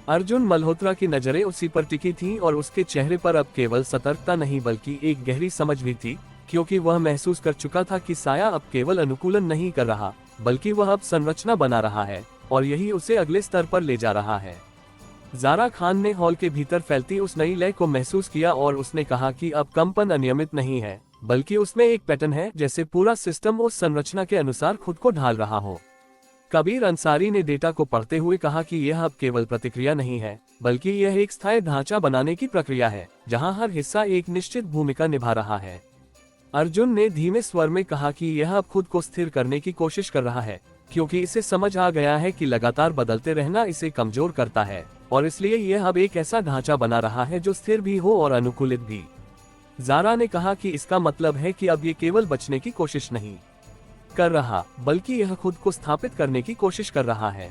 Speaker 2: अर्जुन मल्होत्रा की नजरें उसी पर टिकी थीं और उसके चेहरे पर अब केवल सतर्कता नहीं बल्कि एक गहरी समझ भी थी, क्योंकि वह महसूस कर चुका था कि साया अब केवल अनुकूलन नहीं कर रहा, बल्कि वह अब संरचना बना रहा है, और यही उसे अगले स्तर पर ले जा रहा है। ज़ारा खान ने हॉल के भीतर फैलती उस नई लय को महसूस किया और उसने कहा कि अब कंपन अनियमित नहीं है, बल्कि उसमें एक पैटर्न है, जैसे पूरा सिस्टम उस संरचना के अनुसार खुद को ढाल रहा हो। कबीर अंसारी ने डेटा को पढ़ते हुए कहा कि यह अब केवल प्रतिक्रिया नहीं है, बल्कि यह एक स्थायी ढांचा बनाने की प्रक्रिया है, जहां हर हिस्सा एक निश्चित भूमिका निभा रहा है। अर्जुन ने धीमे स्वर में कहा कि यह अब खुद को स्थिर करने की कोशिश कर रहा है, क्योंकि इसे समझ आ गया है कि लगातार बदलते रहना इसे कमजोर करता है, और इसलिए यह अब एक ऐसा ढांचा बना रहा है जो स्थिर भी हो और अनुकूलित भी। ज़ारा ने कहा कि इसका मतलब है कि अब ये केवल बचने की कोशिश नहीं कर रहा, बल्कि यह खुद को स्थापित करने की कोशिश कर रहा है।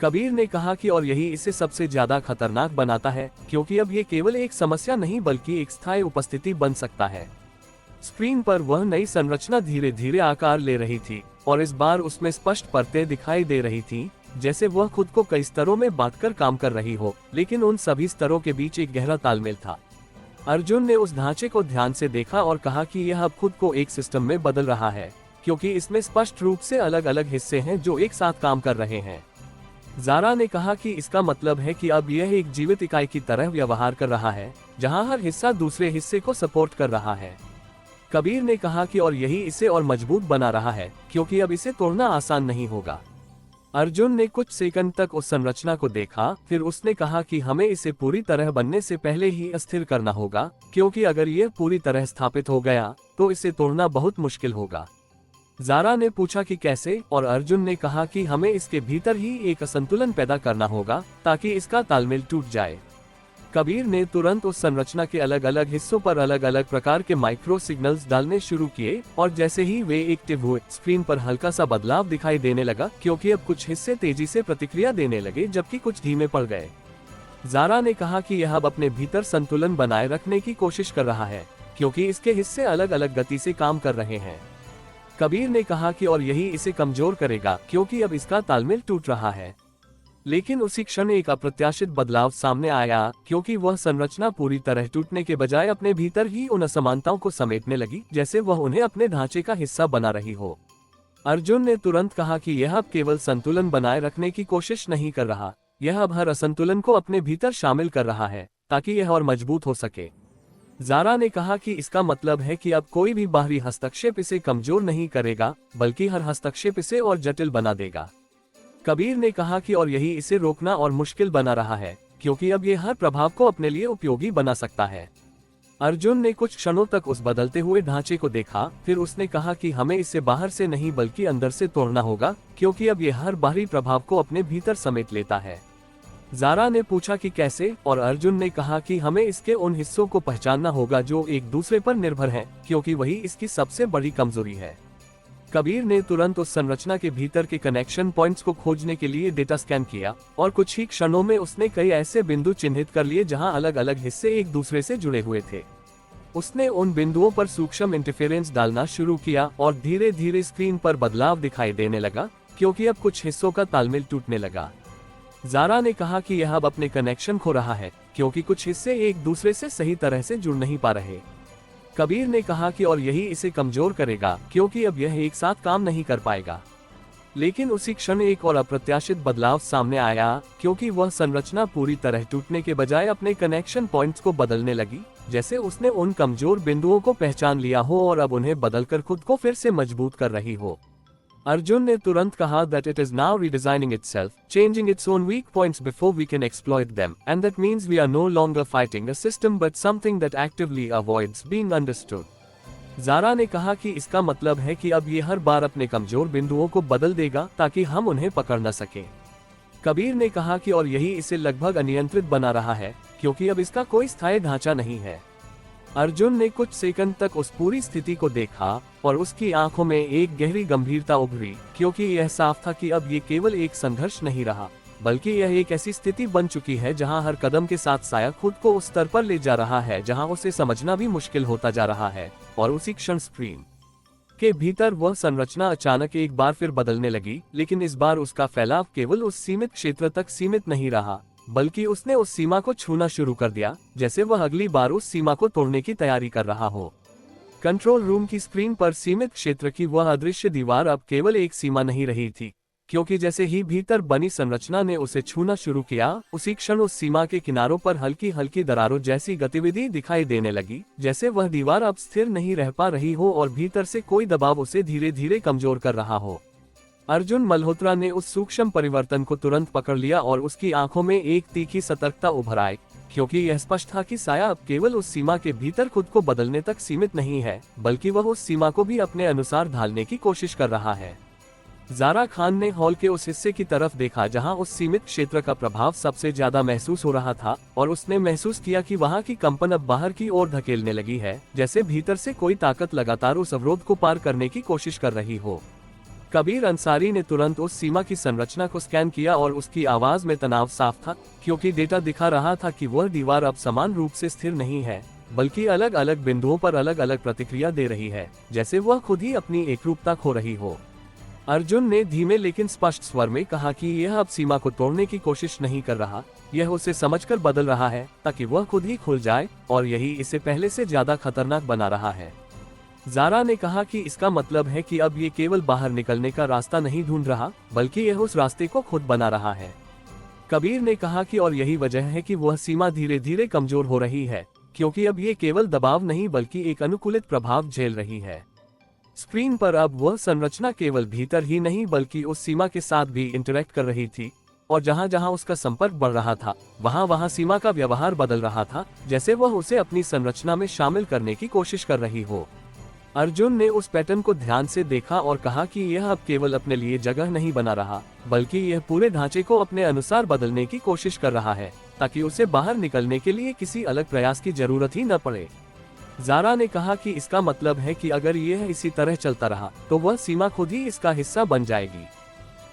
Speaker 2: कबीर ने कहा कि और यही इसे सबसे ज्यादा खतरनाक बनाता है, क्योंकि अब ये केवल एक समस्या नहीं बल्कि एक स्थायी उपस्थिति बन सकता है। स्क्रीन पर वह नई संरचना धीरे धीरे आकार ले रही थी और इस बार उसमें स्पष्ट परतें दिखाई दे रही थी, जैसे वह खुद को कई स्तरों में बांटकर काम कर रही हो, लेकिन उन सभी स्तरों के बीच एक गहरा तालमेल था। अर्जुन ने उस ढांचे को ध्यान से देखा और कहा कि यह अब खुद को एक सिस्टम में बदल रहा है, क्योंकि इसमें स्पष्ट रूप से अलग अलग हिस्से हैं जो एक साथ काम कर रहे हैं। ज़ारा ने कहा कि इसका मतलब है कि अब यह एक जीवित इकाई की तरह व्यवहार कर रहा है, जहां हर हिस्सा दूसरे हिस्से को सपोर्ट कर रहा है। कबीर ने कहा कि और यही इसे और मजबूत बना रहा है, क्योंकि अब इसे तोड़ना आसान नहीं होगा। अर्जुन ने कुछ सेकंड तक उस संरचना को देखा, फिर उसने कहा कि हमें इसे पूरी तरह बनने से पहले ही अस्थिर करना होगा, क्योंकि अगर यह पूरी तरह स्थापित हो गया तो इसे तोड़ना बहुत मुश्किल होगा। ज़ारा ने पूछा कि कैसे, और अर्जुन ने कहा कि हमें इसके भीतर ही एक असंतुलन पैदा करना होगा ताकि इसका तालमेल टूट जाए। कबीर ने तुरंत उस संरचना के अलग अलग हिस्सों पर अलग अलग प्रकार के माइक्रो सिग्नल्स डालने शुरू किए, और जैसे ही वे एक्टिव हुए, स्क्रीन पर हल्का सा बदलाव दिखाई देने लगा, क्योंकि अब कुछ हिस्से तेजी से प्रतिक्रिया देने लगे जबकि कुछ धीमे पड़ गए। ज़ारा ने कहा कि यह अब अपने भीतर संतुलन बनाए रखने की कोशिश कर रहा है, क्योंकि इसके हिस्से अलग अलग गति से काम कर रहे हैं। कबीर ने कहा कि और यही इसे कमजोर करेगा, क्योंकि अब इसका तालमेल टूट रहा है। लेकिन उसी क्षण एक अप्रत्याशित बदलाव सामने आया, क्योंकि वह संरचना पूरी तरह टूटने के बजाय अपने भीतर ही उन असमानताओं को समेटने लगी, जैसे वह उन्हें अपने ढांचे का हिस्सा बना रही हो। अर्जुन ने तुरंत कहा कि यह अब केवल संतुलन बनाए रखने की कोशिश नहीं कर रहा, यह अब हर असंतुलन को अपने भीतर शामिल कर रहा है ताकि यह और मजबूत हो सके। ज़ारा ने कहा कि इसका मतलब है कि अब कोई भी बाहरी हस्तक्षेप इसे कमजोर नहीं करेगा, बल्कि हर हस्तक्षेप इसे और जटिल बना देगा। कबीर ने कहा कि और यही इसे रोकना और मुश्किल बना रहा है, क्योंकि अब ये हर प्रभाव को अपने लिए उपयोगी बना सकता है। अर्जुन ने कुछ क्षणों तक उस बदलते हुए ढांचे को देखा, फिर उसने कहा कि हमें इसे बाहर से नहीं बल्कि अंदर से तोड़ना होगा, क्योंकि अब ये हर बाहरी प्रभाव को अपने भीतर समेट लेता है। ज़ारा ने पूछा कि कैसे, और अर्जुन ने कहा कि हमें इसके उन हिस्सों को पहचानना होगा जो एक दूसरे पर निर्भर हैं, क्योंकि वही इसकी सबसे बड़ी कमजोरी है। कबीर ने तुरंत उस संरचना के भीतर के कनेक्शन पॉइंट्स को खोजने के लिए डेटा स्कैन किया, और कुछ ही क्षणों में उसने कई ऐसे बिंदु चिन्हित कर लिए जहां अलग अलग हिस्से एक दूसरे से जुड़े हुए थे। उसने उन बिंदुओं पर सूक्ष्म इंटरफेरेंस डालना शुरू किया और धीरे धीरे स्क्रीन पर बदलाव दिखाई देने लगा, क्योंकि अब कुछ हिस्सों का तालमेल टूटने लगा। ज़ारा ने कहा कि यह अब अपने कनेक्शन खो रहा है, क्योंकि कुछ हिस्से एक दूसरे से सही तरह से जुड़ नहीं पा रहे। कबीर ने कहा कि और यही इसे कमजोर करेगा, क्योंकि अब यह एक साथ काम नहीं कर पाएगा। लेकिन उसी क्षण एक और अप्रत्याशित बदलाव सामने आया, क्योंकि वह संरचना पूरी तरह टूटने के बजाय अपने कनेक्शन पॉइंट्स को बदलने लगी, जैसे उसने उन कमजोर बिंदुओं को पहचान लिया हो और अब उन्हें बदलकर खुद को फिर से मजबूत कर रही हो। अर्जुन ने तुरंत कहा that it is now redesigning itself, changing its own weak points before we can exploit them, and that means we are no longer fighting a system but something that actively avoids being understood. Zaara ने कहा कि इसका मतलब है कि अब ये हर बार अपने कमजोर बिंदुओं को बदल देगा ताकि हम उन्हें पकड़ न सकें। कबीर ने कहा कि और यही इसे लगभग अनियंत्रित बना रहा है, क्योंकि अब इसका कोई स्थायी ढांचा नहीं है। अर्जुन ने कुछ सेकंड तक उस पूरी स्थिति को देखा और उसकी आंखों में एक गहरी गंभीरता उभरी, क्योंकि यह साफ था कि अब ये केवल एक संघर्ष नहीं रहा, बल्कि यह एक ऐसी स्थिति बन चुकी है जहां हर कदम के साथ साया खुद को उस स्तर पर ले जा रहा है जहां उसे समझना भी मुश्किल होता जा रहा है। और उसी क्षण स्क्रीन के भीतर वह संरचना अचानक एक बार फिर बदलने लगी, लेकिन इस बार उसका फैलाव केवल उस सीमित क्षेत्र तक सीमित नहीं रहा, बल्कि उसने उस सीमा को छूना शुरू कर दिया, जैसे वह अगली बार उस सीमा को तोड़ने की तैयारी कर रहा हो। कंट्रोल रूम की स्क्रीन पर सीमित क्षेत्र की वह अदृश्य दीवार अब केवल एक सीमा नहीं रही थी, क्योंकि जैसे ही भीतर बनी संरचना ने उसे छूना शुरू किया, उसी क्षण उस सीमा के किनारों पर हल्की हल्की दरारों जैसी गतिविधि दिखाई देने लगी, जैसे वह दीवार अब स्थिर नहीं रह पा रही हो और भीतर से कोई दबाव उसे धीरे धीरे कमजोर कर रहा हो। अर्जुन मल्होत्रा ने उस सूक्ष्म परिवर्तन को तुरंत पकड़ लिया और उसकी आंखों में एक तीखी सतर्कता उभर आई, क्योंकि यह स्पष्ट था कि साया अब केवल उस सीमा के भीतर खुद को बदलने तक सीमित नहीं है, बल्कि वह उस सीमा को भी अपने अनुसार ढालने की कोशिश कर रहा है। ज़ारा खान ने हॉल के उस हिस्से की तरफ देखा जहां उस सीमित क्षेत्र का प्रभाव सबसे ज्यादा महसूस हो रहा था, और उसने महसूस किया कि वहां की कंपन अब बाहर की ओर धकेलने लगी है, जैसे भीतर से कोई ताकत लगातार उस अवरोध को पार करने की कोशिश कर रही हो। कबीर अंसारी ने तुरंत उस सीमा की संरचना को स्कैन किया और उसकी आवाज में तनाव साफ था, क्योंकि डेटा दिखा रहा था कि वह दीवार अब समान रूप से स्थिर नहीं है, बल्कि अलग अलग बिंदुओं पर अलग अलग प्रतिक्रिया दे रही है, जैसे वह खुद ही अपनी एकरूपता खो रही हो। अर्जुन ने धीमे लेकिन स्पष्ट स्वर में कहा कि यह अब सीमा को तोड़ने की कोशिश नहीं कर रहा, यह उसे समझकर बदल रहा है ताकि वह खुद ही खुल जाए, और यही इसे पहले से ज्यादा खतरनाक बना रहा है। ज़ारा ने कहा कि इसका मतलब है कि अब ये केवल बाहर निकलने का रास्ता नहीं ढूंढ रहा, बल्कि यह उस रास्ते को खुद बना रहा है। कबीर ने कहा कि और यही वजह है कि वह सीमा धीरे धीरे कमजोर हो रही है, क्योंकि अब ये केवल दबाव नहीं बल्कि एक अनुकूलित प्रभाव झेल रही है। स्क्रीन पर अब वह संरचना केवल भीतर ही नहीं बल्कि उस सीमा के साथ भी इंटरेक्ट कर रही थी, और जहां जहां उसका संपर्क बढ़ रहा था वहां वहां सीमा का व्यवहार बदल रहा था, जैसे वह उसे अपनी संरचना में शामिल करने की कोशिश कर रही हो। अर्जुन ने उस पैटर्न को ध्यान से देखा और कहा कि यह अब केवल अपने लिए जगह नहीं बना रहा, बल्कि यह पूरे ढांचे को अपने अनुसार बदलने की कोशिश कर रहा है, ताकि उसे बाहर निकलने के लिए किसी अलग प्रयास की जरूरत ही न पड़े। ज़ारा ने कहा कि इसका मतलब है कि अगर यह इसी तरह चलता रहा तो वह सीमा खुद ही इसका हिस्सा बन जाएगी।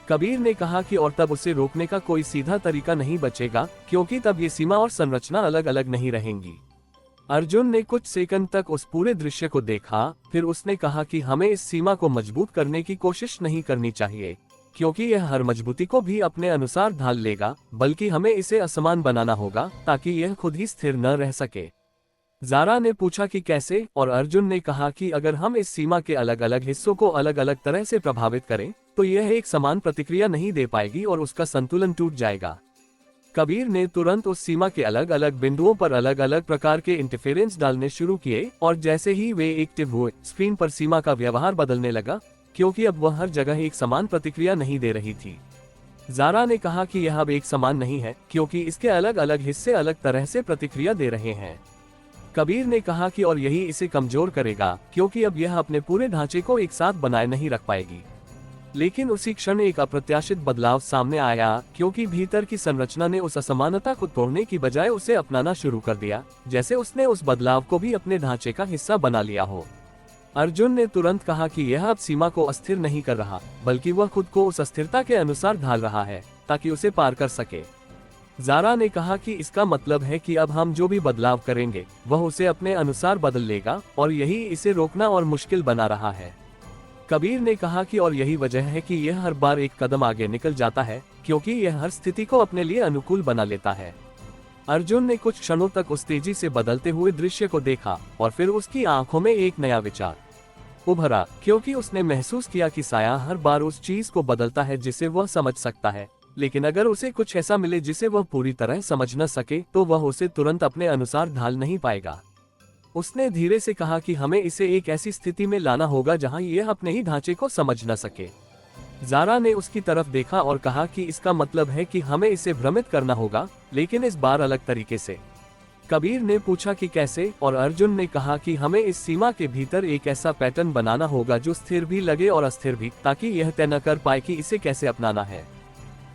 Speaker 2: कबीर ने कहा कि और तब उसे रोकने का कोई सीधा तरीका नहीं बचेगा, क्योंकि तब ये सीमा और संरचना अलग अलग नहीं रहेंगी। अर्जुन ने कुछ सेकंड तक उस पूरे दृश्य को देखा, फिर उसने कहा कि हमें इस सीमा को मजबूत करने की कोशिश नहीं करनी चाहिए, क्योंकि यह हर मजबूती को भी अपने अनुसार ढाल लेगा, बल्कि हमें इसे असमान बनाना होगा ताकि यह खुद ही स्थिर न रह सके। ज़ारा ने पूछा कि कैसे, और अर्जुन ने कहा कि अगर हम इस सीमा के अलग अलग हिस्सों को अलग अलग तरह से प्रभावित करें तो यह एक समान प्रतिक्रिया नहीं दे पाएगी और उसका संतुलन टूट जाएगा। कबीर ने तुरंत उस सीमा के अलग अलग बिंदुओं पर अलग अलग प्रकार के इंटरफेरेंस डालने शुरू किए, और जैसे ही वे एक्टिव हुए स्क्रीन पर सीमा का व्यवहार बदलने लगा, क्योंकि अब वह हर जगह एक समान प्रतिक्रिया नहीं दे रही थी। ज़ारा ने कहा कि यह अब एक समान नहीं है, क्योंकि इसके अलग अलग हिस्से अलग तरह से प्रतिक्रिया दे रहे हैं। कबीर ने कहा कि और यही इसे कमजोर करेगा, क्योंकि अब यह अपने पूरे ढांचे को एक साथ बनाए नहीं रख पाएगी। लेकिन उसी क्षण एक अप्रत्याशित बदलाव सामने आया, क्योंकि भीतर की संरचना ने उस असमानता को तोड़ने की बजाय उसे अपनाना शुरू कर दिया, जैसे उसने उस बदलाव को भी अपने ढांचे का हिस्सा बना लिया हो। अर्जुन ने तुरंत कहा कि यह अब सीमा को अस्थिर नहीं कर रहा, बल्कि वह खुद को उस अस्थिरता के अनुसार ढाल रहा है ताकि उसे पार कर सके। ज़ारा ने कहा कि इसका मतलब है कि अब हम जो भी बदलाव करेंगे वह उसे अपने अनुसार बदल लेगा, और यही इसे रोकना और मुश्किल बना रहा है। कबीर ने कहा कि और यही वजह है कि यह हर बार एक कदम आगे निकल जाता है, क्योंकि यह हर स्थिति को अपने लिए अनुकूल बना लेता है। अर्जुन ने कुछ क्षणों तक उस तेजी से बदलते हुए दृश्य को देखा, और फिर उसकी आंखों में एक नया विचार उभरा, क्योंकि उसने महसूस किया कि साया हर बार उस चीज को बदलता है जिसे वह समझ सकता है, लेकिन अगर उसे कुछ ऐसा मिले जिसे वह पूरी तरह समझ न सके तो वह उसे तुरंत अपने अनुसार ढाल नहीं पाएगा। उसने धीरे से कहा कि हमें इसे एक ऐसी स्थिति में लाना होगा जहां यह अपने ही ढांचे को समझ न सके। ज़ारा ने उसकी तरफ देखा और कहा कि इसका मतलब है कि हमें इसे भ्रमित करना होगा, लेकिन इस बार अलग तरीके से। कबीर ने पूछा कि कैसे, और अर्जुन ने कहा कि हमें इस सीमा के भीतर एक ऐसा पैटर्न बनाना होगा जो स्थिर भी लगे और अस्थिर भी, ताकि यह तय न कर पाए कि इसे कैसे अपनाना है।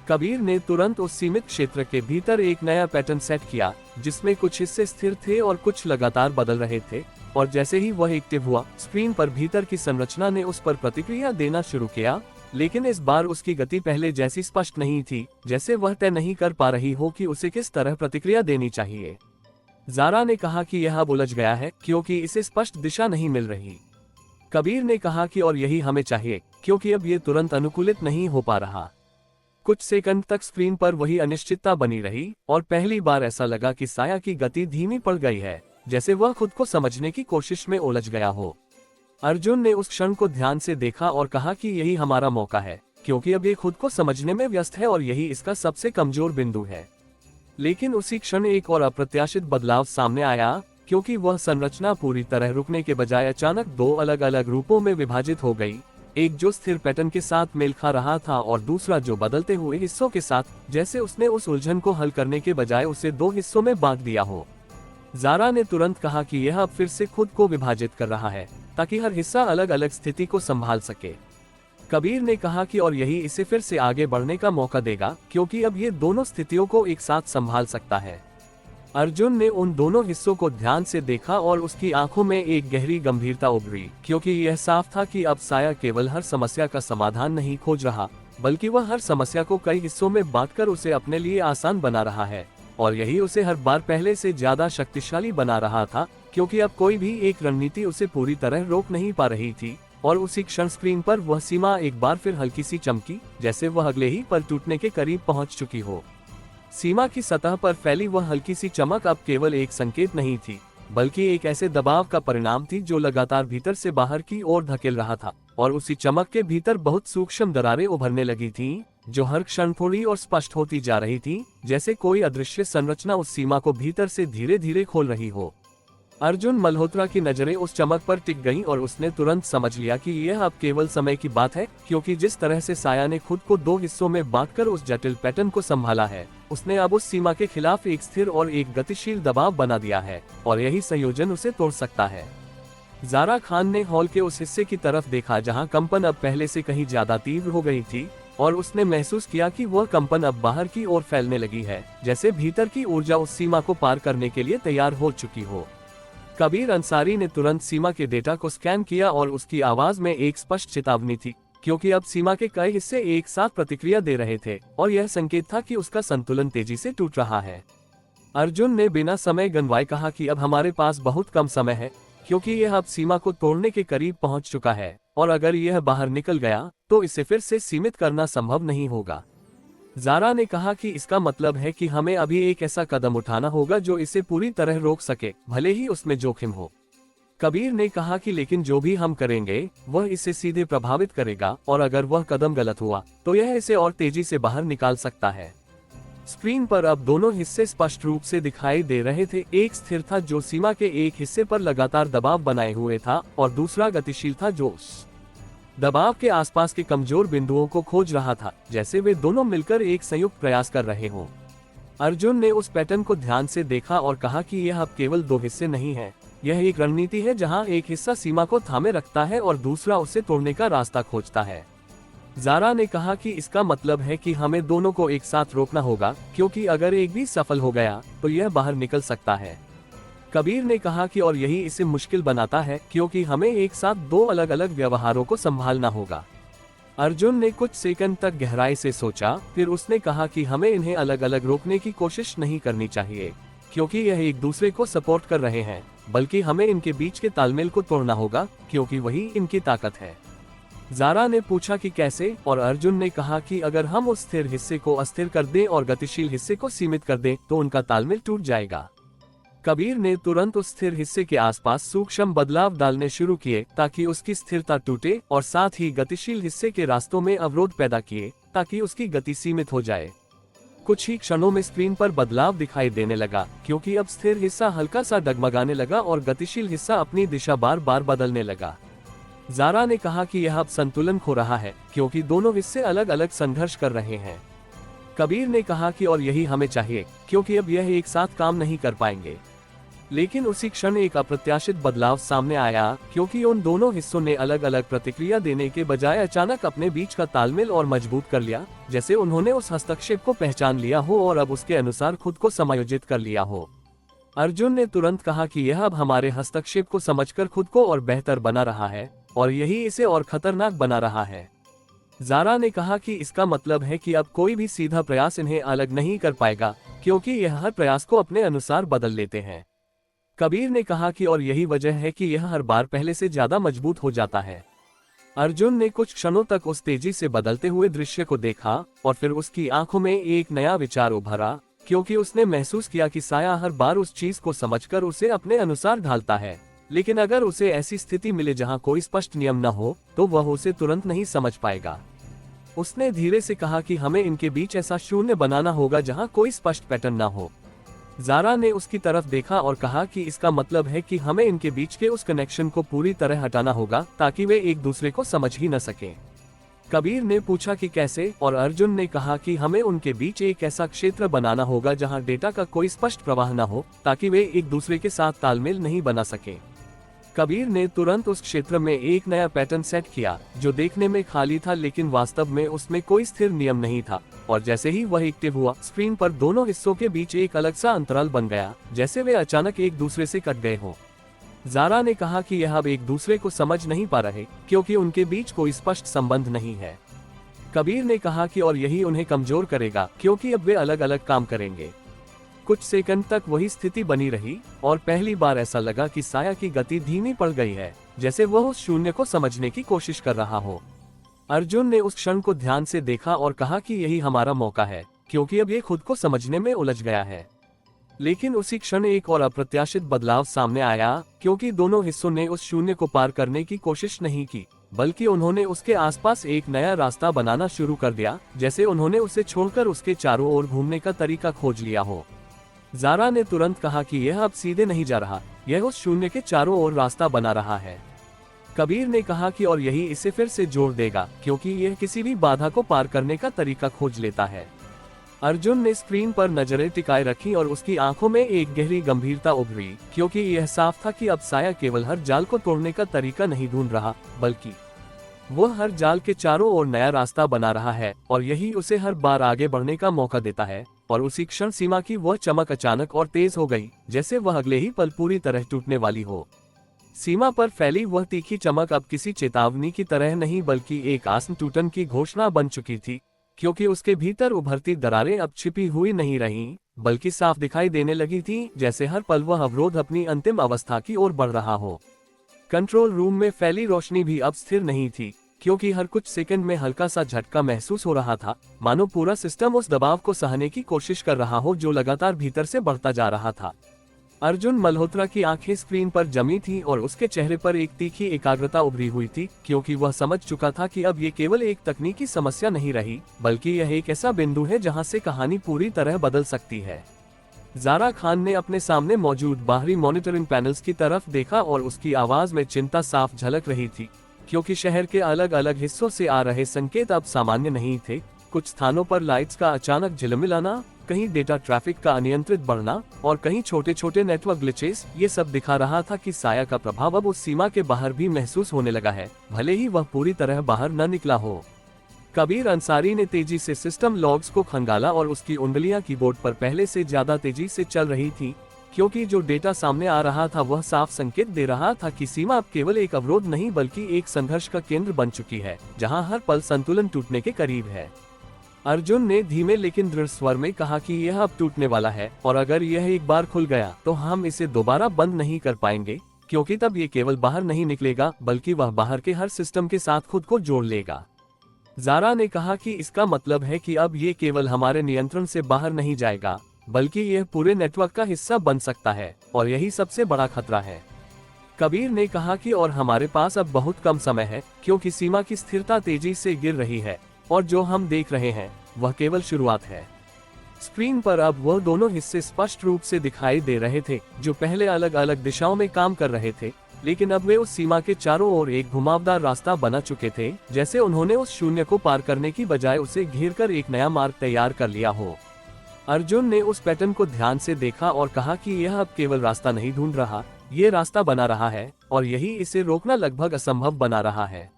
Speaker 2: कबीर ने तुरंत उस सीमित क्षेत्र के भीतर एक नया पैटर्न सेट किया, जिसमें कुछ हिस्से स्थिर थे और कुछ लगातार बदल रहे थे, और जैसे ही वह एक्टिव हुआ स्क्रीन पर भीतर की संरचना ने उस पर प्रतिक्रिया देना शुरू किया, लेकिन इस बार उसकी गति पहले जैसी स्पष्ट नहीं थी, जैसे वह तय नहीं कर पा रही हो कि उसे किस तरह प्रतिक्रिया देनी चाहिए। ज़ारा ने कहा कि यह अब उलझ गया है, क्योंकि इसे स्पष्ट दिशा नहीं मिल रही। कबीर ने कहा कि और यही हमें चाहिए, क्योंकि अब ये तुरंत अनुकूलित नहीं हो पा रहा। कुछ सेकंड तक स्क्रीन पर वही अनिश्चितता बनी रही, और पहली बार ऐसा लगा कि साया की गति धीमी पड़ गई है, जैसे वह खुद को समझने की कोशिश में उलझ गया हो। अर्जुन ने उस क्षण को ध्यान से देखा और कहा कि यही हमारा मौका है, क्योंकि अब ये खुद को समझने में व्यस्त है और यही इसका सबसे कमजोर बिंदु है। लेकिन उसी क्षण एक और अप्रत्याशित बदलाव सामने आया, क्योंकि वह संरचना पूरी तरह रुकने के बजाय अचानक दो अलग अलग रूपों में विभाजित हो गई, एक जो स्थिर पैटर्न के साथ मेल खा रहा था और दूसरा जो बदलते हुए हिस्सों के साथ, जैसे उसने उस उलझन को हल करने के बजाय उसे दो हिस्सों में बांट दिया हो। ज़ारा ने तुरंत कहा कि यह अब फिर से खुद को विभाजित कर रहा है, ताकि हर हिस्सा अलग अलग स्थिति को संभाल सके। कबीर ने कहा कि और यही इसे फिर से आगे बढ़ने का मौका देगा, क्योंकि अब ये दोनों स्थितियों को एक साथ संभाल सकता है। अर्जुन ने उन दोनों हिस्सों को ध्यान से देखा और उसकी आंखों में एक गहरी गंभीरता उभरी, क्योंकि यह साफ था कि अब साया केवल हर समस्या का समाधान नहीं खोज रहा, बल्कि वह हर समस्या को कई हिस्सों में बांटकर उसे अपने लिए आसान बना रहा है, और यही उसे हर बार पहले से ज्यादा शक्तिशाली बना रहा था, क्योंकि अब कोई भी एक रणनीति उसे पूरी तरह रोक नहीं पा रही थी। और उसी क्षण स्क्रीन पर वह सीमा एक बार फिर हल्की सी चमकी, जैसे वह अगले ही पल टूटने के करीब पहुंच चुकी हो। सीमा की सतह पर फैली वह हल्की सी चमक अब केवल एक संकेत नहीं थी, बल्कि एक ऐसे दबाव का परिणाम थी जो लगातार भीतर से बाहर की ओर धकेल रहा था। और उसी चमक के भीतर बहुत सूक्ष्म दरारें उभरने लगी थीं, जो हर क्षण थोड़ी और स्पष्ट होती जा रही थी, जैसे कोई अदृश्य संरचना उस सीमा को भीतर से धीरे धीरे खोल रही हो। अर्जुन मल्होत्रा की नजरें उस चमक पर टिक गईं और उसने तुरंत समझ लिया कि यह अब केवल समय की बात है, क्योंकि जिस तरह से साया ने खुद को दो हिस्सों में बांटकर उस जटिल पैटर्न को संभाला है, उसने अब उस सीमा के खिलाफ एक स्थिर और एक गतिशील दबाव बना दिया है, और यही संयोजन उसे तोड़ सकता है। ज़ारा खान ने हॉल के उस हिस्से की तरफ देखा जहां कंपन अब पहले से कहीं ज्यादा तीव्र हो गई थी, और उसने महसूस किया कि वह कंपन अब बाहर की ओर फैलने लगी है, जैसे भीतर की ऊर्जा उस सीमा को पार करने के लिए तैयार हो चुकी हो। कबीर अंसारी ने तुरंत सीमा के डेटा को स्कैन किया और उसकी आवाज में एक स्पष्ट चेतावनी थी, क्योंकि अब सीमा के कई हिस्से एक साथ प्रतिक्रिया दे रहे थे, और यह संकेत था कि उसका संतुलन तेजी से टूट रहा है। अर्जुन ने बिना समय गंवाए कहा कि अब हमारे पास बहुत कम समय है, क्योंकि यह अब सीमा को तोड़ने के करीब पहुंच चुका है, और अगर यह बाहर निकल गया तो इसे फिर से सीमित करना संभव नहीं होगा। ज़ारा ने कहा कि इसका मतलब है कि हमें अभी एक ऐसा कदम उठाना होगा जो इसे पूरी तरह रोक सके, भले ही उसमें जोखिम हो। कबीर ने कहा कि लेकिन जो भी हम करेंगे वह इसे सीधे प्रभावित करेगा, और अगर वह कदम गलत हुआ तो यह इसे और तेजी से बाहर निकाल सकता है। स्क्रीन पर अब दोनों हिस्से स्पष्ट रूप से दिखाई दे रहे थे। एक स्थिर था जो सीमा के एक हिस्से पर लगातार दबाव बनाए हुए था, और दूसरा गतिशील था जो उस दबाव के आसपास के कमजोर बिंदुओं को खोज रहा था, जैसे वे दोनों मिलकर एक संयुक्त प्रयास कर रहे हों। अर्जुन ने उस पैटर्न को ध्यान से देखा और कहा कि यह अब केवल दो हिस्से नहीं है, यह एक रणनीति है जहां एक हिस्सा सीमा को थामे रखता है और दूसरा उसे तोड़ने का रास्ता खोजता है। ज़ारा ने कहा कि इसका मतलब है कि हमें दोनों को एक साथ रोकना होगा, क्योंकि अगर एक भी सफल हो गया तो यह बाहर निकल सकता है। कबीर ने कहा कि और यही इसे मुश्किल बनाता है, क्योंकि हमें एक साथ दो अलग अलग व्यवहारों को संभालना होगा। अर्जुन ने कुछ सेकंड तक गहराई से सोचा, फिर उसने कहा कि हमें इन्हें अलग अलग रोकने की कोशिश नहीं करनी चाहिए, क्योंकि यह एक दूसरे को सपोर्ट कर रहे हैं, बल्कि हमें इनके बीच के तालमेल को तोड़ना होगा, क्योंकि वही इनकी ताकत है। ज़ारा ने पूछा कि कैसे, और अर्जुन ने कहा कि अगर हम उस स्थिर हिस्से को अस्थिर कर दें और गतिशील हिस्से को सीमित कर दें तो उनका तालमेल टूट जाएगा। कबीर ने तुरंत उस स्थिर हिस्से के आसपास सूक्ष्म बदलाव डालने शुरू किए ताकि उसकी स्थिरता टूटे, और साथ ही गतिशील हिस्से के रास्तों में अवरोध पैदा किए ताकि उसकी गति सीमित हो जाए। कुछ ही क्षणों में स्क्रीन पर बदलाव दिखाई देने लगा, क्योंकि अब स्थिर हिस्सा हल्का सा डगमगाने लगा और गतिशील हिस्सा अपनी दिशा बार बार बदलने लगा। ज़ारा ने कहा कि यह अब संतुलन खो रहा है, क्योंकि दोनों हिस्से अलग अलग संघर्ष कर रहे हैं। कबीर ने कहा कि और यही हमें चाहिए, क्योंकि अब यह एक साथ काम नहीं कर पाएंगे। लेकिन उसी क्षण एक अप्रत्याशित बदलाव सामने आया, क्योंकि उन दोनों हिस्सों ने अलग अलग प्रतिक्रिया देने के बजाय अचानक अपने बीच का तालमेल और मजबूत कर लिया, जैसे उन्होंने उस हस्तक्षेप को पहचान लिया हो और अब उसके अनुसार खुद को समायोजित कर लिया हो। अर्जुन ने तुरंत कहा कि यह अब हमारे हस्तक्षेप को समझकर खुद को और बेहतर बना रहा है, और यही इसे और खतरनाक बना रहा है। ज़ारा ने कहा कि इसका मतलब है कि अब कोई भी सीधा प्रयास इन्हें अलग नहीं कर पाएगा, क्योंकि यह हर प्रयास को अपने अनुसार बदल लेते हैं। कबीर ने कहा कि और यही वजह है कि यह हर बार पहले से ज्यादा मजबूत हो जाता है। अर्जुन ने कुछ क्षणों तक उस तेजी से बदलते हुए दृश्य को देखा, और फिर उसकी आंखों में एक नया विचार उभरा, क्योंकि उसने महसूस किया कि साया हर बार उस चीज को समझकर उसे अपने अनुसार ढालता है, लेकिन अगर उसे ऐसी स्थिति मिले जहां कोई स्पष्ट नियम न हो तो वह उसे तुरंत नहीं समझ पाएगा। उसने धीरे से कहा कि हमें इनके बीच ऐसा शून्य बनाना होगा जहां कोई स्पष्ट पैटर्न न हो। ज़ारा ने उसकी तरफ देखा और कहा कि इसका मतलब है कि हमें इनके बीच के उस कनेक्शन को पूरी तरह हटाना होगा ताकि वे एक दूसरे को समझ ही न सकें। कबीर ने पूछा कि कैसे, और अर्जुन ने कहा कि हमें उनके बीच एक ऐसा क्षेत्र बनाना होगा जहां डेटा का कोई स्पष्ट प्रवाह न हो, ताकि वे एक दूसरे के साथ तालमेल नहीं बना सके। कबीर ने तुरंत उस क्षेत्र में एक नया पैटर्न सेट किया, जो देखने में खाली था लेकिन वास्तव में उसमें कोई स्थिर नियम नहीं था, और जैसे ही वह एक्टिव हुआ, स्क्रीन पर दोनों हिस्सों के बीच एक अलग सा अंतराल बन गया, जैसे वे अचानक एक दूसरे से कट गए हों। ज़ारा ने कहा कि यह अब एक दूसरे को समझ नहीं पा रहे, क्योंकि उनके बीच कोई स्पष्ट संबंध नहीं है। कबीर ने कहा कि और यही उन्हें कमजोर करेगा, क्योंकि अब वे अलग अलग काम करेंगे। कुछ सेकंड तक वही स्थिति बनी रही और पहली बार ऐसा लगा कि साया की गति धीमी पड़ गई है, जैसे वह उस शून्य को समझने की कोशिश कर रहा हो। अर्जुन ने उस क्षण को ध्यान से देखा और कहा कि यही हमारा मौका है, क्योंकि अब ये खुद को समझने में उलझ गया है। लेकिन उसी क्षण एक और अप्रत्याशित बदलाव सामने आया, क्योंकि दोनों हिस्सों ने उस शून्य को पार करने की कोशिश नहीं की, बल्कि उन्होंने उसके आसपास एक नया रास्ता बनाना शुरू कर दिया, जैसे उन्होंने उसे छोड़कर उसके चारों ओर घूमने का तरीका खोज लिया हो। ज़ारा ने तुरंत कहा कि यह अब सीधे नहीं जा रहा, यह उस शून्य के चारों ओर रास्ता बना रहा है। कबीर ने कहा कि और यही इसे फिर से जोड़ देगा, क्योंकि यह किसी भी बाधा को पार करने का तरीका खोज लेता है। अर्जुन ने स्क्रीन पर नजरें टिकाए रखी और उसकी आंखों में एक गहरी गंभीरता उभरी, क्योंकि यह साफ था कि अब साया केवल हर जाल को तोड़ने का तरीका नहीं ढूंढ रहा, बल्कि वह हर जाल के चारों ओर नया रास्ता बना रहा है, और यही उसे हर बार आगे बढ़ने का मौका देता है। और उसी क्षण सीमा की वह चमक अचानक और तेज हो गई, जैसे वह अगले ही पल पूरी तरह टूटने वाली हो। सीमा पर फैली वह तीखी चमक अब किसी चेतावनी की तरह नहीं, बल्कि एक आसन टूटन की घोषणा बन चुकी थी, क्योंकि उसके भीतर उभरती दरारें अब छिपी हुई नहीं रहीं, बल्कि साफ दिखाई देने लगी थी, जैसे हर पल वह अवरोध अपनी अंतिम अवस्था की ओर बढ़ रहा हो। कंट्रोल रूम में फैली रोशनी भी अब स्थिर नहीं थी, क्योंकि हर कुछ सेकंड में हल्का सा झटका महसूस हो रहा था, मानो पूरा सिस्टम उस दबाव को सहने की कोशिश कर रहा हो जो लगातार भीतर से बढ़ता जा रहा था। अर्जुन मल्होत्रा की आंखें स्क्रीन पर जमी थीं और उसके चेहरे पर एक तीखी एकाग्रता उभरी हुई थी, क्योंकि वह समझ चुका था कि अब ये केवल एक तकनीकी समस्या नहीं रही, बल्कि यह एक ऐसा बिंदु है जहां से कहानी पूरी तरह बदल सकती है। ज़ारा खान ने अपने सामने मौजूद बाहरी मॉनिटरिंग पैनल्स की तरफ देखा और उसकी आवाज में चिंता साफ झलक रही थी, क्योंकि शहर के अलग अलग हिस्सों से आ रहे संकेत अब सामान्य नहीं थे। कुछ स्थानों पर लाइट्स का अचानक झिलमिलाना, कहीं डेटा ट्रैफिक का अनियंत्रित बढ़ना और कहीं छोटे छोटे नेटवर्क ग्लिचेस, ये सब दिखा रहा था कि साया का प्रभाव अब उस सीमा के बाहर भी महसूस होने लगा है, भले ही वह पूरी तरह बाहर न निकला हो। कबीर अंसारी ने तेजी से सिस्टम लॉग्स को खंगाला और उसकी उंगलियां कीबोर्ड पर पहले से ज्यादा तेजी से चल रही थी, क्योंकि जो डेटा सामने आ रहा था वह साफ संकेत दे रहा था कि सीमा अब केवल एक अवरोध नहीं बल्कि एक संघर्ष का केंद्र बन चुकी है, जहां हर पल संतुलन टूटने के करीब है। अर्जुन ने धीमे लेकिन दृढ़ स्वर में कहा कि यह अब टूटने वाला है, और अगर यह एक बार खुल गया तो हम इसे दोबारा बंद नहीं कर पाएंगे, क्योंकि तब ये केवल बाहर नहीं निकलेगा, बल्कि वह बाहर के हर सिस्टम के साथ खुद को जोड़ लेगा। ज़ारा ने कहा कि इसका मतलब है कि अब ये केवल हमारे नियंत्रण से बाहर नहीं जाएगा, बल्कि यह पूरे नेटवर्क का हिस्सा बन सकता है, और यही सबसे बड़ा खतरा है। कबीर ने कहा कि और हमारे पास अब बहुत कम समय है, क्योंकि सीमा की स्थिरता तेजी से गिर रही है, और जो हम देख रहे हैं वह केवल शुरुआत है। स्क्रीन पर अब वह दोनों हिस्से स्पष्ट रूप से दिखाई दे रहे थे, जो पहले अलग अलग दिशाओं में काम कर रहे थे, लेकिन अब वे उस सीमा के चारों ओर एक घुमावदार रास्ता बना चुके थे, जैसे उन्होंने उस शून्य को पार करने की बजाय उसे घेरकर एक नया मार्ग तैयार कर लिया हो। अर्जुन ने उस पैटर्न को ध्यान से देखा और कहा कि यह अब केवल रास्ता नहीं ढूंढ रहा, ये रास्ता बना रहा है, और यही इसे रोकना लगभग असंभव बना रहा है।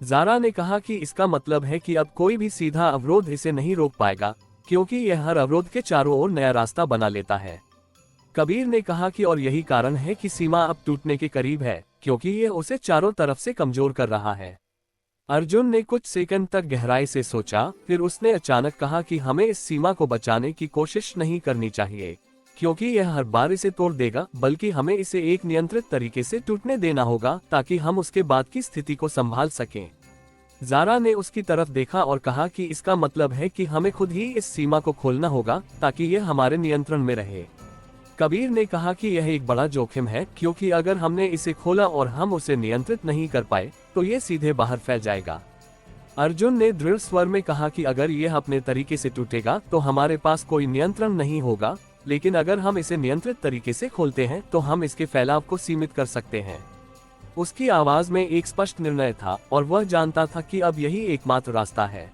Speaker 2: ज़ारा ने कहा कि इसका मतलब है कि अब कोई भी सीधा अवरोध इसे नहीं रोक पाएगा, क्योंकि यह हर अवरोध के चारों ओर नया रास्ता बना लेता है। कबीर ने कहा कि और यही कारण है कि सीमा अब टूटने के करीब है, क्योंकि यह उसे चारों तरफ से कमजोर कर रहा है। अर्जुन ने कुछ सेकंड तक गहराई से सोचा, फिर उसने अचानक कहा कि हमें इस सीमा को बचाने की कोशिश नहीं करनी चाहिए, क्योंकि यह हर बार इसे तोड़ देगा, बल्कि हमें इसे एक नियंत्रित तरीके से टूटने देना होगा, ताकि हम उसके बाद की स्थिति को संभाल सकें। ज़ारा ने उसकी तरफ देखा और कहा कि इसका मतलब है कि हमें खुद ही इस सीमा को खोलना होगा, ताकि यह हमारे नियंत्रण में रहे। कबीर ने कहा कि यह एक बड़ा जोखिम है, क्योंकि अगर हमने इसे खोला और हम उसे नियंत्रित नहीं कर पाए तो ये सीधे बाहर फैल जाएगा। अर्जुन ने दृढ़ स्वर में कहा कि अगर यह अपने तरीके से टूटेगा तो हमारे पास कोई नियंत्रण नहीं होगा, लेकिन अगर हम इसे नियंत्रित तरीके से खोलते हैं तो हम इसके फैलाव को सीमित कर सकते हैं। उसकी आवाज में एक स्पष्ट निर्णय था, और वह जानता था कि अब यही एकमात्र रास्ता है।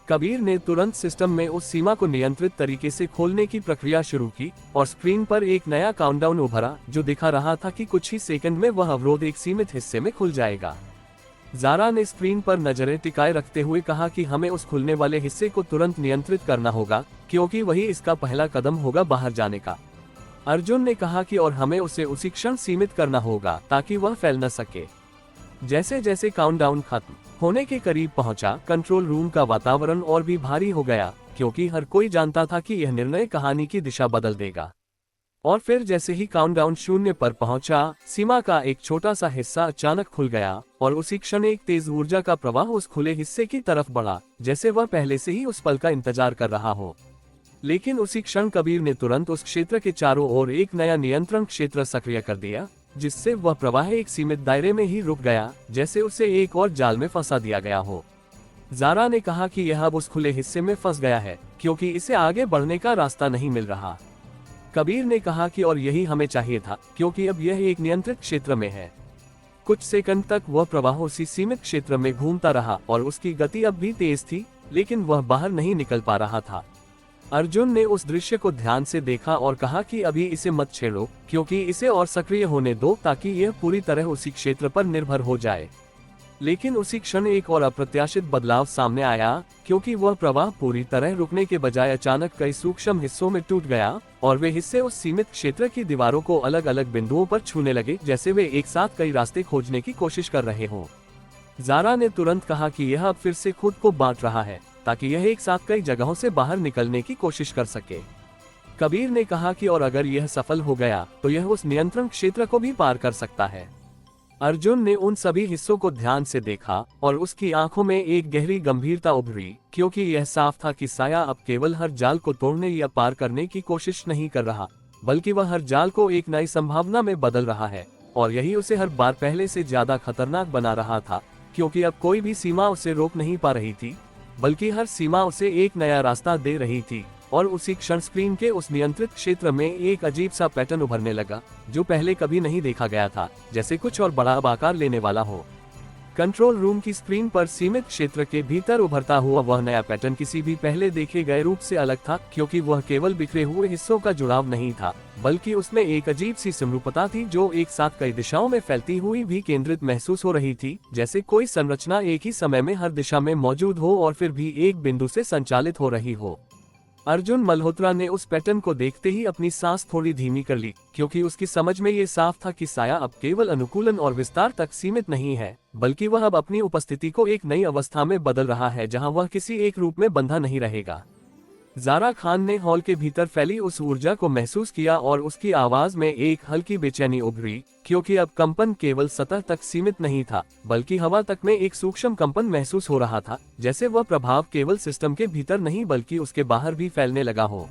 Speaker 2: कबीर ने तुरंत सिस्टम में उस सीमा को नियंत्रित तरीके से खोलने की प्रक्रिया शुरू की, और स्क्रीन पर एक नया काउंटडाउन उभरा जो दिखा रहा था कि कुछ ही सेकंड में वह अवरोध एक सीमित हिस्से में खुल जाएगा। ज़ारा ने स्क्रीन पर नजरें टिकाए रखते हुए कहा कि हमें उस खुलने वाले हिस्से को तुरंत नियंत्रित करना होगा, क्योंकि वही इसका पहला कदम होगा बाहर जाने का। अर्जुन ने कहा कि और हमें उसे उसी क्षण सीमित करना होगा ताकि वह फैल न सके। जैसे जैसे काउंटडाउन खत्म होने के करीब पहुंचा, कंट्रोल रूम का वातावरण और भी भारी हो गया, क्योंकि हर कोई जानता था कि यह निर्णय कहानी की दिशा बदल देगा। और फिर जैसे ही काउंटडाउन 0 पर पहुंचा, सीमा का एक छोटा सा हिस्सा अचानक खुल गया और उसी क्षण एक तेज ऊर्जा का प्रवाह उस खुले हिस्से की तरफ बढ़ा, जैसे वह पहले से ही उस पल का इंतजार कर रहा हो। लेकिन उसी क्षण कबीर ने तुरंत उस क्षेत्र के चारों ओर एक नया नियंत्रण क्षेत्र सक्रिय कर दिया, जिससे वह प्रवाह एक सीमित दायरे में ही रुक गया, जैसे उसे एक और जाल में फंसा दिया गया हो। ज़ारा ने कहा कि यह अब उस खुले हिस्से में फंस गया है, क्योंकि इसे आगे बढ़ने का रास्ता नहीं मिल रहा। कबीर ने कहा कि और यही हमें चाहिए था, क्योंकि अब यह एक नियंत्रित क्षेत्र में है। कुछ सेकंड तक वह प्रवाह उसी सीमित क्षेत्र में घूमता रहा और उसकी गति अब भी तेज थी, लेकिन वह बाहर नहीं निकल पा रहा था। अर्जुन ने उस दृश्य को ध्यान से देखा और कहा कि अभी इसे मत छेड़ो, क्योंकि इसे और सक्रिय होने दो ताकि यह पूरी तरह उसी क्षेत्र पर निर्भर हो जाए। लेकिन उसी क्षण एक और अप्रत्याशित बदलाव सामने आया, क्योंकि वह प्रवाह पूरी तरह रुकने के बजाय अचानक कई सूक्ष्म हिस्सों में टूट गया और वे हिस्से उस सीमित क्षेत्र की दीवारों को अलग अलग बिंदुओं पर छूने लगे, जैसे वे एक साथ कई रास्ते खोजने की कोशिश कर रहे हों। ज़ारा ने तुरंत कहा कि यह अब फिर से खुद को बांट रहा है, ताकि यह एक साथ कई जगहों से बाहर निकलने की कोशिश कर सके। कबीर ने कहा कि और अगर यह सफल हो गया तो यह उस नियंत्रण क्षेत्र को भी पार कर सकता है। अर्जुन ने उन सभी हिस्सों को ध्यान से देखा और उसकी आंखों में एक गहरी गंभीरता उभरी, क्योंकि यह साफ था कि साया अब केवल हर जाल को तोड़ने या पार करने की कोशिश नहीं कर रहा, बल्कि वह हर जाल को एक नई संभावना में बदल रहा है। और यही उसे हर बार पहले से ज्यादा खतरनाक बना रहा था, क्योंकि अब कोई भी सीमा उसे रोक नहीं पा रही थी, बल्कि हर सीमा उसे एक नया रास्ता दे रही थी। और उसी क्षण स्क्रीन के उस नियंत्रित क्षेत्र में एक अजीब सा पैटर्न उभरने लगा, जो पहले कभी नहीं देखा गया था, जैसे कुछ और बड़ा आकार लेने वाला हो। कंट्रोल रूम की स्क्रीन पर सीमित क्षेत्र के भीतर उभरता हुआ वह नया पैटर्न किसी भी पहले देखे गए रूप से अलग था, क्योंकि वह केवल बिखरे हुए हिस्सों का जुड़ाव नहीं था, बल्कि उसमें एक अजीब सी समरूपता थी जो एक साथ कई दिशाओं में फैलती हुई भी केंद्रित महसूस हो रही थी, जैसे कोई संरचना एक ही समय में हर दिशा में मौजूद हो और फिर भी एक बिंदु से संचालित हो रही हो। अर्जुन मल्होत्रा ने उस पैटर्न को देखते ही अपनी सांस थोड़ी धीमी कर ली, क्योंकि उसकी समझ में ये साफ था कि साया अब केवल अनुकूलन और विस्तार तक सीमित नहीं है, बल्कि वह अब अपनी उपस्थिति को एक नई अवस्था में बदल रहा है, जहां वह किसी एक रूप में बंधा नहीं रहेगा। ज़ारा खान ने हॉल के भीतर फैली उस ऊर्जा को महसूस किया और उसकी आवाज में एक हल्की बेचैनी उभरी, क्योंकि अब कंपन केवल सतह तक सीमित नहीं था, बल्कि हवा तक में एक सूक्ष्म कंपन महसूस हो रहा था, जैसे वह प्रभाव केवल सिस्टम के भीतर नहीं बल्कि उसके बाहर भी फैलने लगा हो।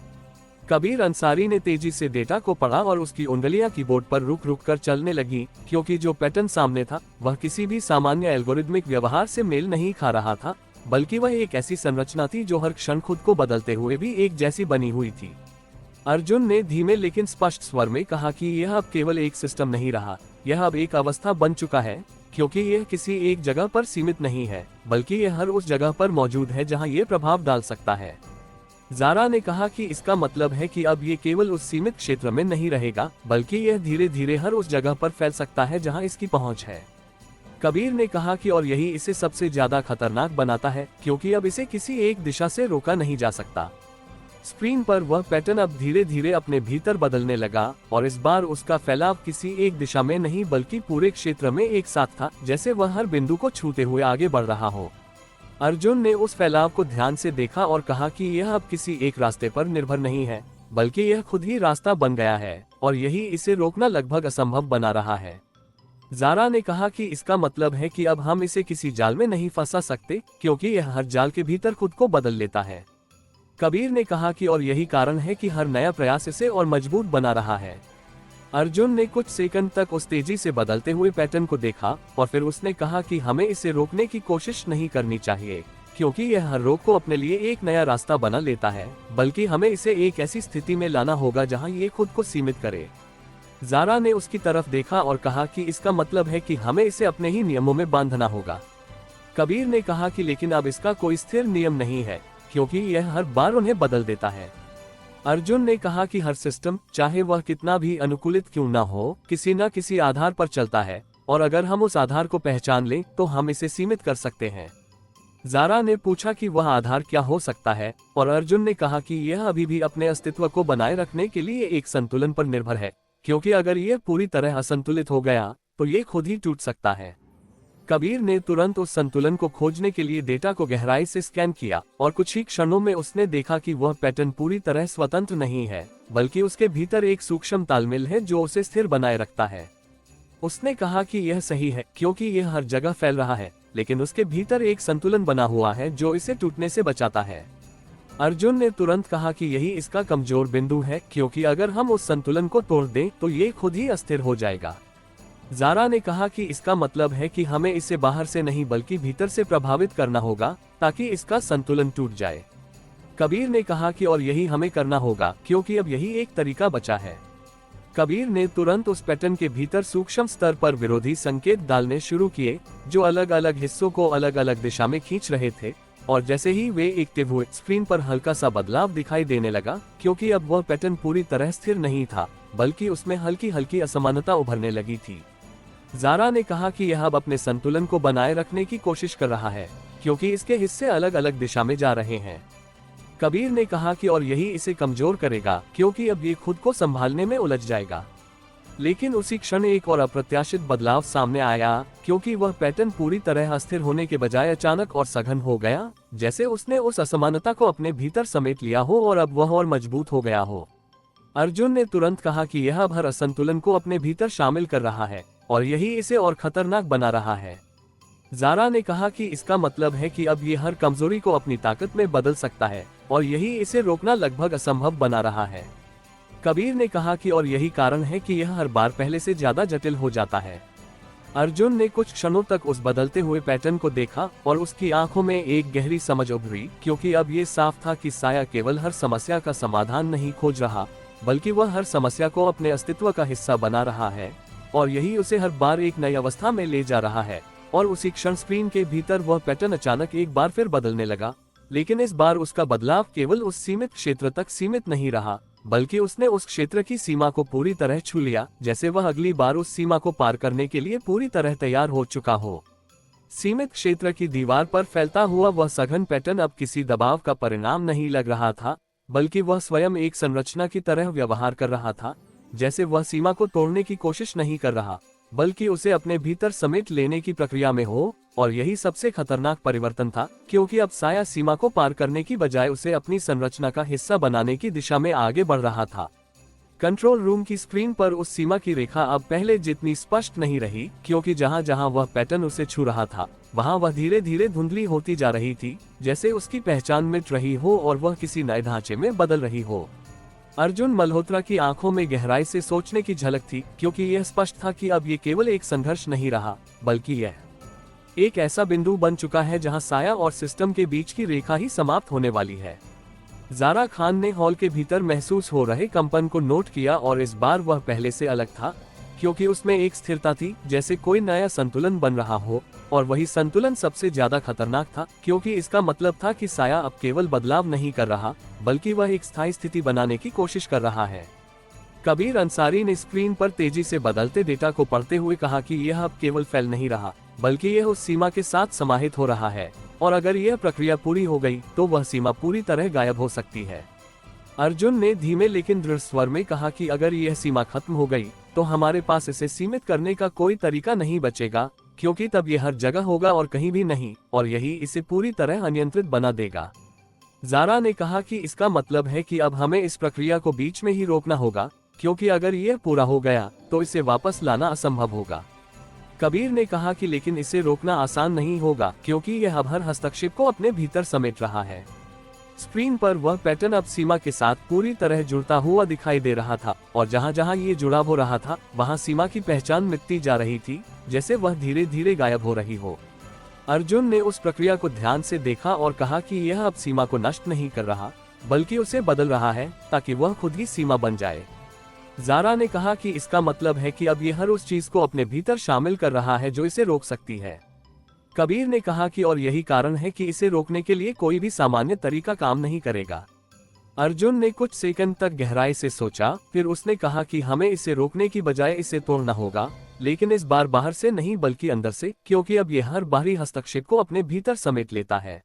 Speaker 2: कबीर अंसारी ने तेजी से डेटा को पढ़ा और उसकी उंगलियां कीबोर्ड पर रुक रुक कर चलने लगी, क्योंकि जो पैटर्न सामने था वह किसी भी सामान्य एल्गोरिदमिक व्यवहार से मेल नहीं खा रहा था, बल्कि वह एक ऐसी संरचना थी जो हर क्षण खुद को बदलते हुए भी एक जैसी बनी हुई थी। अर्जुन ने धीमे लेकिन स्पष्ट स्वर में कहा कि यह अब केवल एक सिस्टम नहीं रहा, यह अब एक अवस्था बन चुका है, क्योंकि यह किसी एक जगह पर सीमित नहीं है, बल्कि यह हर उस जगह पर मौजूद है जहां यह प्रभाव डाल सकता है। ज़ारा ने कहा कि इसका मतलब है कि अब ये केवल उस सीमित क्षेत्र में नहीं रहेगा, बल्कि यह धीरे धीरे हर उस जगह पर फैल सकता है जहां इसकी पहुंच है। कबीर ने कहा कि और यही इसे सबसे ज्यादा खतरनाक बनाता है, क्योंकि अब इसे किसी एक दिशा से रोका नहीं जा सकता। स्क्रीन पर वह पैटर्न अब धीरे धीरे अपने भीतर बदलने लगा और इस बार उसका फैलाव किसी एक दिशा में नहीं बल्कि पूरे क्षेत्र में एक साथ था, जैसे वह हर बिंदु को छूते हुए आगे बढ़ रहा हो। अर्जुन ने उस फैलाव को ध्यान से देखा और कहा कि यह अब किसी एक रास्ते पर निर्भर नहीं है, बल्कि यह खुद ही रास्ता बन गया है और यही इसे रोकना लगभग असंभव बना रहा है। ज़ारा ने कहा कि इसका मतलब है कि अब हम इसे किसी जाल में नहीं फंसा सकते, क्योंकि यह हर जाल के भीतर खुद को बदल लेता है। कबीर ने कहा कि और यही कारण है कि हर नया प्रयास इसे और मजबूत बना रहा है। अर्जुन ने कुछ सेकंड तक उस तेजी से बदलते हुए पैटर्न को देखा और फिर उसने कहा कि हमें इसे रोकने की कोशिश नहीं करनी चाहिए, क्योंकि यह हर रोक को अपने लिए एक नया रास्ता बना लेता है, बल्कि हमें इसे एक ऐसी स्थिति में लाना होगा जहां ये खुद को सीमित करे। ज़ारा ने उसकी तरफ देखा और कहा कि इसका मतलब है कि हमें इसे अपने ही नियमों में बांधना होगा। कबीर ने कहा कि लेकिन अब इसका कोई स्थिर नियम नहीं है, क्योंकि यह हर बार उन्हें बदल देता है। अर्जुन ने कहा कि हर सिस्टम, चाहे वह कितना भी अनुकूलित क्यों न हो, किसी न किसी आधार पर चलता है और अगर हम उस आधार को पहचान लें तो हम इसे सीमित कर सकते हैं। ज़ारा ने पूछा कि वह आधार क्या हो सकता है और अर्जुन ने कहा कि यह अभी भी अपने अस्तित्व को बनाए रखने के लिए एक संतुलन पर निर्भर है, क्योंकि अगर यह पूरी तरह असंतुलित हो गया तो ये खुद ही टूट सकता है। कबीर ने तुरंत उस संतुलन को खोजने के लिए डेटा को गहराई से स्कैन किया और कुछ ही क्षणों में उसने देखा कि वह पैटर्न पूरी तरह स्वतंत्र नहीं है, बल्कि उसके भीतर एक सूक्ष्म तालमेल है जो उसे स्थिर बनाए रखता है। उसने कहा कि यह सही है क्योंकि यह हर जगह फैल रहा है, लेकिन उसके भीतर एक संतुलन बना हुआ है जो इसे टूटने से बचाता है। अर्जुन ने तुरंत कहा कि यही इसका कमजोर बिंदु है, क्योंकि अगर हम उस संतुलन को तोड़ दें तो ये खुद ही अस्थिर हो जाएगा। ज़ारा ने कहा कि इसका मतलब है कि हमें इसे बाहर से नहीं बल्कि भीतर से प्रभावित करना होगा ताकि इसका संतुलन टूट जाए। कबीर ने कहा कि और यही हमें करना होगा क्योंकि अब यही एक तरीका बचा है। कबीर ने तुरंत उस पैटर्न के भीतर सूक्ष्म स्तर पर विरोधी संकेत डालने शुरू किए जो अलग अलग हिस्सों को अलग अलग दिशा में खींच रहे थे, और जैसे ही वे एक्टिव हुए स्क्रीन पर हल्का सा बदलाव दिखाई देने लगा, क्योंकि अब वह पैटर्न पूरी तरह स्थिर नहीं था बल्कि उसमें हल्की हल्की असमानता उभरने लगी थी। ज़ारा ने कहा कि यह अब अपने संतुलन को बनाए रखने की कोशिश कर रहा है क्योंकि इसके हिस्से अलग अलग दिशा में जा रहे हैं। कबीर ने कहा कि और यही इसे कमजोर करेगा क्योंकि अब ये खुद को संभालने में उलझ जाएगा। लेकिन उसी क्षण एक और अप्रत्याशित बदलाव सामने आया, क्योंकि वह पैटर्न पूरी तरह अस्थिर होने के बजाय अचानक और सघन हो गया, जैसे उसने उस असमानता को अपने भीतर समेट लिया हो और अब वह और मजबूत हो गया हो। अर्जुन ने तुरंत कहा कि यह अब हर असंतुलन को अपने भीतर शामिल कर रहा है और यही इसे और खतरनाक बना रहा है। ज़ारा ने कहा कि इसका मतलब है कि अब ये हर कमजोरी को अपनी ताकत में बदल सकता है और यही इसे रोकना लगभग असंभव बना रहा है। कबीर ने कहा कि और यही कारण है कि यह हर बार पहले से ज्यादा जटिल हो जाता है। अर्जुन ने कुछ क्षणों तक उस बदलते हुए पैटर्न को देखा और उसकी आंखों में एक गहरी समझ उभरी, क्योंकि अब ये साफ था कि साया केवल हर समस्या का समाधान नहीं खोज रहा, बल्कि वह हर समस्या को अपने अस्तित्व का हिस्सा बना रहा है और यही उसे हर बार एक नई अवस्था में ले जा रहा है। और उसी क्षण स्क्रीन के भीतर वह पैटर्न अचानक एक बार फिर बदलने लगा, लेकिन इस बार उसका बदलाव केवल उस सीमित क्षेत्र तक सीमित नहीं रहा, बल्कि उसने उस क्षेत्र की सीमा को पूरी तरह छू लिया, जैसे वह अगली बार उस सीमा को पार करने के लिए पूरी तरह तैयार हो चुका हो। सीमित क्षेत्र की दीवार पर फैलता हुआ वह सघन पैटर्न अब किसी दबाव का परिणाम नहीं लग रहा था, बल्कि वह स्वयं एक संरचना की तरह व्यवहार कर रहा था, जैसे वह सीमा को तोड़ने की कोशिश नहीं कर रहा, बल्कि उसे अपने भीतर समेट लेने की प्रक्रिया में हो। और यही सबसे खतरनाक परिवर्तन था, क्योंकि अब साया सीमा को पार करने की बजाय उसे अपनी संरचना का हिस्सा बनाने की दिशा में आगे बढ़ रहा था। कंट्रोल रूम की स्क्रीन पर उस सीमा की रेखा अब पहले जितनी स्पष्ट नहीं रही, क्योंकि जहां जहां वह पैटर्न उसे छू रहा था वहां वह धीरे धीरे धुंधली होती जा रही थी, जैसे उसकी पहचान मिट रही हो और वह किसी नए ढांचे में बदल रही हो। अर्जुन मल्होत्रा की आंखों में गहराई से सोचने की झलक थी, क्योंकि यह स्पष्ट था कि अब ये केवल एक संघर्ष नहीं रहा, बल्कि यह एक ऐसा बिंदु बन चुका है जहां साया और सिस्टम के बीच की रेखा ही समाप्त होने वाली है। ज़ारा खान ने हॉल के भीतर महसूस हो रहे कंपन को नोट किया और इस बार वह पहले से अलग था, क्योंकि उसमें एक स्थिरता थी, जैसे कोई नया संतुलन बन रहा हो। और वही संतुलन सबसे ज्यादा खतरनाक था, क्योंकि इसका मतलब था कि साया अब केवल बदलाव नहीं कर रहा, बल्कि वह एक स्थायी स्थिति बनाने की कोशिश कर रहा है। कबीर अंसारी ने स्क्रीन पर तेजी से बदलते डेटा को पढ़ते हुए कहा कि यह अब केवल फैल नहीं रहा, बल्कि यह उस सीमा के साथ समाहित हो रहा है, और अगर यह प्रक्रिया पूरी हो गई तो वह सीमा पूरी तरह गायब हो सकती है। अर्जुन ने धीमे लेकिन दृढ़ स्वर में कहा कि अगर यह सीमा खत्म हो गई तो हमारे पास इसे सीमित करने का कोई तरीका नहीं बचेगा, क्योंकि तब यह हर जगह होगा और कहीं भी नहीं, और यही इसे पूरी तरह अनियंत्रित बना देगा। ज़ारा ने कहा कि इसका मतलब है कि अब हमें इस प्रक्रिया को बीच में ही रोकना होगा, क्योंकि अगर यह पूरा हो गया तो इसे वापस लाना असंभव होगा। कबीर ने कहा कि लेकिन इसे रोकना आसान नहीं होगा, क्योंकि यह अब हर हस्तक्षेप को अपने भीतर समेट रहा है। स्क्रीन पर वह पैटर्न अब सीमा के साथ पूरी तरह जुड़ता हुआ दिखाई दे रहा था, और जहां जहां ये जुड़ाव हो रहा था वहां सीमा की पहचान मिटती जा रही थी, जैसे वह धीरे धीरे गायब हो रही हो। अर्जुन ने उस प्रक्रिया को ध्यान से देखा और कहा कि यह अब सीमा को नष्ट नहीं कर रहा, बल्कि उसे बदल रहा है ताकि वह खुद ही सीमा बन जाए। ज़ारा ने कहा कि इसका मतलब है कि अब यह हर उस चीज को अपने भीतर शामिल कर रहा है जो इसे रोक सकती है। कबीर ने कहा कि और यही कारण है कि इसे रोकने के लिए कोई भी सामान्य तरीका काम नहीं करेगा। अर्जुन ने कुछ सेकंड तक गहराई से सोचा, फिर उसने कहा कि हमें इसे रोकने की बजाय इसे तोड़ना होगा, लेकिन इस बार बाहर से नहीं बल्कि अंदर से, क्योंकि अब यह हर बाहरी हस्तक्षेप को अपने भीतर समेट लेता है।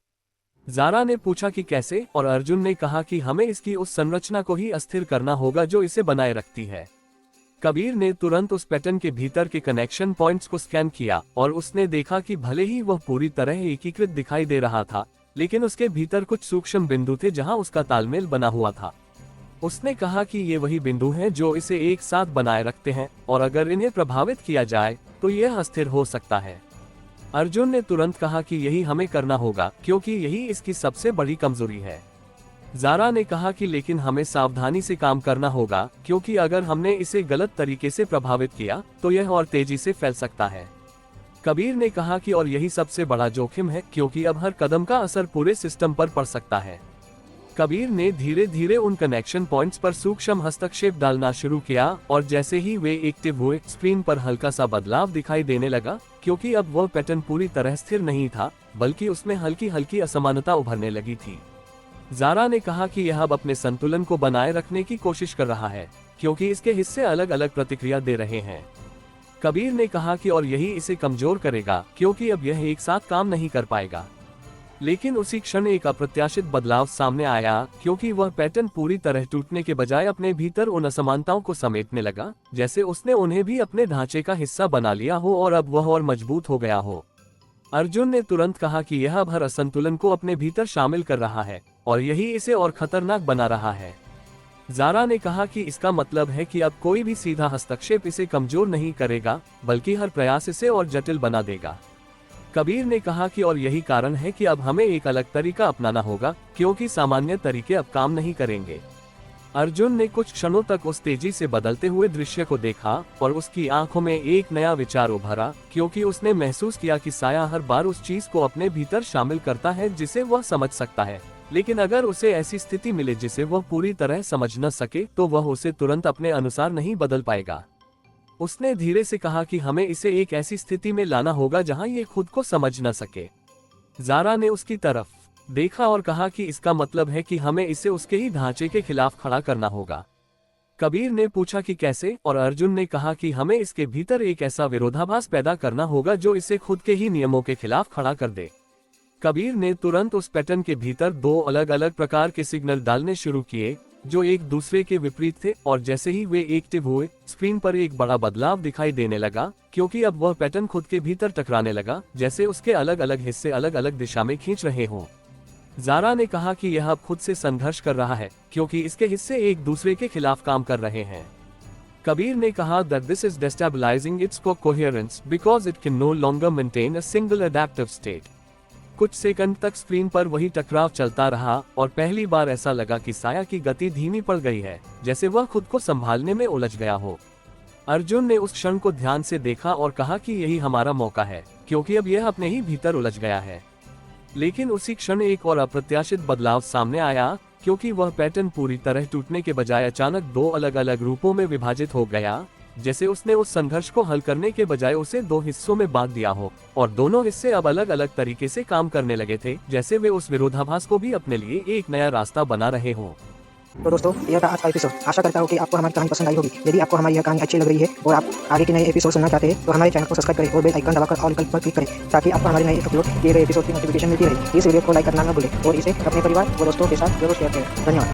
Speaker 2: ज़ारा ने पूछा कि कैसे, और अर्जुन ने कहा कि हमें इसकी उस संरचना को ही अस्थिर करना होगा जो इसे बनाए रखती है। कबीर ने तुरंत उस पैटर्न के भीतर के कनेक्शन पॉइंट्स को स्कैन किया और उसने देखा कि भले ही वह पूरी तरह एकीकृत दिखाई दे रहा था, लेकिन उसके भीतर कुछ सूक्ष्म बिंदु थे जहां उसका तालमेल बना हुआ था। उसने कहा कि ये वही बिंदु हैं जो इसे एक साथ बनाए रखते हैं और अगर इन्हें प्रभावित किया जाए तो यह अस्थिर हो सकता है। अर्जुन ने तुरंत कहा कि यही हमें करना होगा क्योंकि यही इसकी सबसे बड़ी कमजोरी है। ज़ारा ने कहा कि लेकिन हमें सावधानी से काम करना होगा क्योंकि अगर हमने इसे गलत तरीके से प्रभावित किया तो यह और तेजी से फैल सकता है। कबीर ने कहा कि और यही सबसे बड़ा जोखिम है क्योंकि अब हर कदम का असर पूरे सिस्टम पर पड़ सकता है। कबीर ने धीरे धीरे उन कनेक्शन पॉइंट्स पर सूक्ष्म हस्तक्षेप डालना शुरू किया और जैसे ही वे एक्टिव हुए स्क्रीन पर हल्का सा बदलाव दिखाई देने लगा क्योंकि अब वह पैटर्न पूरी तरह स्थिर नहीं था बल्कि उसमें हल्की हल्की असमानता उभरने लगी थी। ज़ारा ने कहा कि यह अब अपने संतुलन को बनाए रखने की कोशिश कर रहा है क्योंकि इसके हिस्से अलग अलग प्रतिक्रिया दे रहे हैं। कबीर ने कहा कि और यही इसे कमजोर करेगा क्योंकि अब यह एक साथ काम नहीं कर पाएगा। लेकिन उसी क्षण एक अप्रत्याशित बदलाव सामने आया क्योंकि वह पैटर्न पूरी तरह टूटने के बजाय अपने भीतर उन असमानताओं को समेटने लगा, जैसे उसने उन्हें भी अपने ढांचे का हिस्सा बना लिया हो और अब वह और मजबूत हो गया हो। अर्जुन ने तुरंत कहा कि यह अब हर असंतुलन को अपने भीतर शामिल कर रहा है और यही इसे और खतरनाक बना रहा है। ज़ारा ने कहा कि इसका मतलब है कि अब कोई भी सीधा हस्तक्षेप इसे कमजोर नहीं करेगा बल्कि हर प्रयास इसे और जटिल बना देगा। कबीर ने कहा कि और यही कारण है कि अब हमें एक अलग तरीका अपनाना होगा क्योंकि सामान्य तरीके अब काम नहीं करेंगे। अर्जुन ने कुछ क्षणों तक उस तेजी से बदलते हुए दृश्य को देखा और उसकी आंखों में एक नया विचार उभरा क्योंकि उसने महसूस किया कि साया हर बार उस चीज को अपने भीतर शामिल करता है जिसे वह समझ सकता है, लेकिन अगर उसे ऐसी स्थिति मिले जिसे वह पूरी तरह समझ न सके तो वह उसे तुरंत अपने अनुसार नहीं बदल पाएगा। उसने धीरे से कहा कि हमें इसे एक ऐसी स्थिति में लाना होगा जहां ये खुद को समझ न सके। ज़ारा ने उसकी तरफ देखा और कहा कि इसका मतलब है कि हमें इसे उसके ही ढांचे के खिलाफ खड़ा करना होगा। कबीर ने पूछा कि कैसे, और अर्जुन ने कहा कि हमें इसके भीतर एक ऐसा विरोधाभास पैदा करना होगा जो इसे खुद के ही नियमों के खिलाफ खड़ा कर दे। कबीर ने तुरंत उस पैटर्न के भीतर दो अलग अलग प्रकार के सिग्नल डालने शुरू किए जो एक दूसरे के विपरीत थे और जैसे ही वे एक्टिव हुए स्क्रीन पर एक बड़ा बदलाव दिखाई देने लगा क्योंकि अब वह पैटर्न खुद के भीतर टकराने लगा, जैसे उसके अलग अलग हिस्से अलग अलग दिशा में खींच रहे हों। ज़ारा ने कहा कि यह अब खुद से संघर्ष कर रहा है क्योंकि इसके हिस्से एक दूसरे के खिलाफ काम कर रहे हैं। कबीर ने कहा that this is destabilizing its coherence because it can no longer maintain a single adaptive state। कुछ सेकंड तक स्क्रीन पर वही टकराव चलता रहा और पहली बार ऐसा लगा कि साया की गति धीमी पड़ गई है, जैसे वह खुद को संभालने में उलझ गया हो। अर्जुन ने उस क्षण को ध्यान से देखा और कहा कि यही हमारा मौका है क्योंकि अब यह अपने ही भीतर उलझ गया है। लेकिन उसी क्षण एक और अप्रत्याशित बदलाव सामने आया क्योंकि वह पैटर्न पूरी तरह टूटने के बजाय अचानक दो अलग अलग रूपों में विभाजित हो गया, जैसे उसने उस संघर्ष को हल करने के बजाय उसे दो हिस्सों में बांट दिया हो और दोनों हिस्से अब अलग अलग तरीके से काम करने लगे थे, जैसे वे उस विरोधाभास को भी अपने लिए एक नया रास्ता बना रहे हों।
Speaker 1: तो दोस्तों, यह था आज का एपिसोड। आशा करता हूँ कि आपको हमारी कहानी पसंद आई होगी। यदि आपको हमारी यह कहानी अच्छी लग रही है और आप आगे के नए एपिसोड सुनना चाहते हैं तो हमारे चैनल को सब्सक्राइब करें और बेल आइकन दबाकर ऑल विकल्प पर क्लिक करें ताकि आपको हमारे नए अपलोड किए गए एपिसोड की नोटिफिकेशन मिलती रहे। इस वीडियो को लाइक करना न भूलें और इसे अपने परिवार व दोस्तों के साथ जरूर शेयर करें। धन्यवाद।